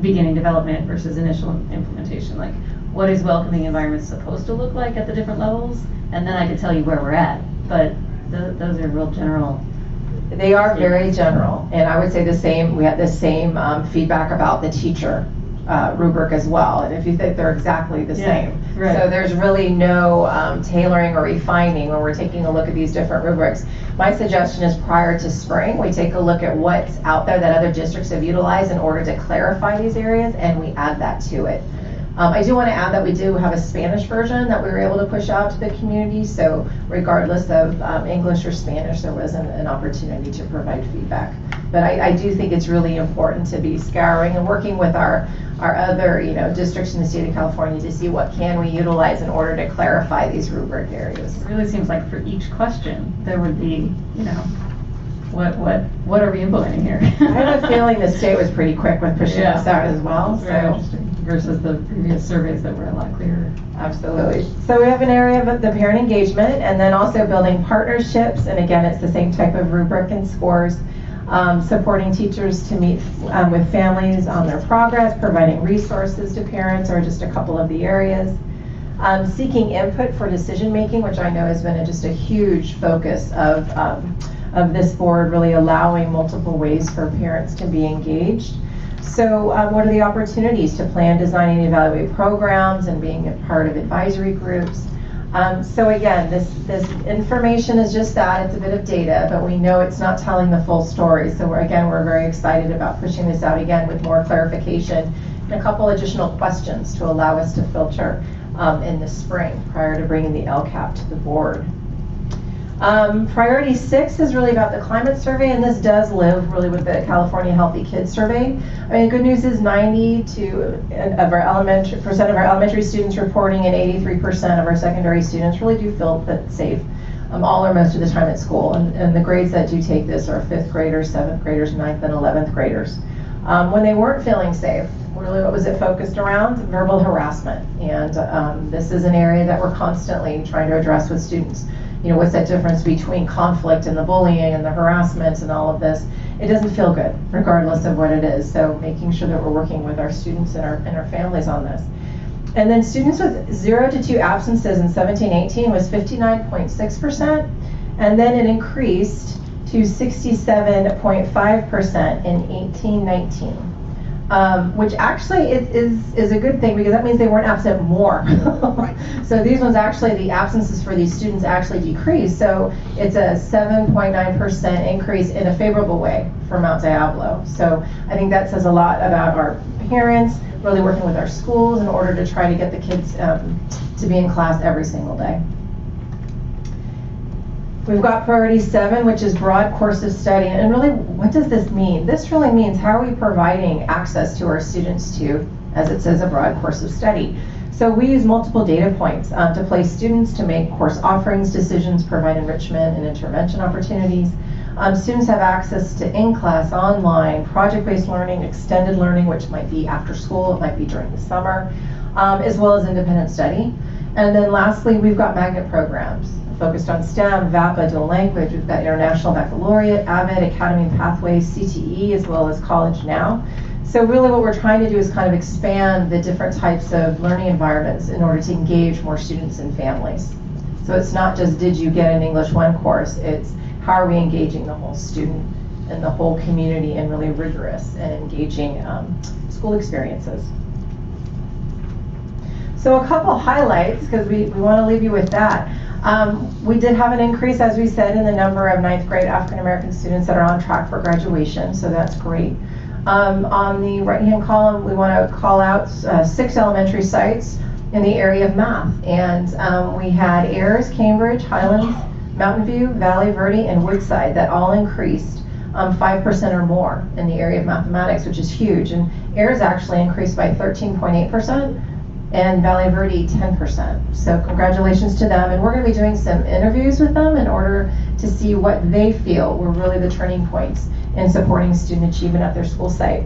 beginning development versus initial implementation. Like, what is welcoming environments supposed to look like at the different levels? And then I could tell you where we're at. But those are real general. They are very general, and I would say the same. We had the same feedback about the teacher rubric as well, and if you think they're exactly the same. Right. So there's really no tailoring or refining when we're taking a look at these different rubrics. My suggestion is prior to spring, we take a look at what's out there that other districts have utilized in order to clarify these areas, and we add that to it. I do want to add that we do have a Spanish version that we were able to push out to the community, so regardless of English or Spanish, there was an opportunity to provide feedback. But I do think it's really important to be scouring and working with our our other, districts in the state of California to see what can we utilize in order to clarify these rubric areas. It really seems like for each question, there would be, what are we implementing here? I have a feeling the state was pretty quick with pushing this out as well. Very So. interesting. Versus the previous surveys that were a lot clearer. Absolutely. So we have an area of the parent engagement, and then also building partnerships, and again, it's the same type of rubric and scores, supporting teachers to meet with families on their progress, providing resources to parents, or just a couple of the areas. Seeking input for decision making, which I know has been just a huge focus of this board, really allowing multiple ways for parents to be engaged. So what are the opportunities to plan, design, and evaluate programs and being a part of advisory groups? So again, this information is just that, it's a bit of data, but we know it's not telling the full story. So we're very excited about pushing this out again with more clarification and a couple additional questions to allow us to filter in the spring prior to bringing the LCAP to the board. Priority 6 is really about the climate survey, and this does live really with the California Healthy Kids survey. I mean, the good news is 92% of our elementary students reporting and 83% of our secondary students really do feel that safe all or most of the time at school. And the grades that do take this are 5th graders, 7th graders, 9th and 11th graders. When they weren't feeling safe, really what was it focused around? Verbal harassment. And this is an area that we're constantly trying to address with students. What's that difference between conflict and the bullying and the harassment and all of this? It doesn't feel good, regardless of what it is. So making sure that we're working with our students and our families on this. And then students with 0 to 2 absences in 17-18 was 59.6%, and then it increased to 67.5% in 18-19. Which actually is a good thing, because that means they weren't absent more. So these ones actually, the absences for these students actually decreased. So it's a 7.9% increase in a favorable way for Mount Diablo. So I think that says a lot about our parents really working with our schools in order to try to get the kids to be in class every single day. We've got priority 7, which is broad course of study. And really, what does this mean? This really means how are we providing access to our students to, as it says, a broad course of study. So we use multiple data points to place students to make course offerings, decisions, provide enrichment and intervention opportunities. Students have access to in-class, online, project-based learning, extended learning, which might be after school, it might be during the summer, as well as independent study. And then lastly, we've got magnet programs focused on STEM, VAPA, dual language. We've got International Baccalaureate, AVID, Academy Pathways, CTE, as well as College Now. So really what we're trying to do is kind of expand the different types of learning environments in order to engage more students and families. So it's not just did you get an English 1 course, it's how are we engaging the whole student and the whole community in really rigorous and engaging school experiences. So a couple highlights, because we want to leave you with that. We did have an increase, as we said, in the number of 9th grade African American students that are on track for graduation, so that's great. On the right-hand column, we want to call out 6 elementary sites in the area of math. And we had Ayers, Cambridge, Highlands, Mountain View, Valley Verde, and Woodside that all increased 5% or more in the area of mathematics, which is huge. And Ayers actually increased by 13.8%. and Valley Verde 10%. So congratulations to them. And we're going to be doing some interviews with them in order to see what they feel were really the turning points in supporting student achievement at their school site.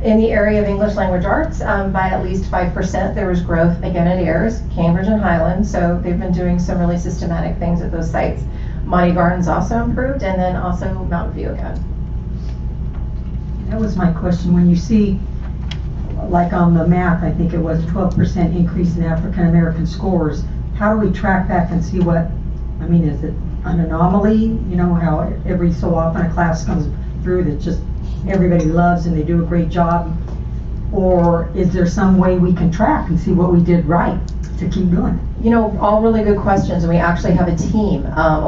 In the area of English language arts, by at least 5%, there was growth again at Ayers, Cambridge, and Highland. So they've been doing some really systematic things at those sites. Monty Gardens also improved, and then also Mountain View again. That was my question. When you see, like on the math, I think it was 12% increase in African American scores. How do we track back and see what, I mean, is it an anomaly? You know, how every so often a class comes through that just everybody loves and they do a great job? Or is there some way we can track and see what we did right to keep doing it? You know, all really good questions. And we actually have a team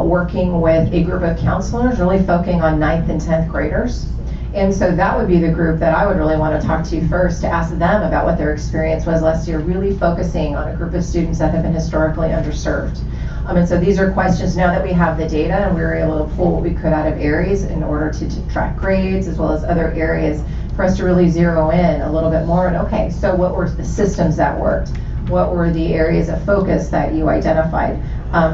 working with a group of counselors really focusing on 9th and 10th graders. And so that would be the group that I would really want to talk to first, to ask them about what their experience was last year, really focusing on a group of students that have been historically underserved. And so these are questions now that we have the data and we were able to pull what we could out of Aries in order to track grades as well as other areas for us to really zero in a little bit more and, okay, so what were the systems that worked? What were the areas of focus that you identified?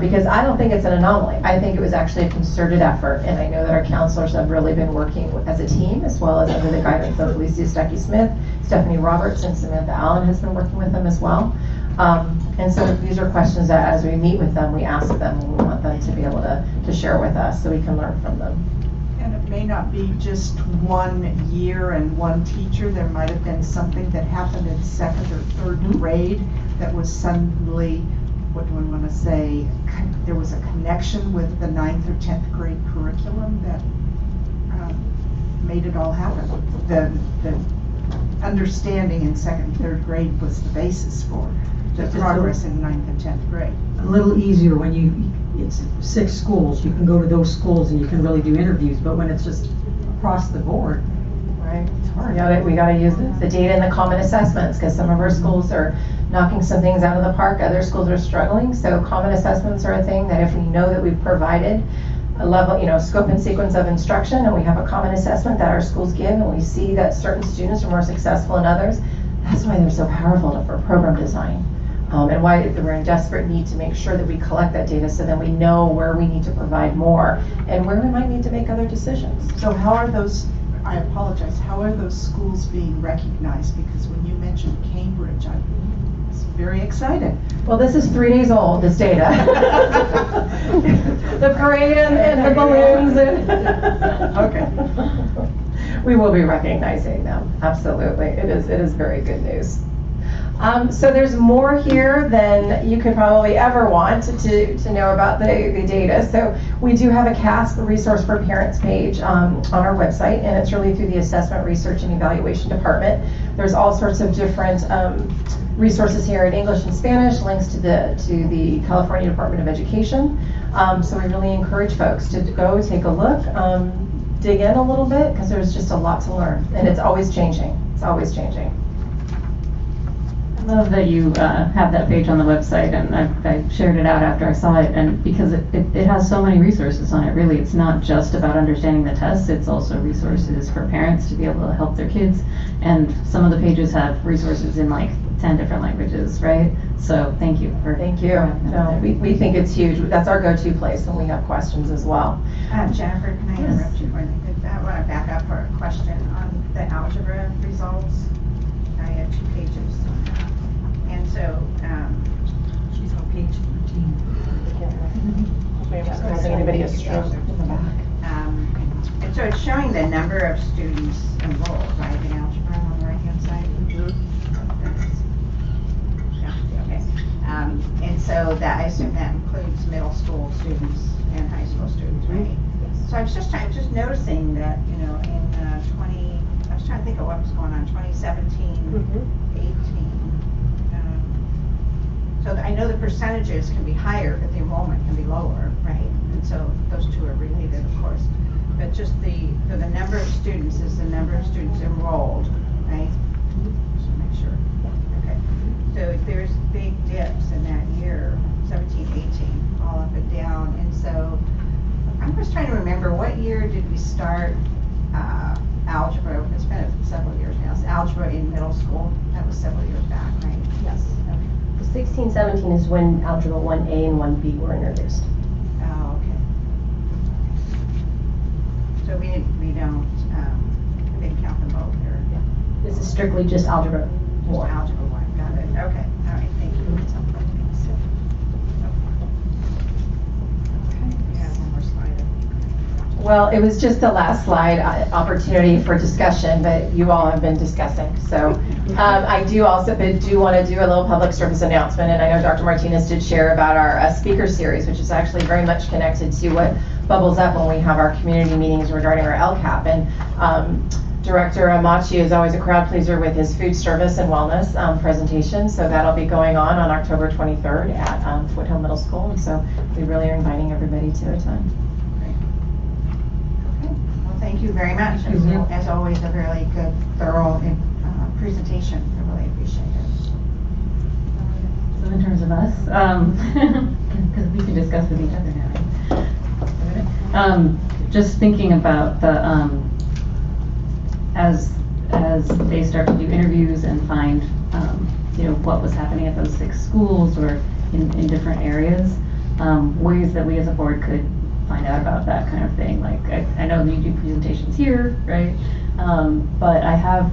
Because I don't think it's an anomaly. I think it was actually a concerted effort, and I know that our counselors have really been working as a team, as well as under the guidance of Alicia Stuckey-Smith, Stephanie Roberts, and Samantha Allen has been working with them as well. And so these are questions that as we meet with them, we ask them, and we want them to be able to share with us so we can learn from them. And it may not be just 1 year and one teacher. There might have been something that happened in 2nd or 3rd grade that was suddenly, what do we want to say, there was a connection with the 9th or 10th grade curriculum that made it all happen. The understanding in 2nd and 3rd grade was the basis for the progress in 9th and 10th grade. A little easier when it's 6 schools, you can go to those schools and you can really do interviews, but when it's just across the board. Right, it's hard. We got to use the data and the common assessments, because some of our schools are knocking some things out of the park, other schools are struggling. So common assessments are a thing that if we know that we've provided a level, scope and sequence of instruction, and we have a common assessment that our schools give, and we see that certain students are more successful than others, that's why they're so powerful for program design. And why we're in desperate need to make sure that we collect that data so that we know where we need to provide more and where we might need to make other decisions. So how are those, I apologize, how are those schools being recognized? Because when you mentioned Cambridge, I was very excited. Well, this is 3 days old, this data. The parade and the balloons. Okay. We will be recognizing them, absolutely. It is very good news. So there's more here than you could probably ever want to know about the data. So we do have a CASP, a Resource for Parents page on our website, and it's really through the Assessment, Research, and Evaluation Department. There's all sorts of different resources here in English and Spanish, links to the California Department of Education. So we really encourage folks to go take a look, dig in a little bit, because there's just a lot to learn, and it's always changing. It's always changing. I love that you have that page on the website, and I shared it out after I saw it, and because it has so many resources on it. Really, it's not just about understanding the tests, it's also resources for parents to be able to help their kids, and some of the pages have resources in like 10 different languages, right? So thank you. Thank you. No, we think it's huge. That's our go-to place when we have questions as well. Jennifer, can I interrupt you for a minute? I want to back up for a question on the algebra results. I had 2 pages on that. And so, she's on page 14. Anybody has stroke in the back. And so it's showing the number of students enrolled, right, in algebra on the right-hand side? Okay. And so that, I assume that includes middle school students and high school students, right? So I was just noticing that, in I was trying to think of what was going on, 2017, 18. So I know the percentages can be higher, but the enrollment can be lower, right? And so those two are related, of course. But just for the number of students is the number of students enrolled, right? Just to make sure. Okay. So there's big dips in that year, 17, 18, all up and down. And so I'm just trying to remember, what year did we start algebra? It's been several years now. It's algebra in middle school. That was several years back, right? Yes. 16-17 is when Algebra 1A and 1B were introduced. Oh, okay. So we didn't count them both there. Yeah. This is strictly just Algebra 1. Algebra 1, got it. Okay, all right, thank you. Well, it was just the last slide, opportunity for discussion, but you all have been discussing. So I do want to do a little public service announcement, and I know Dr. Martinez did share about our speaker series, which is actually very much connected to what bubbles up when we have our community meetings regarding our LCAP. And Director Amachi is always a crowd pleaser with his food service and wellness presentation, so that'll be going on October 23rd at Foothill Middle School, and so we really are inviting everybody to attend. Thank you very much. As always, a really good, thorough presentation. I really appreciate it. So in terms of us, because we can discuss with each other now. Just thinking about the as as they start to do interviews and find, what was happening at those 6 schools or in different areas, ways that we as a board could find out about that kind of thing. Like, I know you do presentations here, right? But I have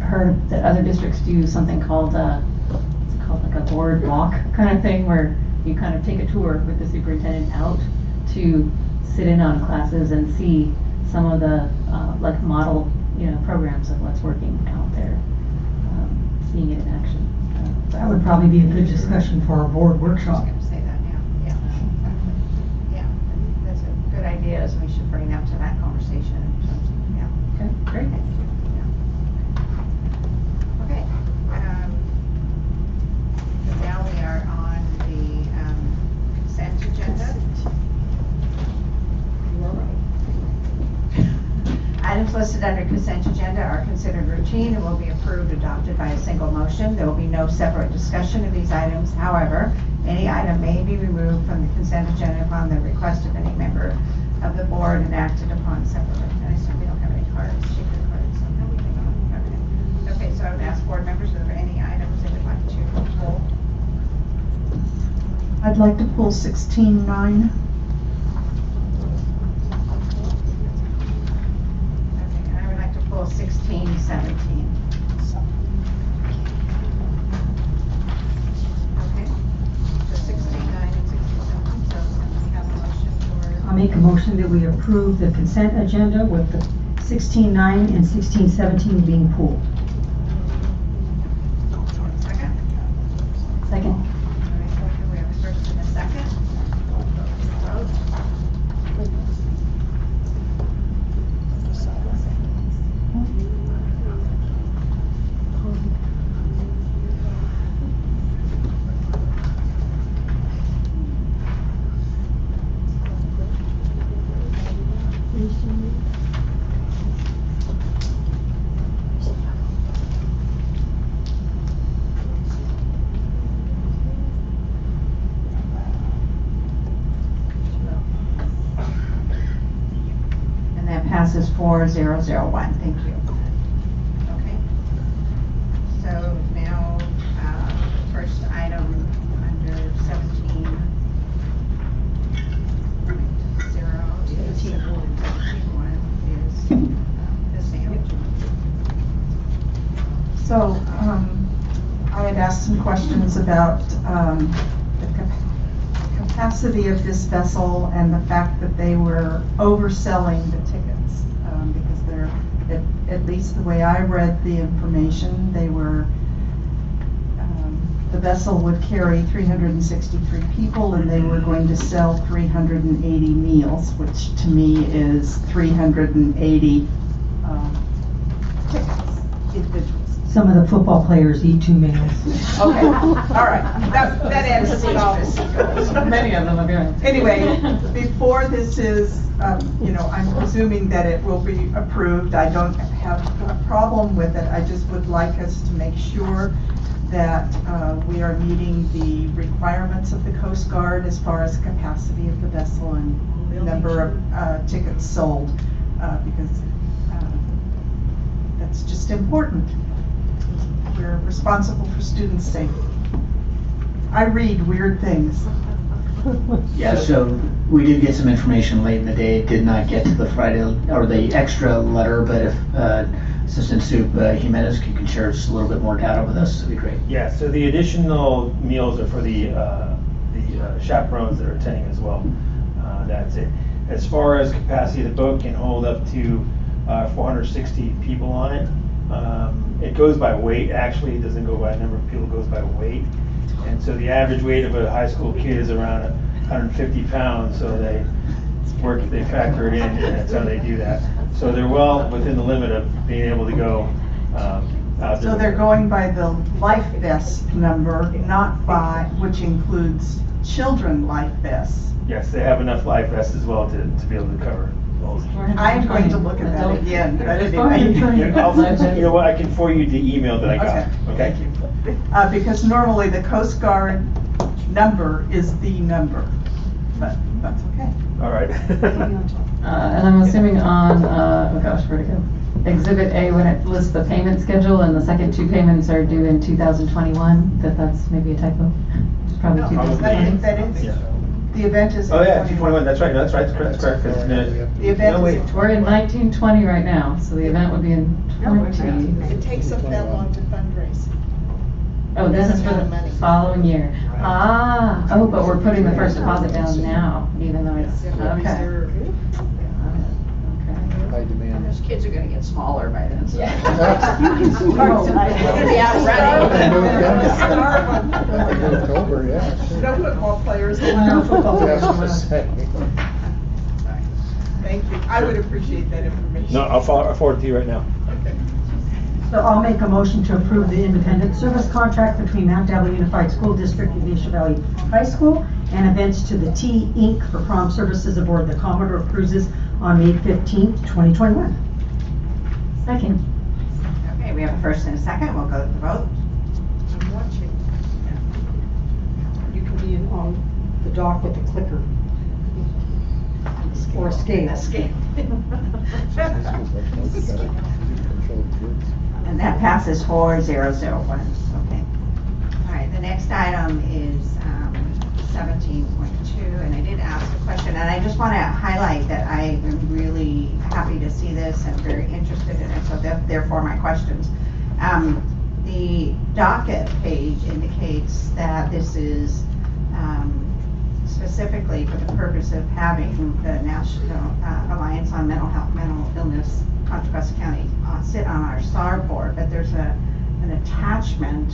heard that other districts do something called, it's called like a board walk kind of thing, where you kind of take a tour with the superintendent out to sit in on classes and see some of the like model, programs of what's working out there, seeing it in action. That would probably be a good discussion for our board workshop. Say that now, yeah. Yeah, that's a good idea, is we should bring that to that conversation in terms of, yeah. Okay, great. Okay, so now we are on the consent agenda. Items listed under consent agenda are considered routine and will be approved, adopted by a single motion. There will be no separate discussion of these items. However, any item may be removed from the consent agenda upon the request of any member of the board and acted upon separately. And I assume we don't have any cards, secret cards, so everything on everything. Okay, so I would ask board members, are there any items they would like to pull? I'd like to pull 16-9. And I would like to pull 16-17. Okay, so 16-9 and 16-17, so we have a motion for. I'll make a motion that we approve the consent agenda with the 16-9 and 16-17 being pulled. Second? Second. We have a first and a second. Vote. And that passes 4-0-0-1. Thank you. Okay. So now, first item under 17. 17.1 is the sandwich. So, I had asked some questions about the capacity of this vessel and the fact that they were overselling the tickets, because they're, at least the way I read the information, they were, the vessel would carry 363 people and they were going to sell 380 meals, which to me is 380 tickets, individuals. Some of the football players eat 2 meals. Okay, all right, that answers it all. Many of them apparently. Anyway, before this is, I'm presuming that it will be approved. I don't have a problem with it. I just would like us to make sure that we are meeting the requirements of the Coast Guard as far as capacity of the vessel and the number of tickets sold, because that's just important. We're responsible for students' safety. I read weird things. Yeah, so we did get some information late in the day. It did not get to the Friday, or the extra letter, but if Assistant Soup Jimenez can share just a little bit more data with us, that'd be great. Yeah, so the additional meals are for the chaperones that are attending as well. That's it. As far as capacity, the boat can hold up to 460 people on it. It goes by weight, actually. It doesn't go by number of people, it goes by weight. And so the average weight of a high school kid is around 150 pounds, so they factor it in, and that's how they do that. So they're well within the limit of being able to go out. So they're going by the life vest number, not by, which includes children life vests. Yes, they have enough life vests as well to be able to cover those. I'm going to look at that again, but anyway. You know what, I can forward you the email that I got. Okay. Thank you. Because normally the Coast Guard number is the number, but that's okay. All right. And I'm assuming on, oh gosh, where'd it go? Exhibit A, when it lists the payment schedule and the second two payments are due in 2021, that's maybe a typo. It's probably No, 2020. that is, the event is. Oh, yeah, 221, that's right, that's right, that's correct. 'cause, The event no, is. wait. We're in 1920 right now, so the event would be in 20. It takes us that long to fundraise. Oh, this is for the following year. Ah, oh, but we're putting the first deposit down now, even though it's, okay. High demand. Those kids are gonna get smaller by then, so. October, yeah. No football players No allowed. football players. Thank you. I would appreciate that information. No, I'll forward it to you right now. Okay. So I'll make a motion to approve the independent service contract between Mount Diablo Unified School District and Genesha Valley High School and events to the T Inc. for prom services aboard the Commodore Cruises on May 15th, 2021. Second. Okay, we have a first and a second, we'll go to the vote. I'm watching. You can be on the dock with the clicker. Or escape. Escape. And that passes 4-0-0-1, okay. All right, the next item is 17.2, and I did ask a question, and I just want to highlight that I am really happy to see this and very interested in it, so therefore my questions. The docket page indicates that this is specifically for the purpose of having the National Alliance on Mental Illness, Contra Costa County, sit on our SAR board, but there's an attachment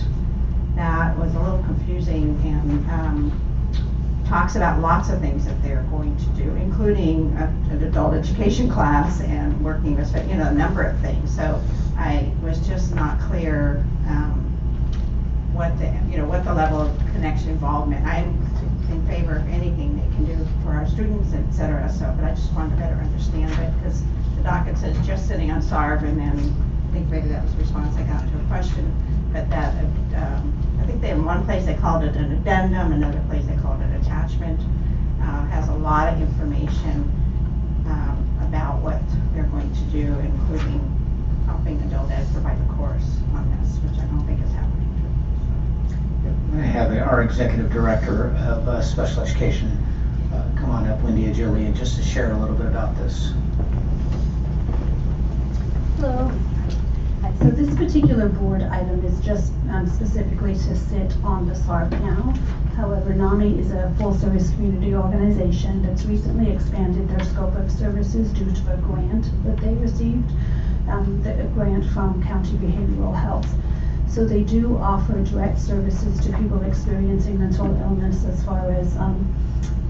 that was a little confusing and talks about lots of things that they're going to do, including an adult education class and working with, a number of things. So I was just not clear what the level of connection involvement. I'm in favor of anything they can do for our students, et cetera. So, but I just wanted to better understand it because the docket says just sitting on SARB, and then I think maybe that was the response I got to a question. But that I think in one place they called it an addendum, another place they called it attachment. Has a lot of information about what they're going to do, including helping adult ed provide a course on this, which I don't think is happening. I have our executive director of special education come on up, Wendy Agilian, just to share a little bit about this. Hello. So this particular board item is just specifically to sit on the SAR panel. However, NAMI is a full-service community organization that's recently expanded their scope of services due to a grant that they received, a grant from County Behavioral Health. So they do offer direct services to people experiencing mental illness as far as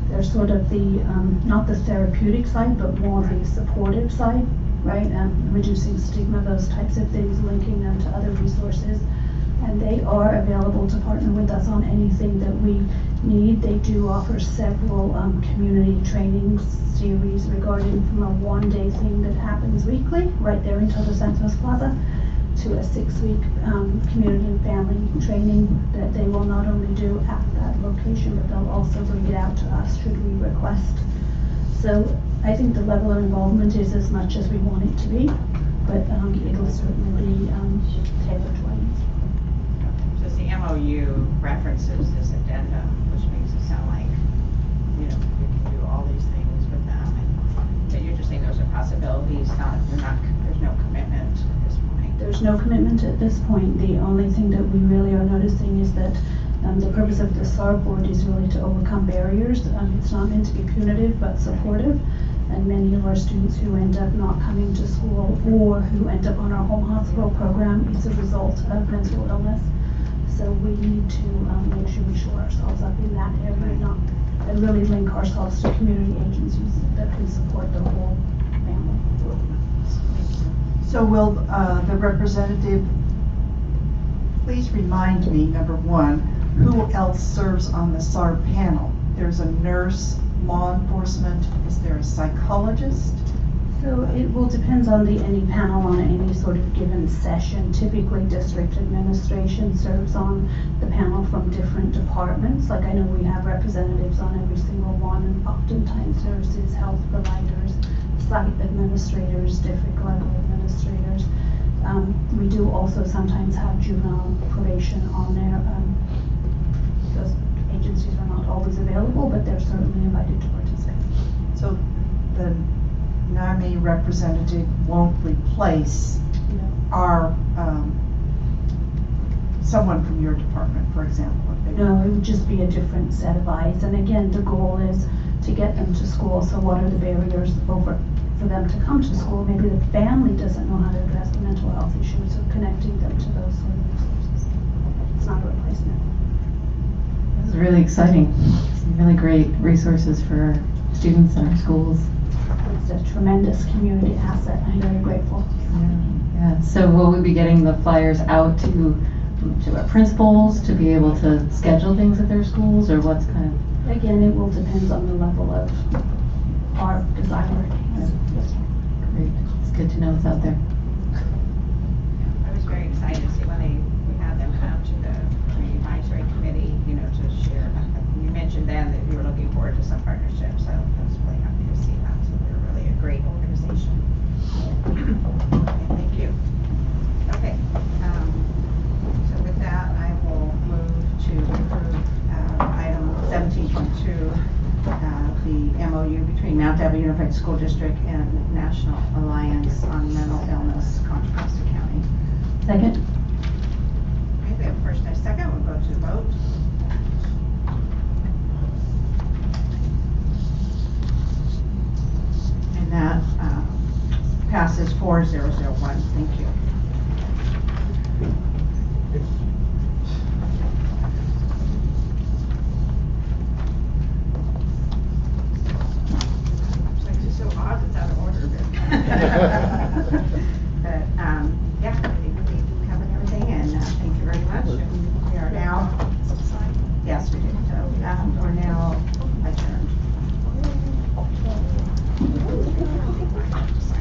they're sort of the, not the therapeutic side, but more the supportive side, right? Reducing stigma, those types of things, linking them to other resources. And they are available to partner with us on anything that we need. They do offer several community training series regarding from a one-day thing that happens weekly, right there in Todos Santos Plaza, to a 6-week community and family training that they will not only do at that location, but they'll also bring it out to us should we request. So I think the level of involvement is as much as we want it to be, but it'll certainly be tailored to our needs. So the MOU references this addendum, which makes it sound like, we can do all these things with them. And you're just saying those are possibilities, there's no commitment at this point. There's no commitment at this point. The only thing that we really are noticing is that the purpose of the SAR board is really to overcome barriers. It's not meant to be punitive, but supportive. And many of our students who end up not coming to school or who end up on our home hospital program is a result of mental illness. So we need to make sure we shore ourselves up in that area, and really link ourselves to community agencies that can support the whole family. So will the representative please remind me, number one, who else serves on the SAR panel? There's a nurse, law enforcement, is there a psychologist? So it will depend on any panel on any sort of given session. Typically, district administration serves on the panel from different departments. Like I know we have representatives on every single one, and oftentimes nurses, health providers, site administrators, district level administrators. We do also sometimes have juvenile probation on there. Those agencies are not always available, but they're certainly invited to participate. So the NAMI representative won't replace our, someone from your department, for example? if they- No, it would just be a different set of eyes. And again, the goal is to get them to school. So what are the barriers for them to come to school? Maybe the family doesn't know how to address the mental health issues, so connecting them to those sort of resources. It's not a replacement. This is really exciting. Some really great resources for our students and our schools. It's a tremendous community asset. I'm very grateful. Yeah, so will we be getting the flyers out to our principals to be able to schedule things at their schools, or what's kind of? Again, it will depend on the level of our desire. Great, it's good to know it's out there. I was very excited to see when we had them come to the advisory committee, to share. You mentioned then that you were looking forward to some partnerships, so I was really happy to see that. So they're really a great organization. Okay, thank you. Okay, so with that, I will move to approve item 17.2, the MOU between Mount Airy Unified School District and National Alliance on Mental Illness, Contra Costa County. Second? Okay, we have first and a second. We'll go to vote. And that passes 4001. Thank you.